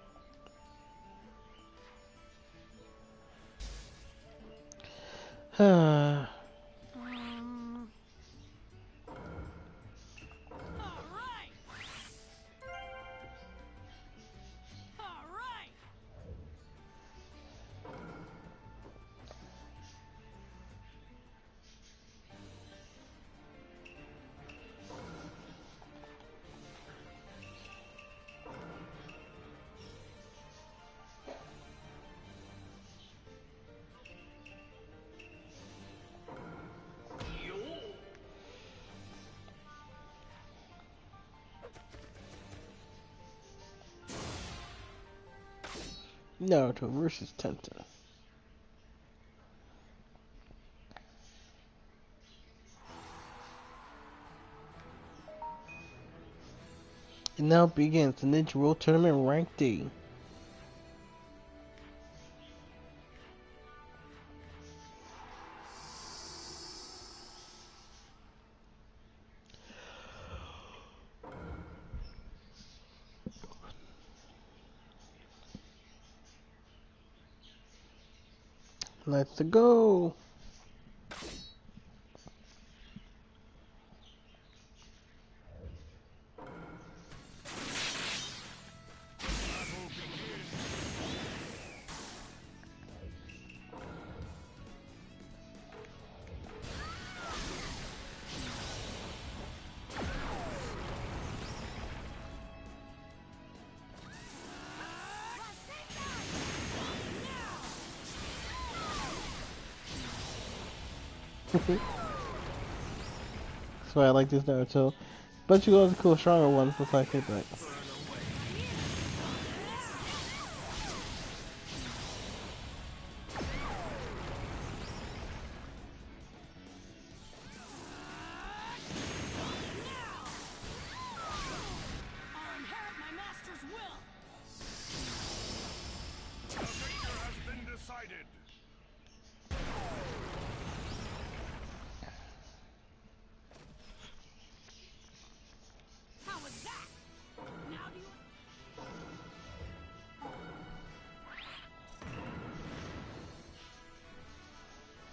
Naruto versus Tenta. It now begins the Ninja World Tournament Rank D. Let's go. That's why I like this Naruto. But you go with a cool, stronger one with like it, but.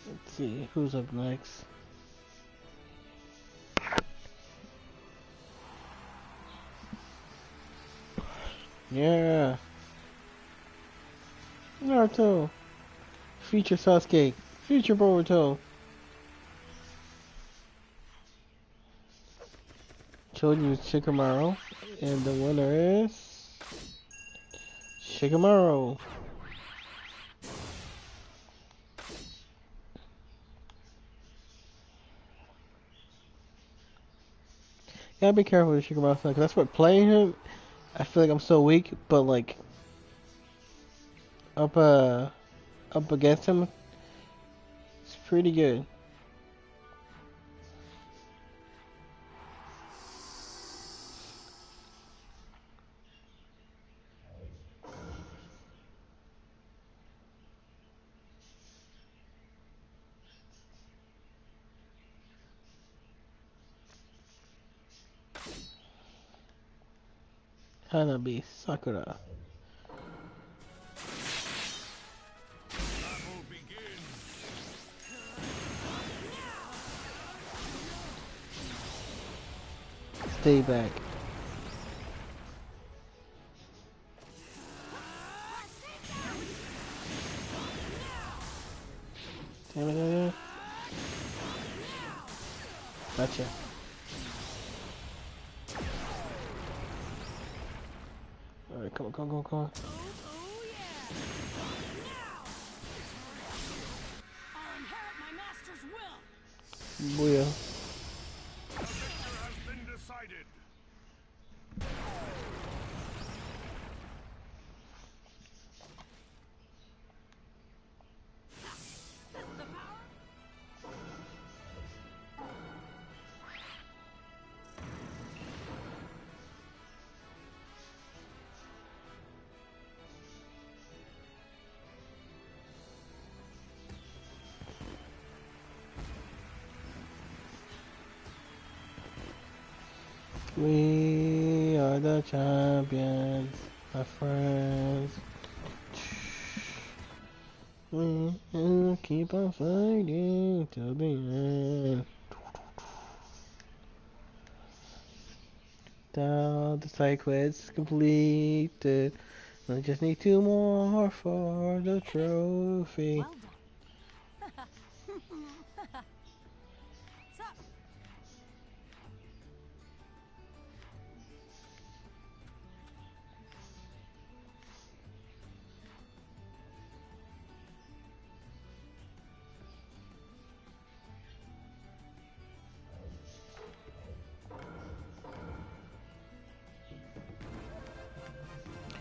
Let's see, who's up next? Yeah. Naruto. Future Sasuke. Future Boruto. Chosen Shikamaru. And the winner is... Shikamaru. Gotta be careful with Shikamaru, because that's what playing him, I feel like I'm so weak, but like, up against him, it's pretty good. Hanabi Sakura. stay back. Damn it. Gotcha. Alright, come on, come on, come on. Oh yeah! Now! I'll inherit my master's will! Booyah. The victor has been decided. This is the power! We are the champions, my friends. We will keep on fighting till the end. Now the side quest completed. I just need 2 more for the trophy. Well done. So,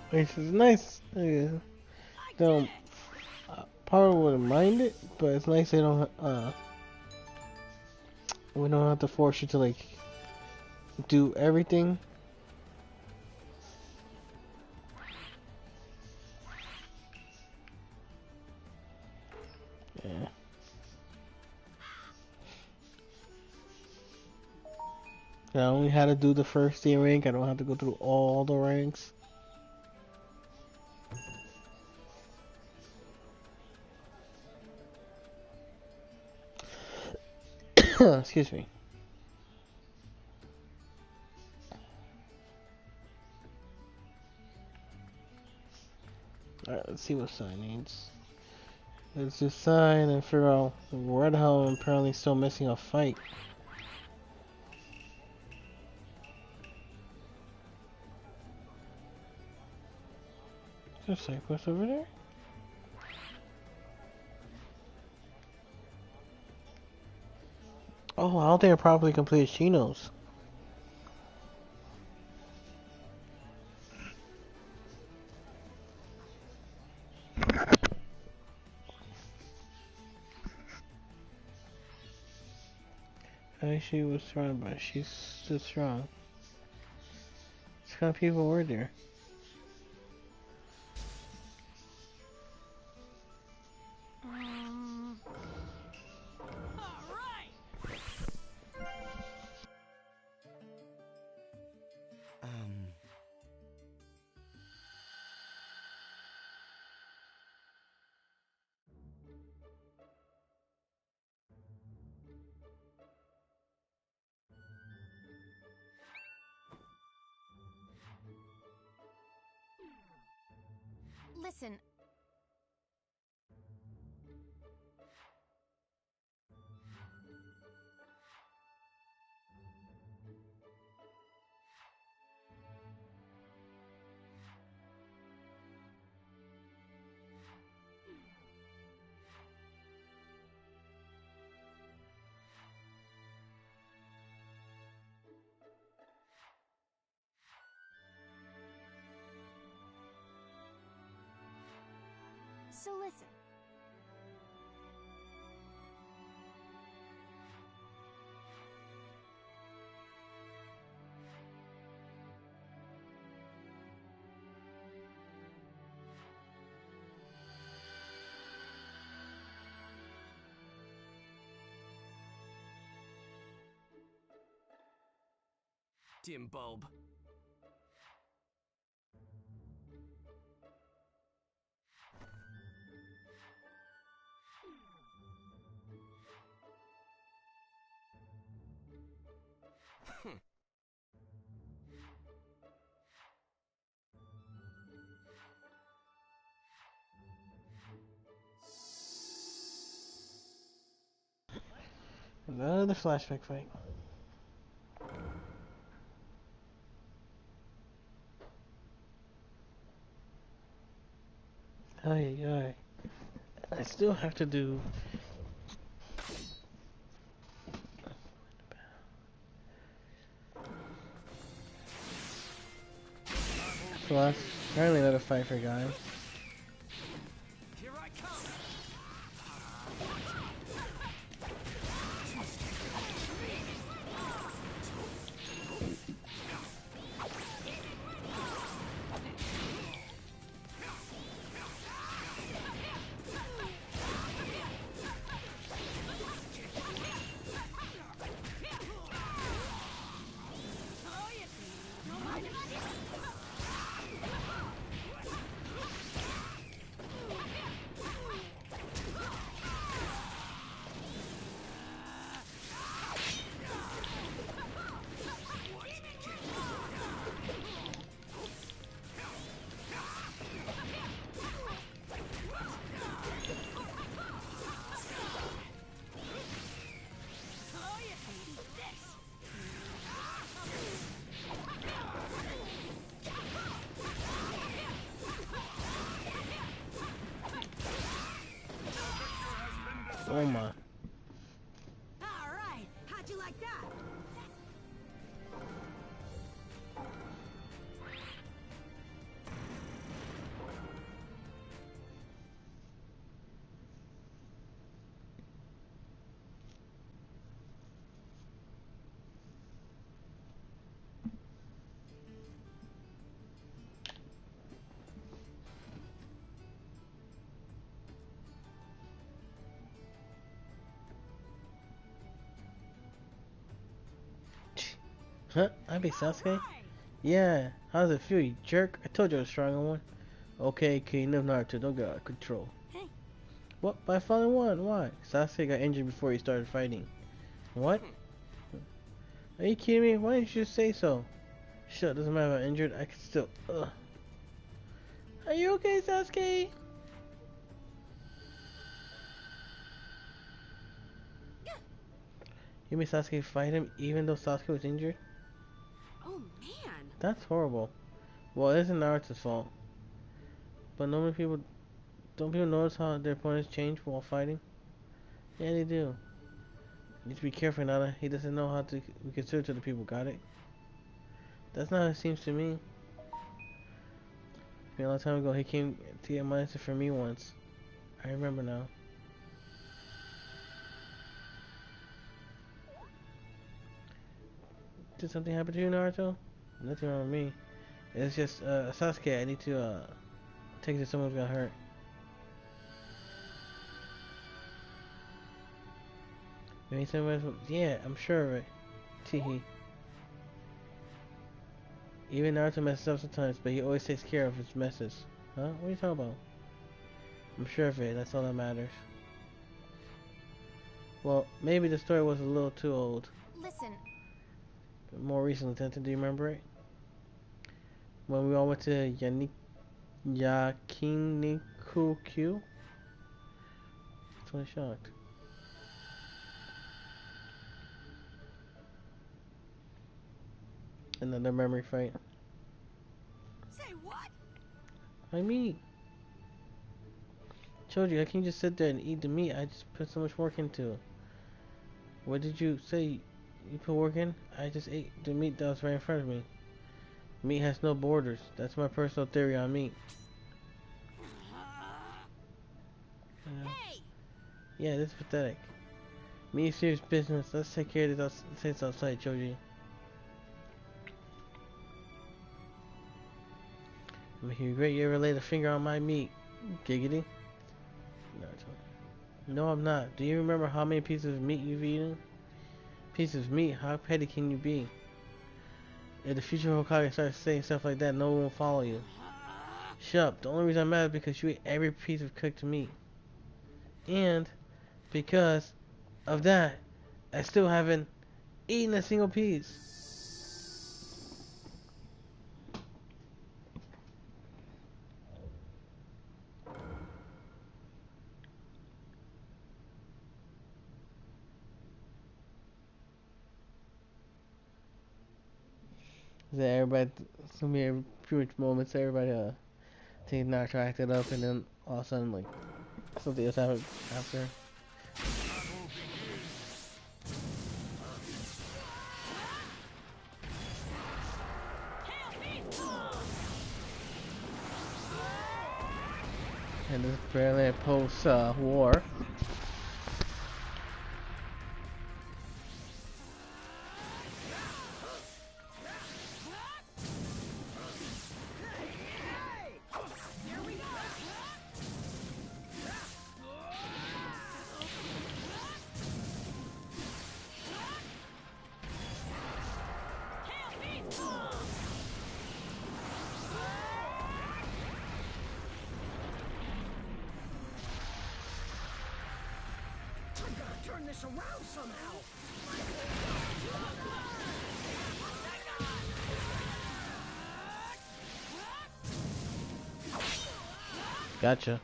Which is nice. Don't probably wouldn't mind it, but it's nice they don't. We don't have to force you to like do everything. Yeah. I only had to do the first tier rank. I don't have to go through all the ranks. Excuse me. Alright, let's see what sign needs. Let's do sign and figure out where the hell I'm apparently still missing a fight. Is there a side quest over there? Oh, I don't think I properly completed Chino's. She was strong, but she's still strong. What kind of people were there? all right! Listen. So listen. Dim bulb. Another flashback fight. Ay, ay. I still have to do. Plus, apparently another fight for guys. Here I come. Oh my. All right. How'd you like that? Huh? I be Sasuke? Yeah. How does it feel, you jerk? I told you I was strong on one. Okay, King of Naruto, don't get out of control. Hey. What? But I finally won. Why? Sasuke got injured before he started fighting. What? Are you kidding me? Why didn't you just say so? Shit, doesn't matter if I'm injured. I can still. Ugh. Are you okay, Sasuke? You made Sasuke fight him even though Sasuke was injured? Oh man. That's horrible. Well, it isn't Naruto's fault. But normally don't people notice how their opponents change while fighting? Yeah, they do. You need to be careful, Nana. He doesn't know how to be considerate to the people. Got it? That's not how it seems to me. A long time ago, he came to get my answer for me once. I remember now. Did something happen to you, Naruto? Nothing wrong with me. It's just, Sasuke, I need to, take it to someone who got hurt. Maybe someone else, yeah, I'm sure of it. Teehee. Even Naruto messes up sometimes, but he always takes care of his messes. Huh? What are you talking about? I'm sure of it, that's all that matters. Well, maybe the story was a little too old. Listen. More recently, Tenten, do you remember it? When we all went to Yakiniku-Q? That's why I'm shocked. Another memory fight. Say what? My meat. Told you, I can't just sit there and eat the meat. I just put so much work into it. What did you say? You put work in? I just ate the meat that was right in front of me. Meat has no borders. That's my personal theory on meat. Hey! Yeah, this is pathetic. Meat is serious business. Let's take care of this things outside, Choji. If you regret you ever laid a finger on my meat. Giggity. No, I'm not. Do you remember how many pieces of meat you've eaten? Pieces of meat? How petty can you be? If the future Hokage starts saying stuff like that, no one will follow you. Shut up. The only reason I'm mad is because you ate every piece of cooked meat. And because of that, I still haven't eaten a single piece. That everybody, so many few moments, everybody thinks Naruto acted up, and then all of a sudden, like, something else happened after. And this is barely post war. Turn this around somehow. Gotcha.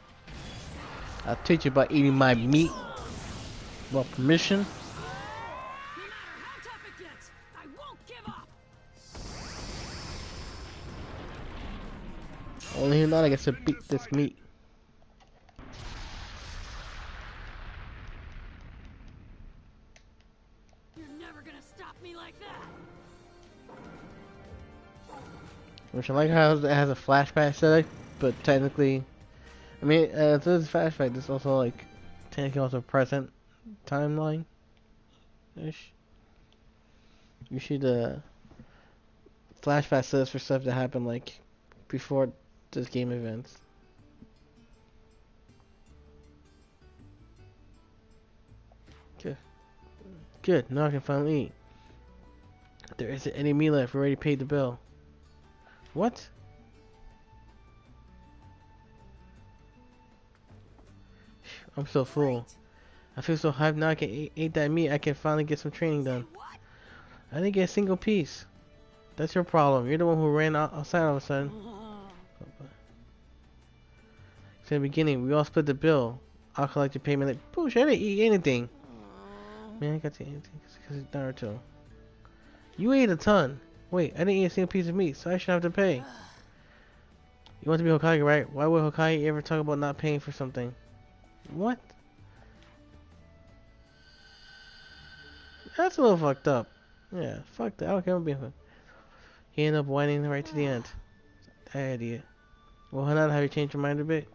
I'll teach you about eating my meat. Well, permission. No matter how tough it gets, I won't give up. Only Hinata gets to beat this meat. You're never gonna stop me like that. Which I like how it has a flashback set, but technically, I mean, this is flashback. This is also like technically also present timeline ish. Usually the flashback says for stuff that happened like before this game events. Good. Good. Now I can finally eat. There isn't any meat left. We already paid the bill. What? I'm so full. I feel so hyped now I can eat that meat. I can finally get some training done. I didn't get a single piece. That's your problem. You're the one who ran outside all of a sudden. Since the beginning, we all split the bill. I'll collect your payment. Like, bullshit, I didn't eat anything. Man, I got to eat anything because it's Naruto. You ate a ton. Wait, I didn't eat a single piece of meat, so I should have to pay. You want to be Hokage, right? Why would Hokage ever talk about not paying for something? What? That's a little fucked up. Yeah, fuck that. I don't care about being hooked. He ended up whining right to the end. That idiot. Well, Hanada, have you changed your mind a bit?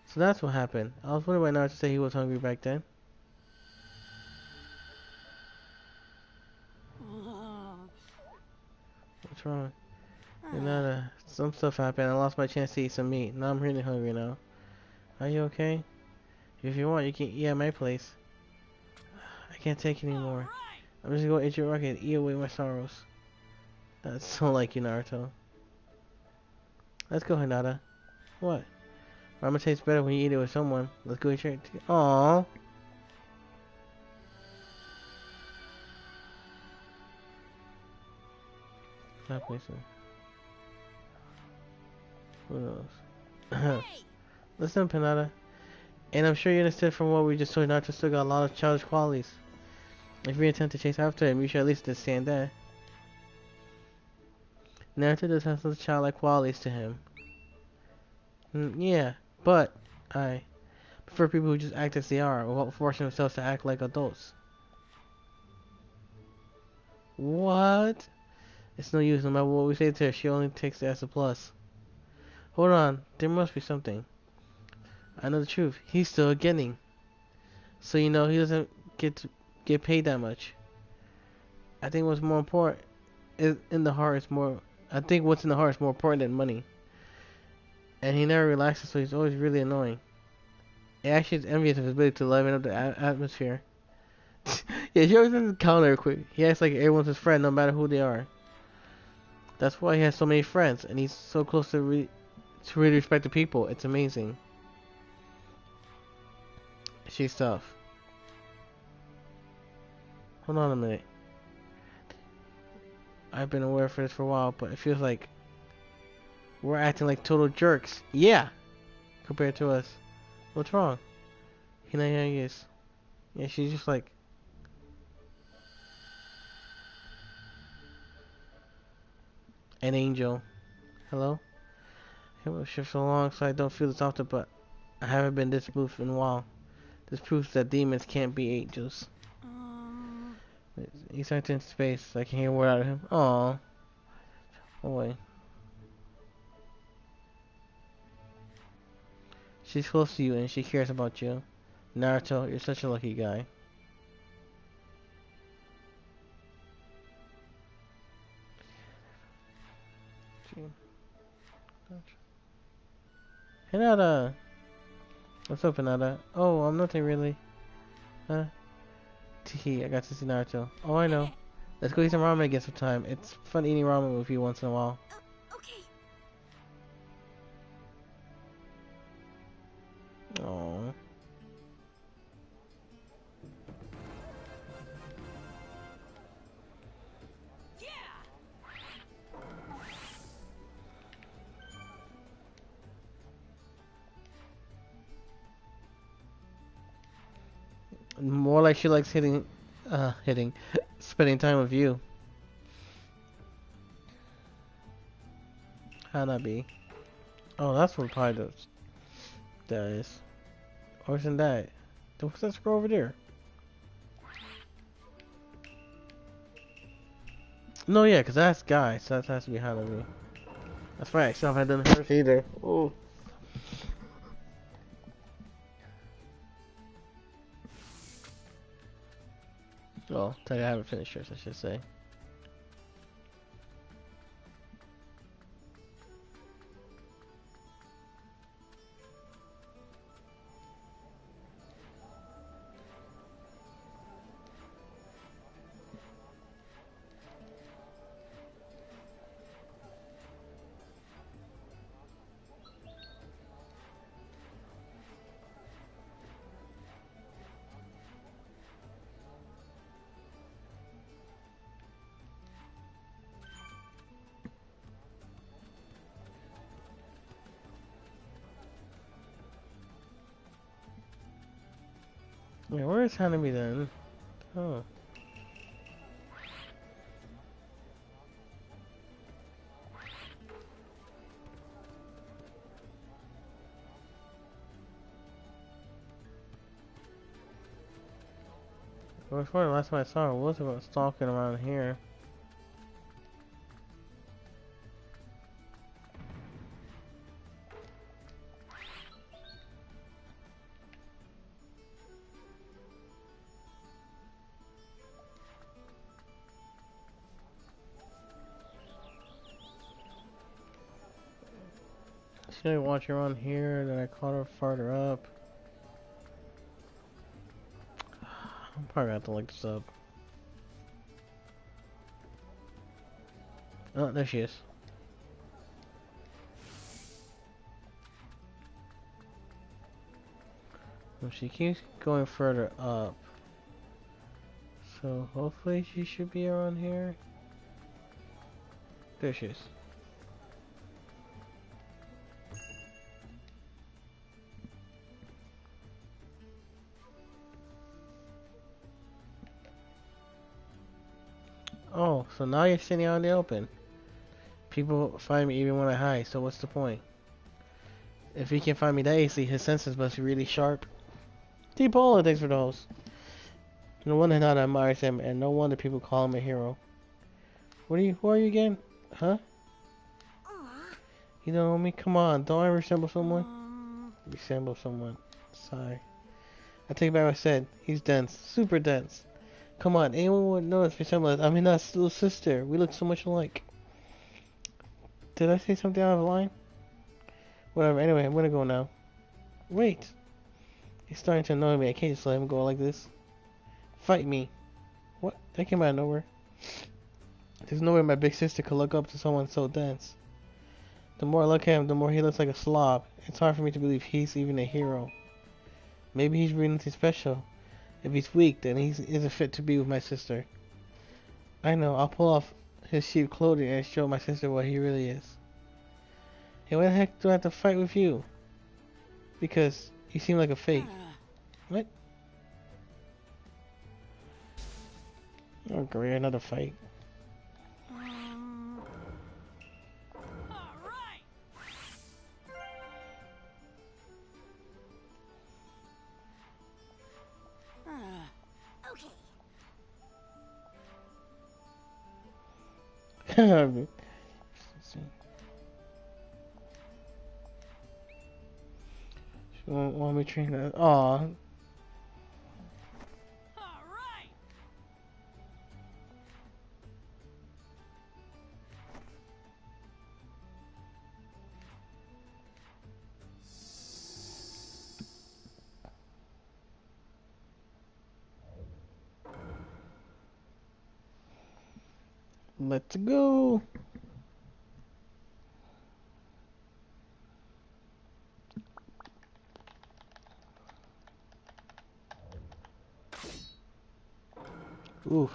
So that's what happened. I was wondering why Naruto said he was hungry back then. What's wrong? Hanada, some stuff happened. I lost my chance to eat some meat. Now I'm really hungry now. Are you okay? If you want, you can eat at my place. I can't take it anymore. I'm just gonna go eat your rocket and eat away my sorrows. That's so like you, Naruto. Let's go, Hinata. What? Ramen tastes better when you eat it with someone. Let's go eat your... Aww. That place. Who knows? Listen, Hinata. And I'm sure you understood from what we just told, Naruto still got a lot of childish qualities. If you attempt to chase after him, you should at least understand that. Naruto does have some childlike qualities to him. Yeah, but I prefer people who just act as they are without forcing themselves to act like adults. What? It's no use, no matter what we say to her, she only takes it as a plus. Hold on, there must be something. I know the truth. He's still getting. So you know he doesn't get paid that much. I think what's more important is in the heart is more. I think what's in the heart is more important than money. And he never relaxes, so he's always really annoying. It actually is envious of his ability to liven up the atmosphere. Yeah, he always has a counter quick. He acts like everyone's his friend, no matter who they are. That's why he has so many friends, and he's so close to really respect the people. It's amazing. She's tough. Hold on a minute. I've been aware for this for a while, but it feels like we're acting like total jerks. Yeah, compared to us. What's wrong? Hinata is. Yeah, she's just like. An angel. Hello? It will shift so long so I don't feel this often, but I haven't been this moved in a while. This proves that demons can't be angels. He's out in space. I can hear a word out of him. Aww. Oh wait. She's close to you and she cares about you. Naruto, you're such a lucky guy. Hinata! What's up, Hinata? Oh, I'm nothing really. Huh? Tee, I got to see Naruto. Oh, I know. Let's go eat some ramen again sometime. It's fun eating ramen with you once in a while. Okay. Aww. More like she likes spending time with you. Hanabi. Oh, that's what probably does. That is. Or isn't that? What's that scroll over there? No, yeah, because that's Guy, so that has to be Hanabi. That's right, so I haven't done hers either. Oh. Well, I haven't finished hers, I should say. Yeah, where is Hanabi then? Oh. Well, before the last time I saw her was about stalking around here. She didn't watch her on here, then I caught her farther up. I'm probably gonna have to look this up. Oh, there she is. Well, she keeps going further up. So hopefully she should be around here. There she is. Oh, so now you're sitting out in the open. People find me even when I hide, so what's the point? If he can find me that easily, his senses must be really sharp. T-Paula, thanks for those. No wonder Hinata admires him, and no wonder people call him a hero. Who are you again? Huh? You don't know me? Come on, don't I resemble someone? Resemble someone. Sigh. I take back what I said. He's dense. Super dense. Come on, anyone would know us resemble. I'm Hinata's little sister. We look so much alike. Did I say something out of line? Whatever, anyway, I'm gonna go now. Wait! He's starting to annoy me. I can't just let him go like this. Fight me. What? That came out of nowhere. There's no way my big sister could look up to someone so dense. The more I look at him, the more he looks like a slob. It's hard for me to believe he's even a hero. Maybe he's really nothing special. If he's weak, then he isn't fit to be with my sister. I know, I'll pull off his sheep clothing and show my sister what he really is. Hey, why the heck do I have to fight with you? Because you seem like a fake. What? Oh great, another fight. Let's see. She won't want me to train that. Aw. All right. Let's go. Oof.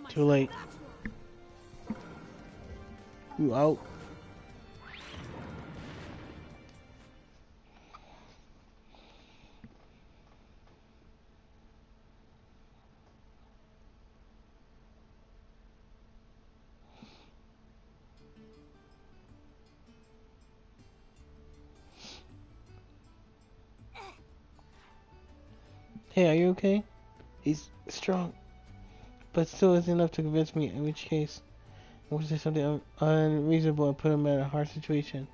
Too late. You out. Hey, are you okay? He's strong, but still isn't enough to convince me, in which case, was there something unreasonable and put him in a hard situation?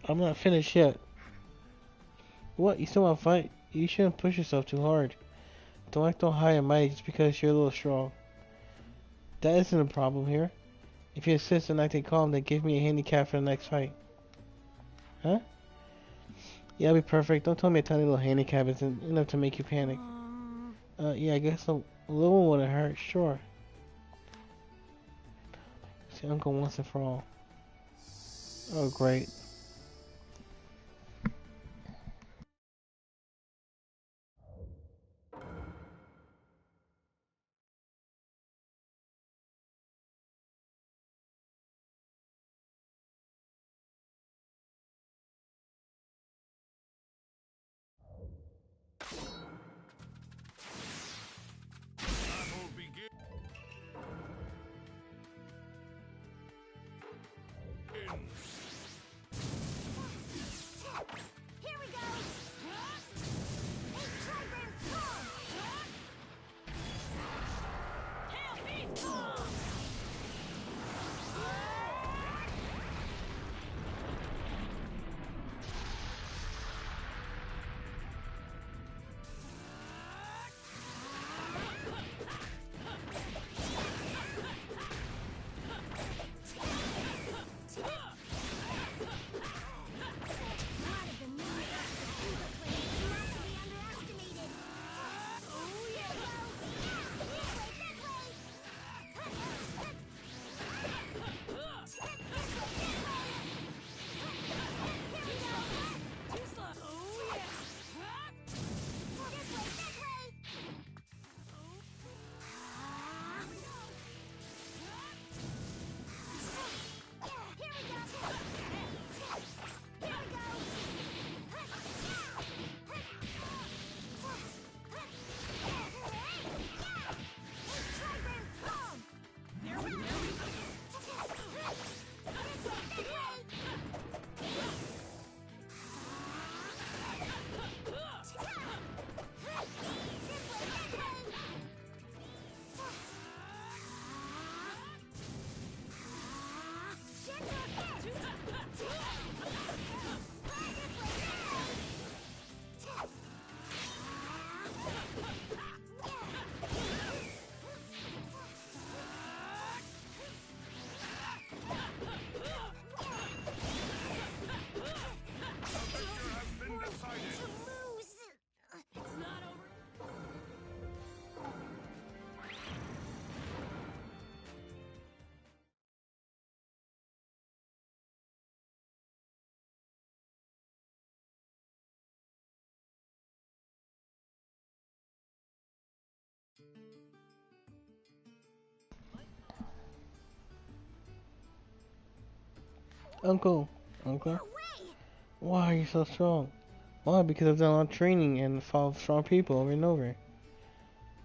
I'm not finished yet. What? You still want to fight? You shouldn't push yourself too hard. Don't act all high and mighty just because you're a little strong. That isn't a problem here. If you insist on acting calm, then give me a handicap for the next fight. Huh? Yeah, it'll be perfect. Don't tell me a tiny little handicap isn't enough to make you panic. Yeah, I guess a little one wouldn't hurt, sure. See, Uncle once and for all. Oh, great. Uncle. Uncle? Why are you so strong? Why? Because I've done a lot of training and followed strong people over and over.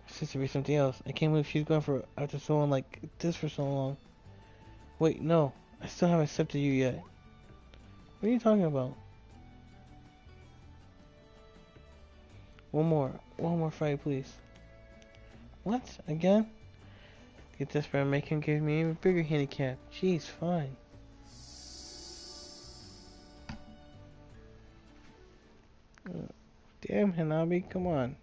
Sister be something else. I can't believe she's gone for after someone like this for so long. Wait, no. I still haven't accepted you yet. What are you talking about? One more fight, please. What? Again? Get desperate and make him give me an even bigger handicap. Jeez, fine. Damn, Hanabi, come on.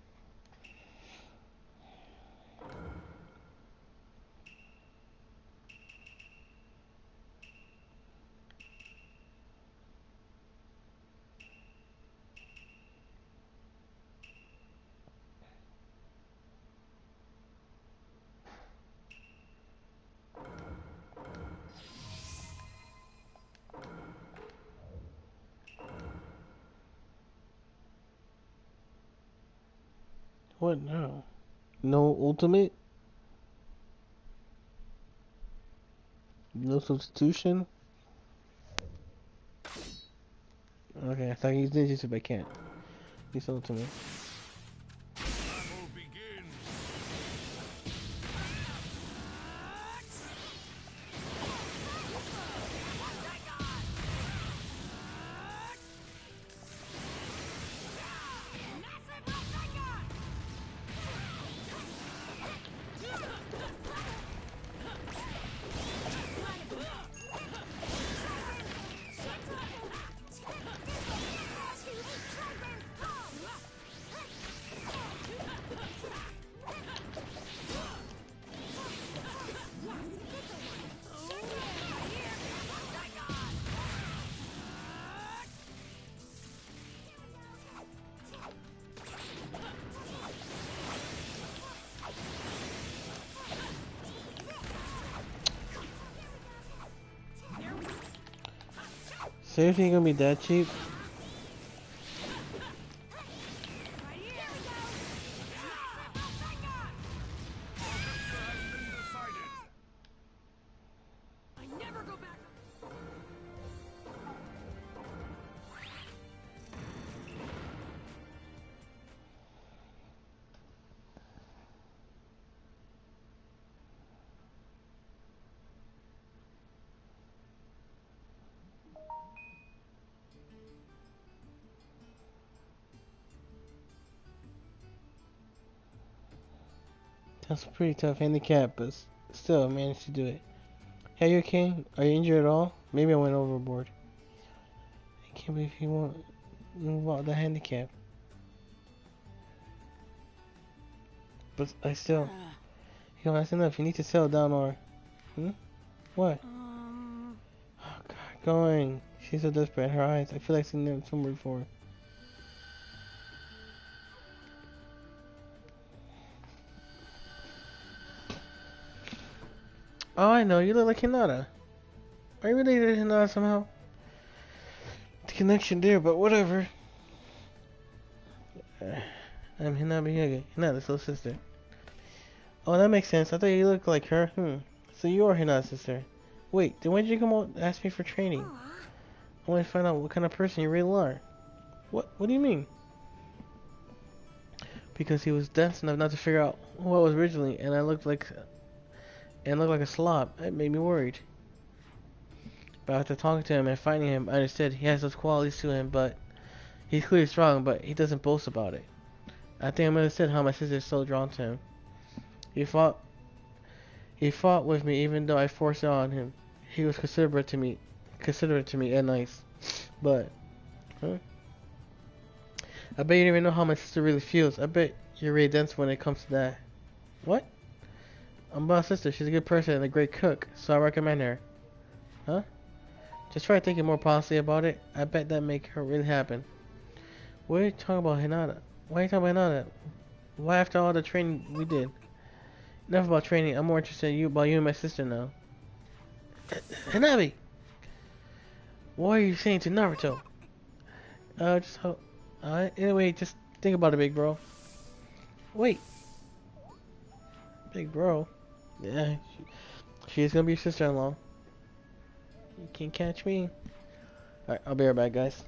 What now? No ultimate? No substitution? Okay, I thought he used ninjutsu, but I can't. He's ultimate. Battle begins. Seriously, gonna be that cheap? I never go back. That's a pretty tough handicap, but still, I managed to do it. Hey, you okay? Are you injured at all? Maybe I went overboard. I can't believe he won't move out the handicap. But I still... Yo, that's enough. You need to settle down or... What? Oh, God. Going. She's so desperate in her eyes. I feel like seeing them somewhere before. Oh, I know. You look like Hinata. Are you related to Hinata somehow? The connection there, but whatever. I'm Hinabi Hyuga, Hinata's little sister. Oh, that makes sense. I thought you looked like her. So you are Hinata's sister. Wait, then why did you come out and ask me for training? I want to find out what kind of person you really are. What do you mean? Because he was dense enough not to figure out who I was originally, and I looked like a slob. It made me worried. But after talking to him and finding him, I understood he has those qualities to him, but he's clearly strong, but he doesn't boast about it. I think I understood how my sister is so drawn to him. He fought with me even though I forced it on him. He was considerate to me and nice. But, I bet you don't even know how my sister really feels. I bet you're really dense when it comes to that. What? I'm about sister. She's a good person and a great cook, so I recommend her. Huh? Just try thinking more positively about it. I bet that make her really happen. What are you talking about, Hinata? Why are you talking about Hinata? Why after all the training we did? Enough about training. I'm more interested in about you and my sister now. Hanabi! What are you saying to Naruto? Anyway, just think about it, big bro. Wait. Big bro? Yeah, she's gonna be your sister-in-law. You can't catch me. Alright, I'll be right back, guys.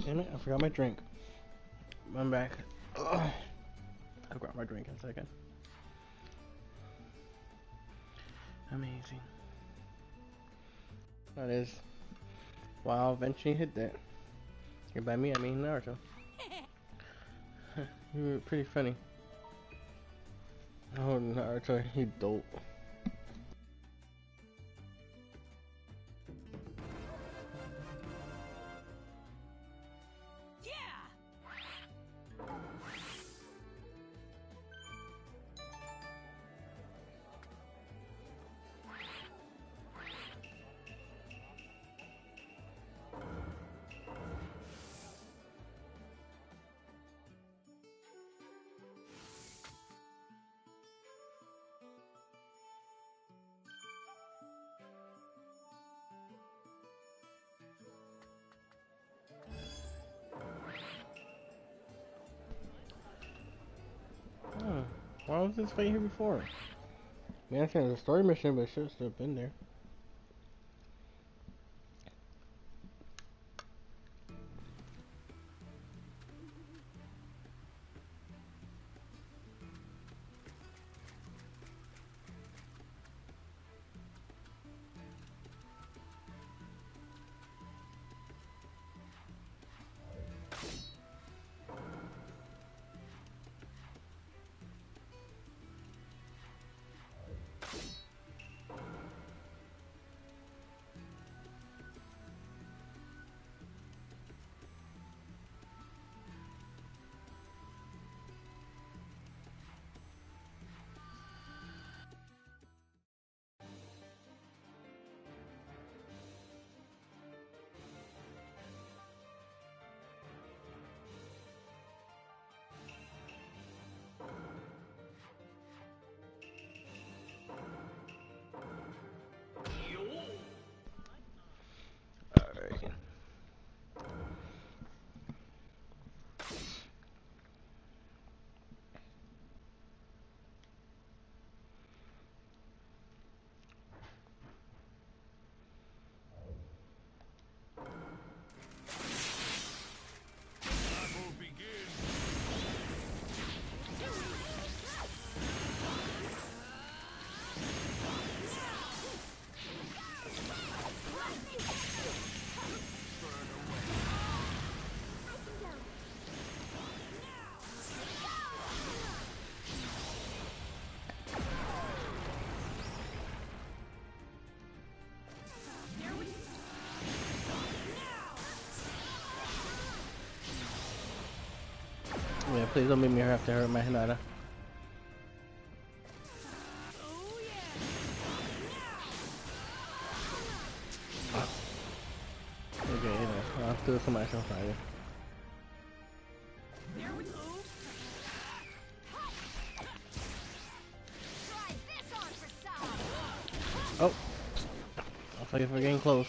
Damn it, I forgot my drink. I'm back. Ugh. I'll grab my drink in a second. Amazing. That is. Wow, eventually hit that. And by me, I mean Naruto. You were pretty funny. Oh, Naruto, you dope. Oh, why was this fight here before? Man, I think it was a story mission, but it should have still been there. Alright. Battle begins. Yeah, please don't make me have to hurt my Hinata. Okay, you know, I'll do somebody else on you. Oh, looks like we're getting close.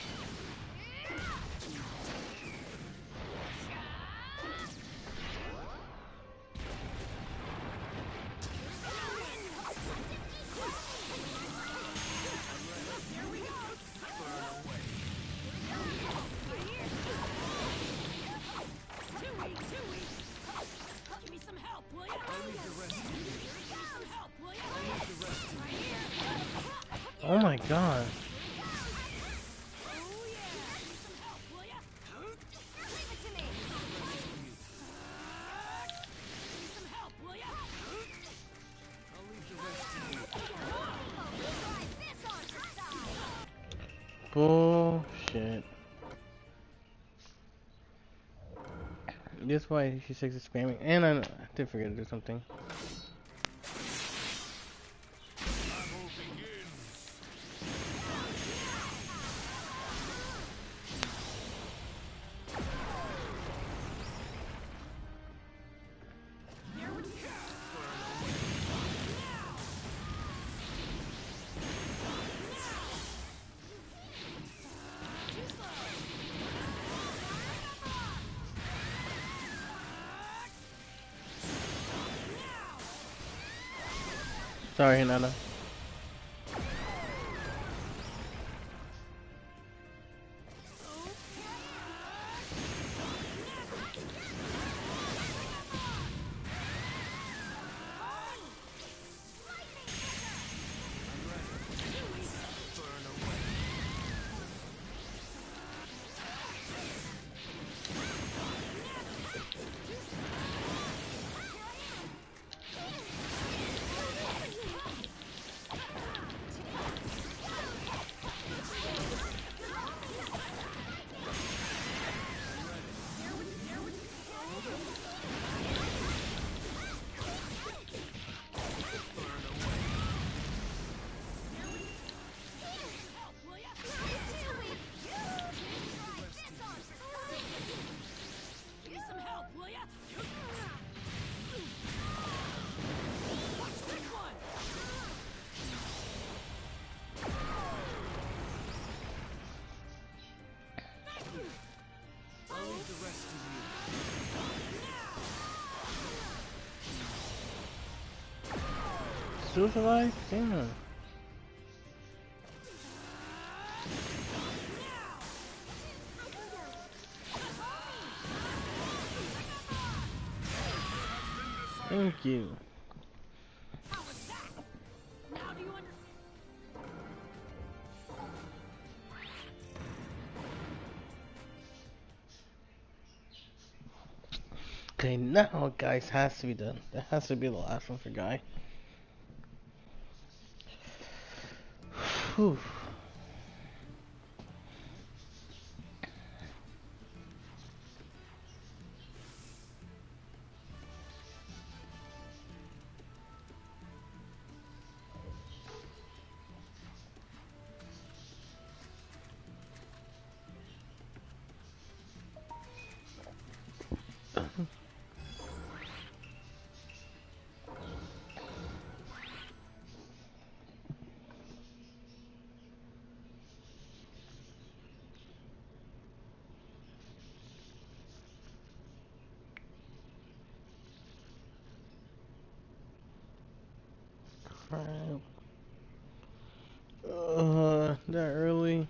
Oh my god. Bullshit. That's why she says it's spamming. And I did forget to do something. Battle begins. Sorry, Hinata. the rest of you. Still alive? Damn. Thank you. How was that? Now do you understand? Okay, now guys has to be done. That has to be the last one for Guy. Whew. Crap. That early.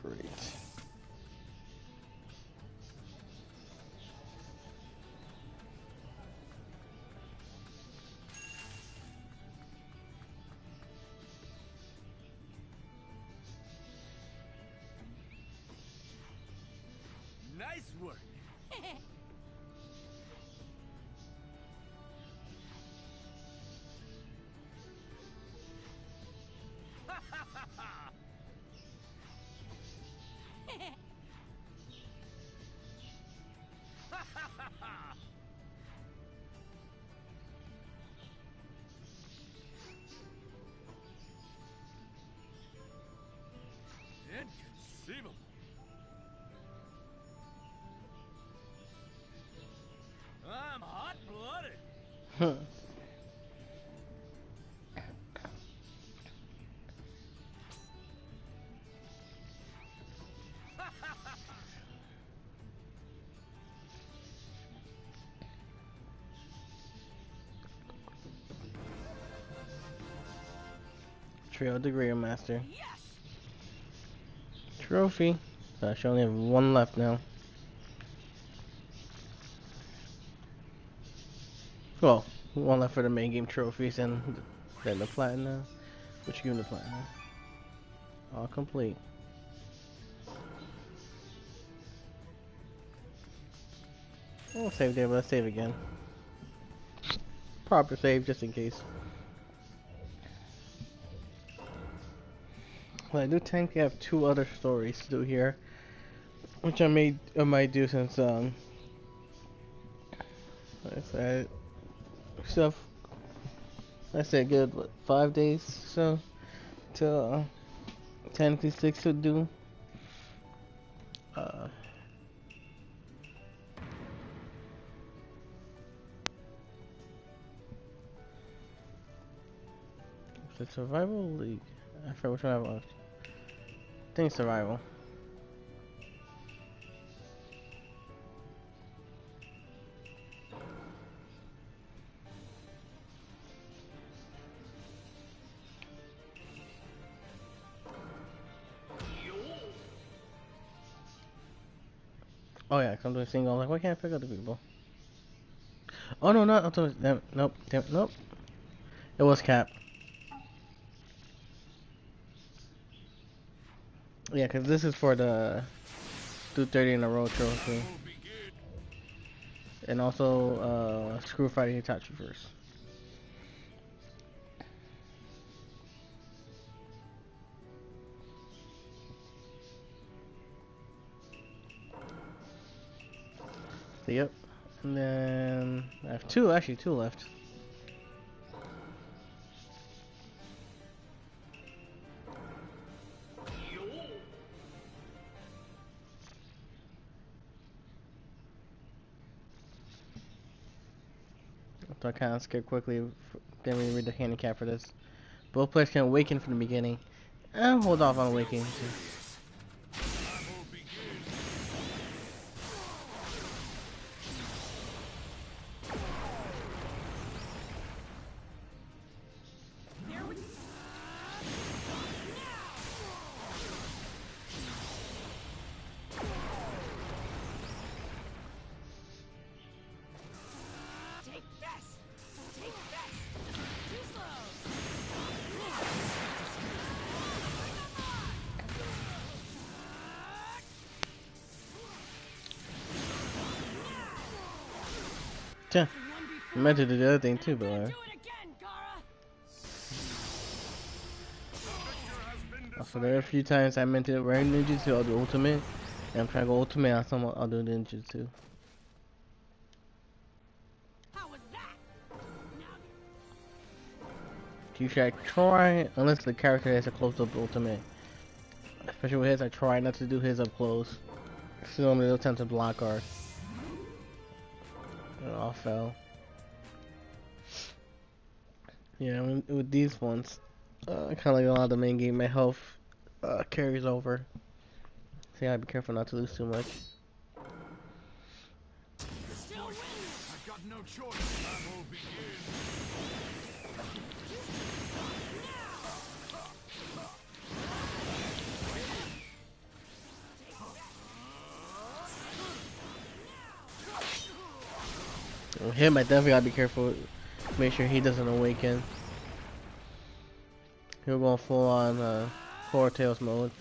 Great. Nice work. Inconceivable. I'm hot-blooded. Huh. Trail Degree Master. Yes! Trophy. So I should only have one left now. Well, one left for the main game trophies and then the platinum. Which you give me the platinum? All complete. I'll save there, but let's save again. Proper save just in case. Well, I do technically have two other stories to do here, which I might do since like I said, stuff. I said good, what, 5 days so to technically 6 to do. Uh, is it survival or league? I forgot which one I have left. I think it's survival. Oh yeah, 'cause I'm doing single. I'm like, why can't I pick up the people? Oh no, not damn, nope, damn, nope. It was Cap. Yeah, 'cause this is for the do 30 in a row trophy, and also Screw Friday Hitachi first. So, yep. And then I have actually two left. So I kind of skipped quickly. Didn't really read the handicap for this. Both players can awaken from the beginning. And hold off on awakening. Yeah, I meant to do the other thing too, but also there are a few times I meant to run ninjutsu, I'll do ultimate, and I'm trying to go ultimate on some other ninjutsu. You should try, unless the character has a close-up ultimate. Especially with his, I try not to do his up close. So normally they'll tend to block guard. It all fell. Yeah, with these ones, kind of like a lot of the main game, my health carries over. So yeah, be careful not to lose too much. I've got no choice. Battle begins. Him, I definitely gotta be careful. Make sure he doesn't awaken. He'll go full on Four Tails mode.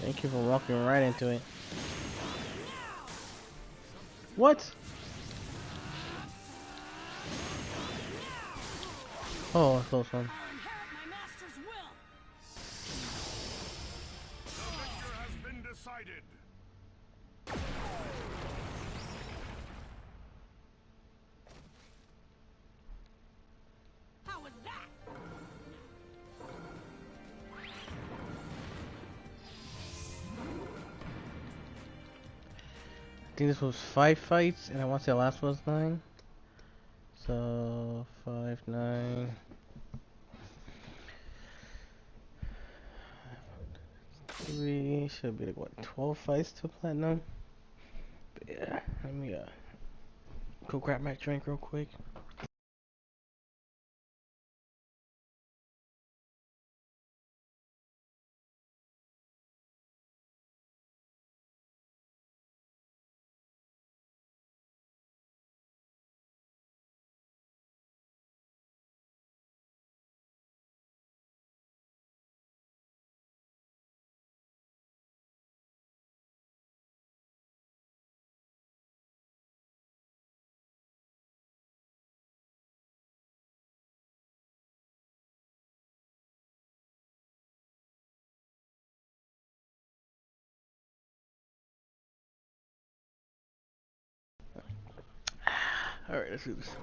Thank you for walking right into it. What? Oh, close one. The victor has been decided. How was that? I think this was 5 fights, and I want to say the last was 9. So 5, 9. 3 should be like what, 12 fights to platinum? But yeah, let me go grab my drink real quick. Alright, let's do this.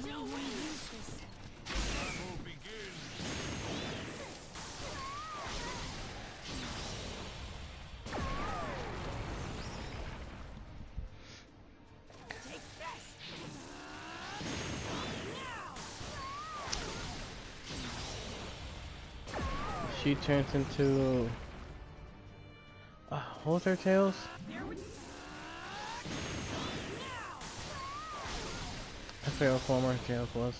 Battle begins. She turns into what was her tails? I forget what form her tails was.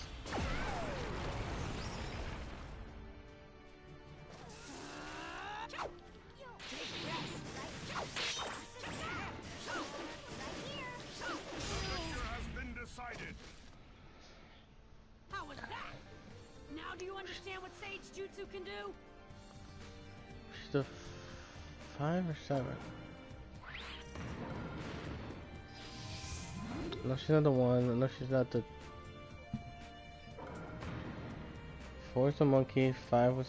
How was that? Now do you understand what Sage Jutsu can do? She's the 5 or 7? No, she's not the 1. No, she's not the... 4 was the monkey, 5 was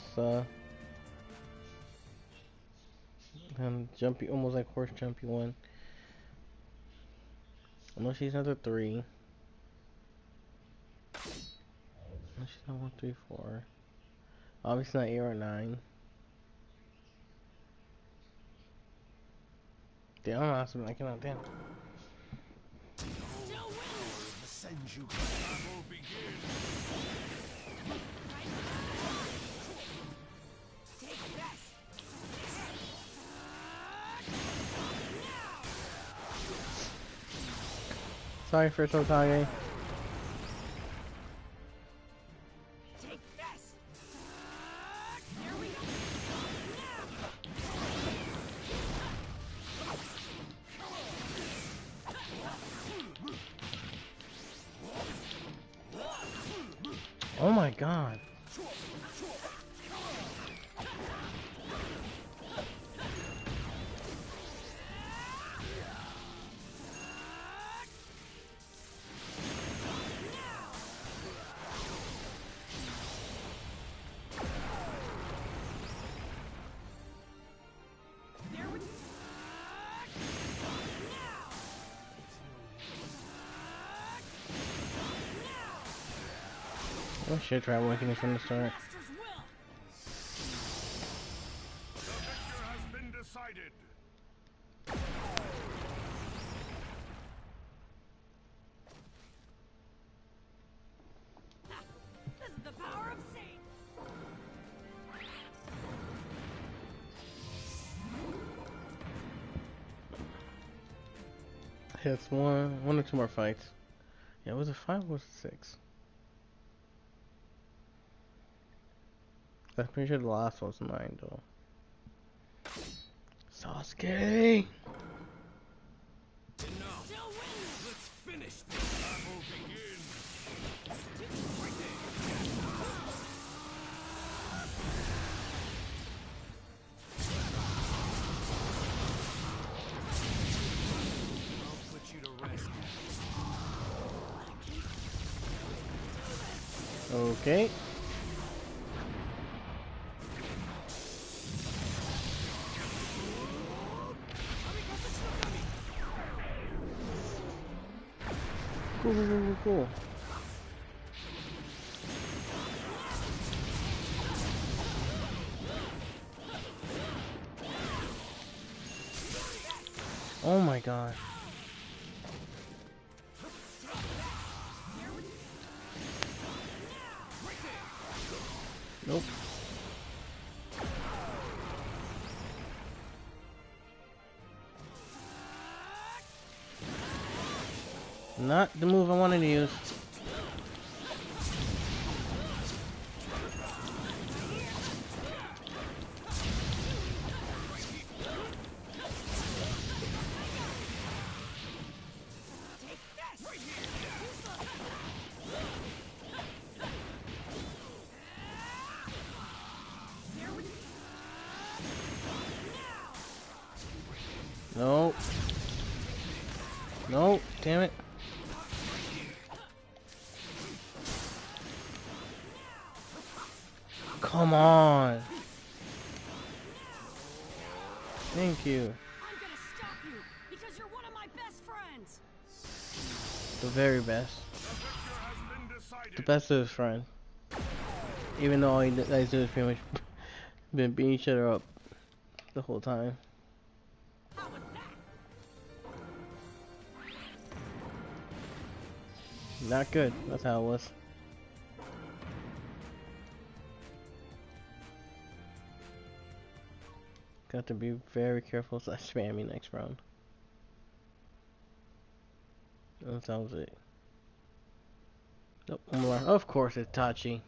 jumpy, almost like horse jumpy one. No, she's not a 3. No, she's not 1, 3, 4. Obviously not 8 or 9. Damn, I'm awesome. I cannot, damn. Sorry for Totage. Oh my god. Oh shit, try working it from the start. The victor has been decided. This is the power of Satan. It's one or two more fights. Yeah, was it 5 or was it 6? I'm pretty sure the last one's 9 though. Sasuke! Enough. Let's finish this. Battle begins. I'll put you to rest. Okay. Cool. Oh my god. Nope. Not the move I wanted to use. No. No, damn it. Come on. Thank you. I'm gonna stop you because you're one of my best friends. The very best. The victor has been decided. The best of his friend. Even though all you guys do is pretty much been beating each other up the whole time. How was that? Not good. That's how it was. Got to be very careful so I spam me next round. That was it. Nope, one more. Of course it's Tachi.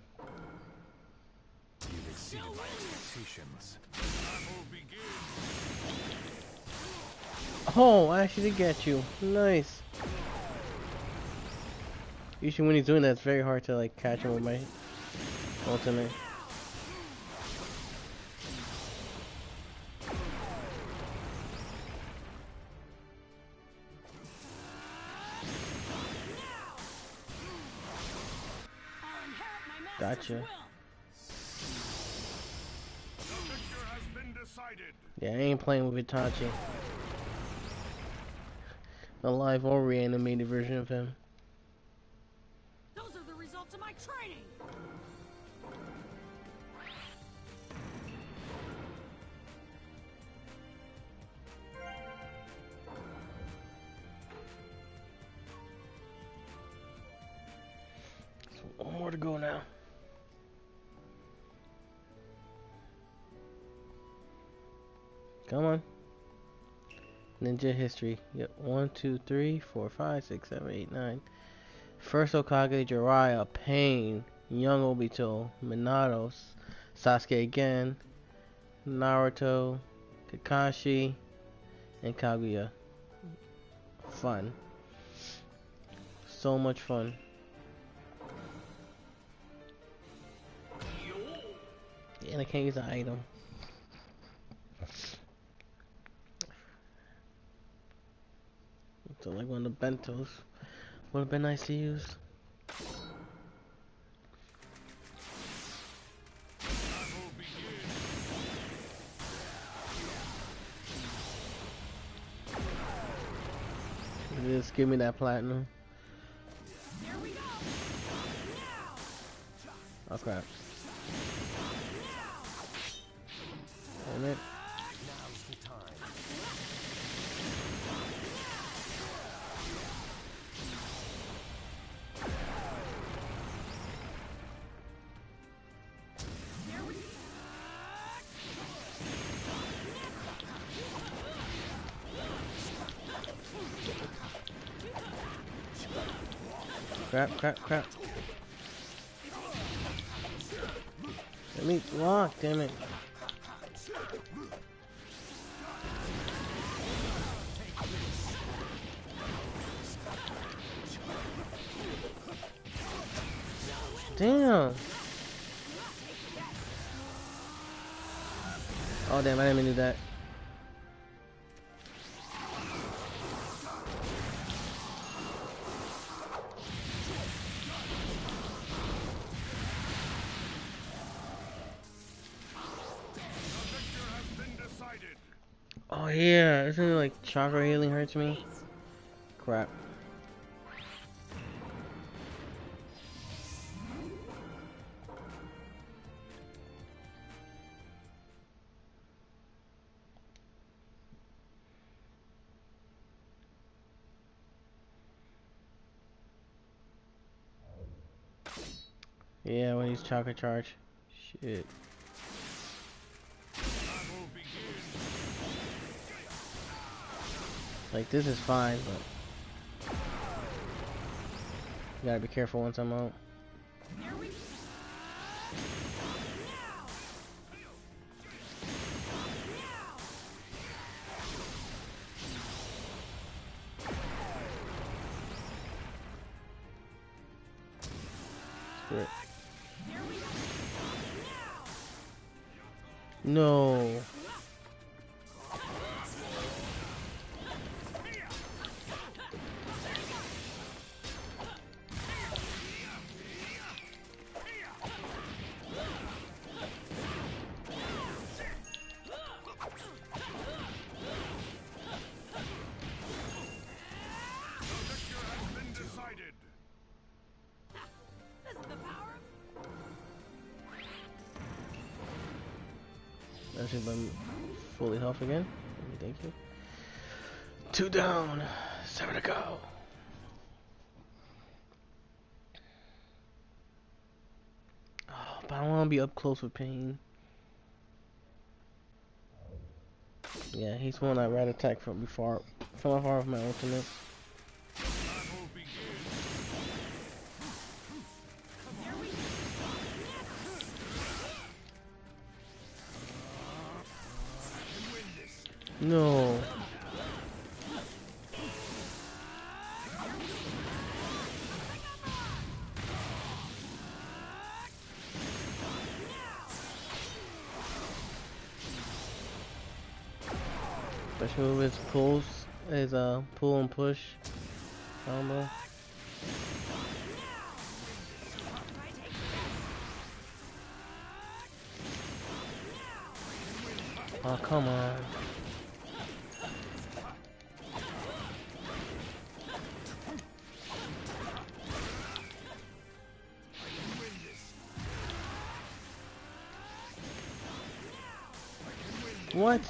You've exceeded my expectations. Oh, I actually did get you. Nice. Usually when he's doing that, it's very hard to like catch him with my ultimate. I'll inherit my master's Gotcha. will. Yeah, I ain't playing with Itachi. A live or reanimated version of him. Those are the results of my training! So one more to go now. Come on. Ninja history. Yep. 1, 2, 3, 4, 5, 6, 7, 8, 9. First Hokage Jiraiya, Pain, Young Obito, Minato, Sasuke again, Naruto, Kakashi, and Kaguya. Fun. So much fun. Yeah, and I can't use an item. So like one of the bentos would have been nice to use. Just give me that platinum. Here we go! Oh crap. Damn it. Now's the time. Crap, crap, crap. Let me block, damn it. Damn. Oh damn, I didn't even do that. Oh yeah, isn't it like chakra healing hurts me? Crap. Yeah, when he's chakra charge. Shit. Like this is fine, but you gotta be careful once I'm out. Screw it. No. I should be fully health again. Thank you. 2 down, 7 to go. Oh, but I don't want to be up close with Pain. Yeah, he's one I rat attack from afar with my ultimate. No. Especially with his pulls, his pull and push combo. Oh, come on. What?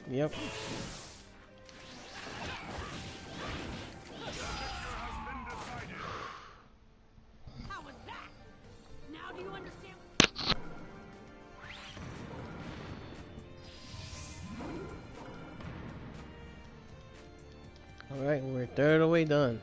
Yep. How was that? Now do you understand? Alright, we're a third of the way done.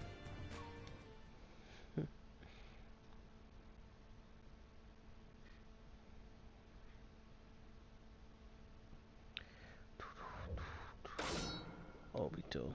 Obito.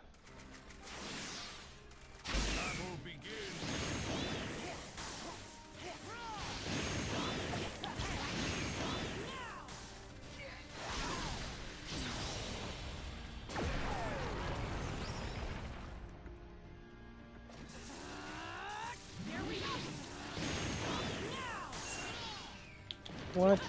What?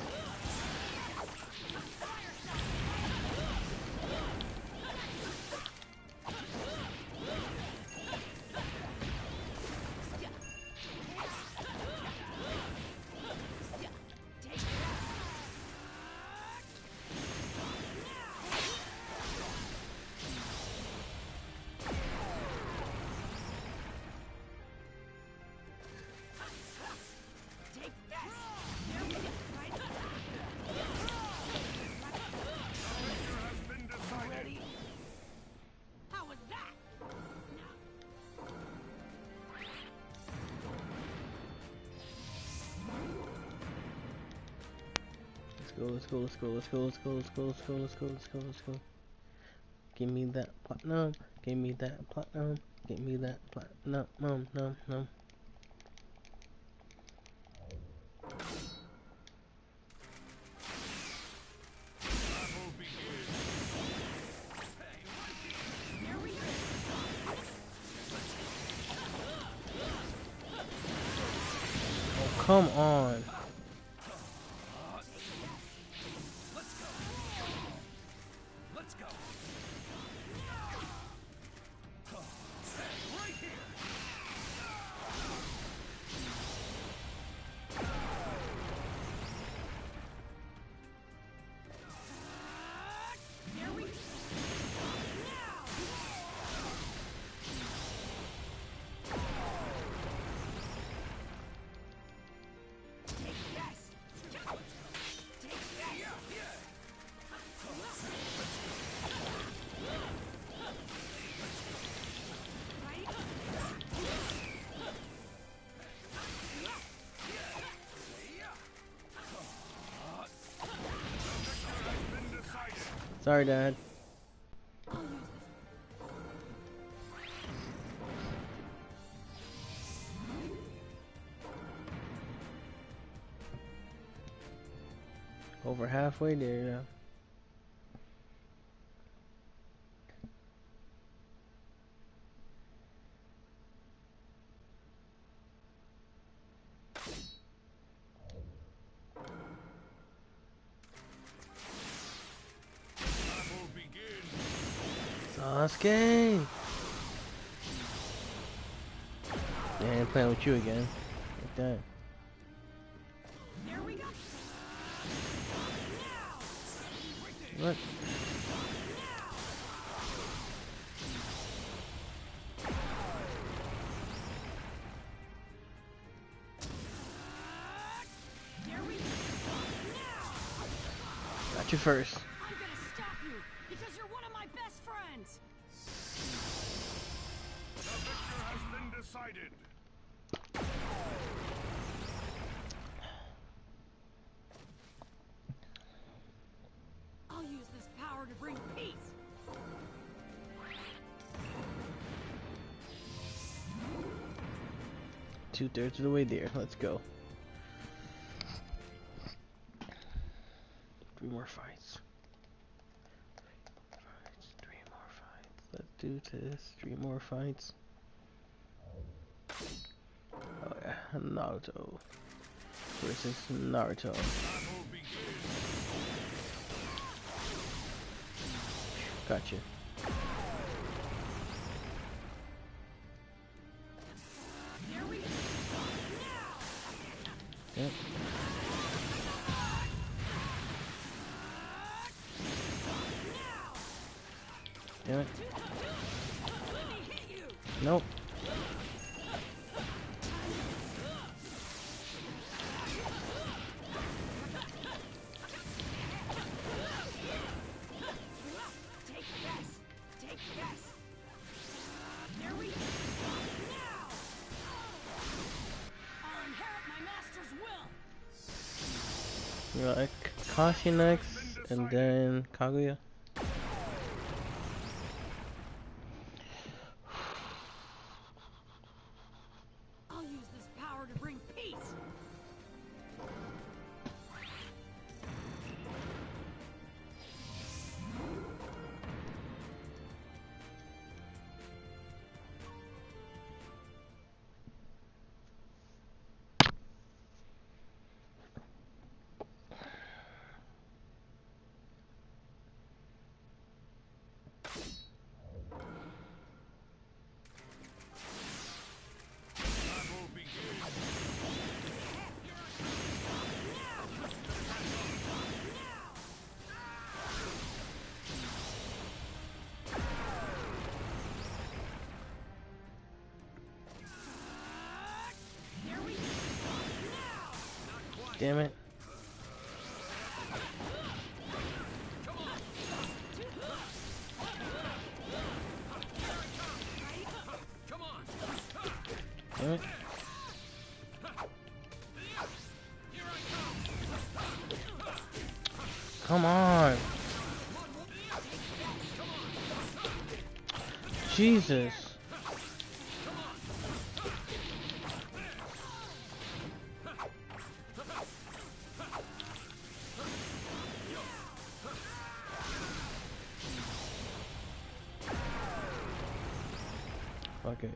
How was that? Let's go. Give me that platinum. Give me that platinum. Give me that platinum. No. Oh, come on. Let's go. Sorry, Dad. Over halfway there now. Sasuke! Yeah, I ain't playing with you again. Like that. Here we go. What? Got you first. I'm gonna stop you because you're one of my best friends. The victor has been decided. I'll use this power to bring peace. 2/3 of the way there. Let's go. 3 more fights. 3 more fights. Let's do this. 3 more fights. Oh yeah, Naruto. versus Naruto. Gotcha. Yep. Damn it. Nope. Take this! Take this! There we go! Now! I'll inherit my master's will! We got Kakashi next, and then Kaguya. I'll use this power to bring peace! Damn it. Damn it. Come on. Jesus. Fuck it.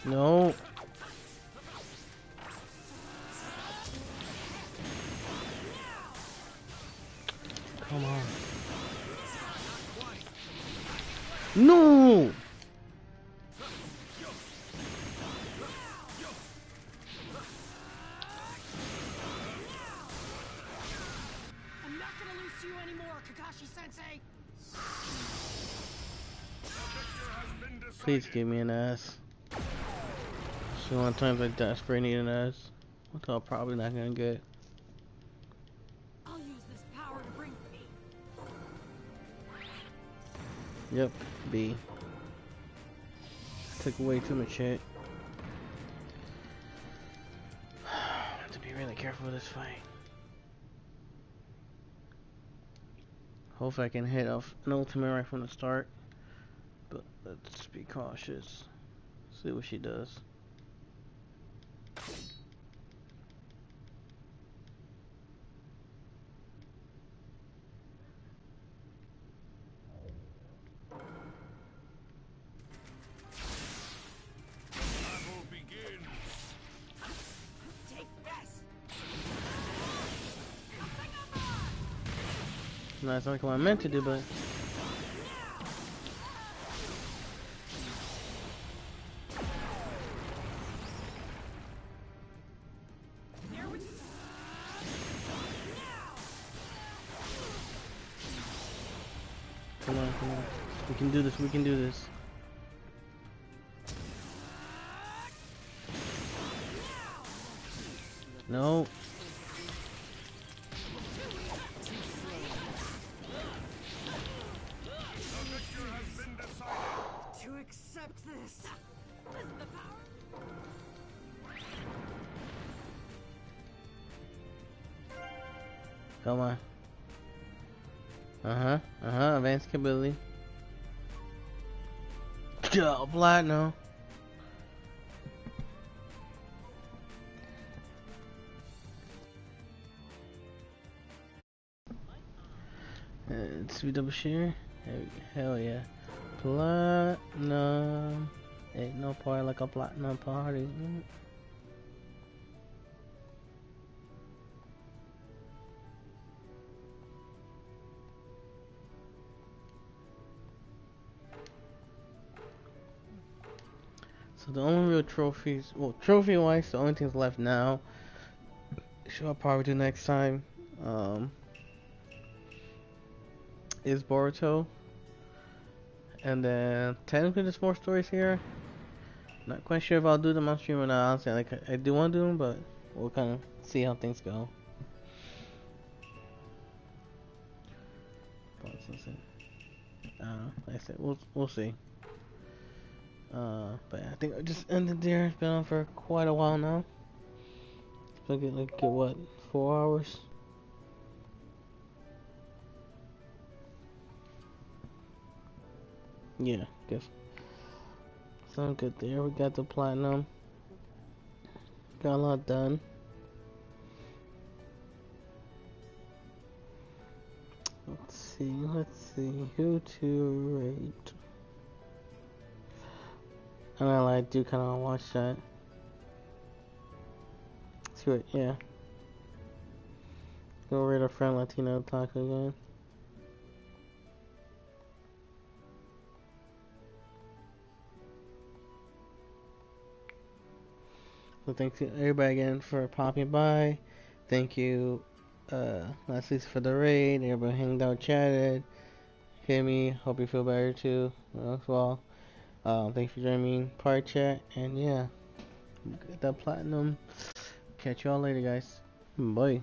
No. Come on. No. I'm not gonna lose to you anymore, Kakashi-sensei! Please give me an ass. So many times I desperately need an ass, which I'm probably not gonna get. I'll use this power to bring peace! Yep, B. Took way too much shit. I have to be really careful with this fight. Hopefully I can hit off an ultimate right from the start. But let's be cautious. See what she does. Not something I meant to do, but come on, come on. We can do this, we can do this. No. To accept this! This is the power! Come on. Advanced capability. Oh, platinum. It's double share. Hell yeah. Platinum Ain't no party like a platinum party. So the only real trophies, well, trophy-wise, the only things left now, which I'll probably do next time, is Boruto. And then technically there's more stories here. Not quite sure if I'll do them on stream or not. Honestly, like I do want to do them, but we'll kind of see how things go. Like I said, we'll see. But yeah, I think I just ended there. It's been on for quite a while now. Like what, 4 hours? Yeah, guess. Sound good there. We got the platinum. Got a lot done. Let's see. Who to rate? I do kind of watch that. See what, yeah. Go rate our friend Latino Taco again. So thanks to everybody again for popping by. Thank you, Leslie, for the raid. Everybody hanged out, chatted. Hit me. Hope you feel better too as well. Thanks for joining me in part chat. And yeah, get that platinum. Catch y'all later, guys. Bye.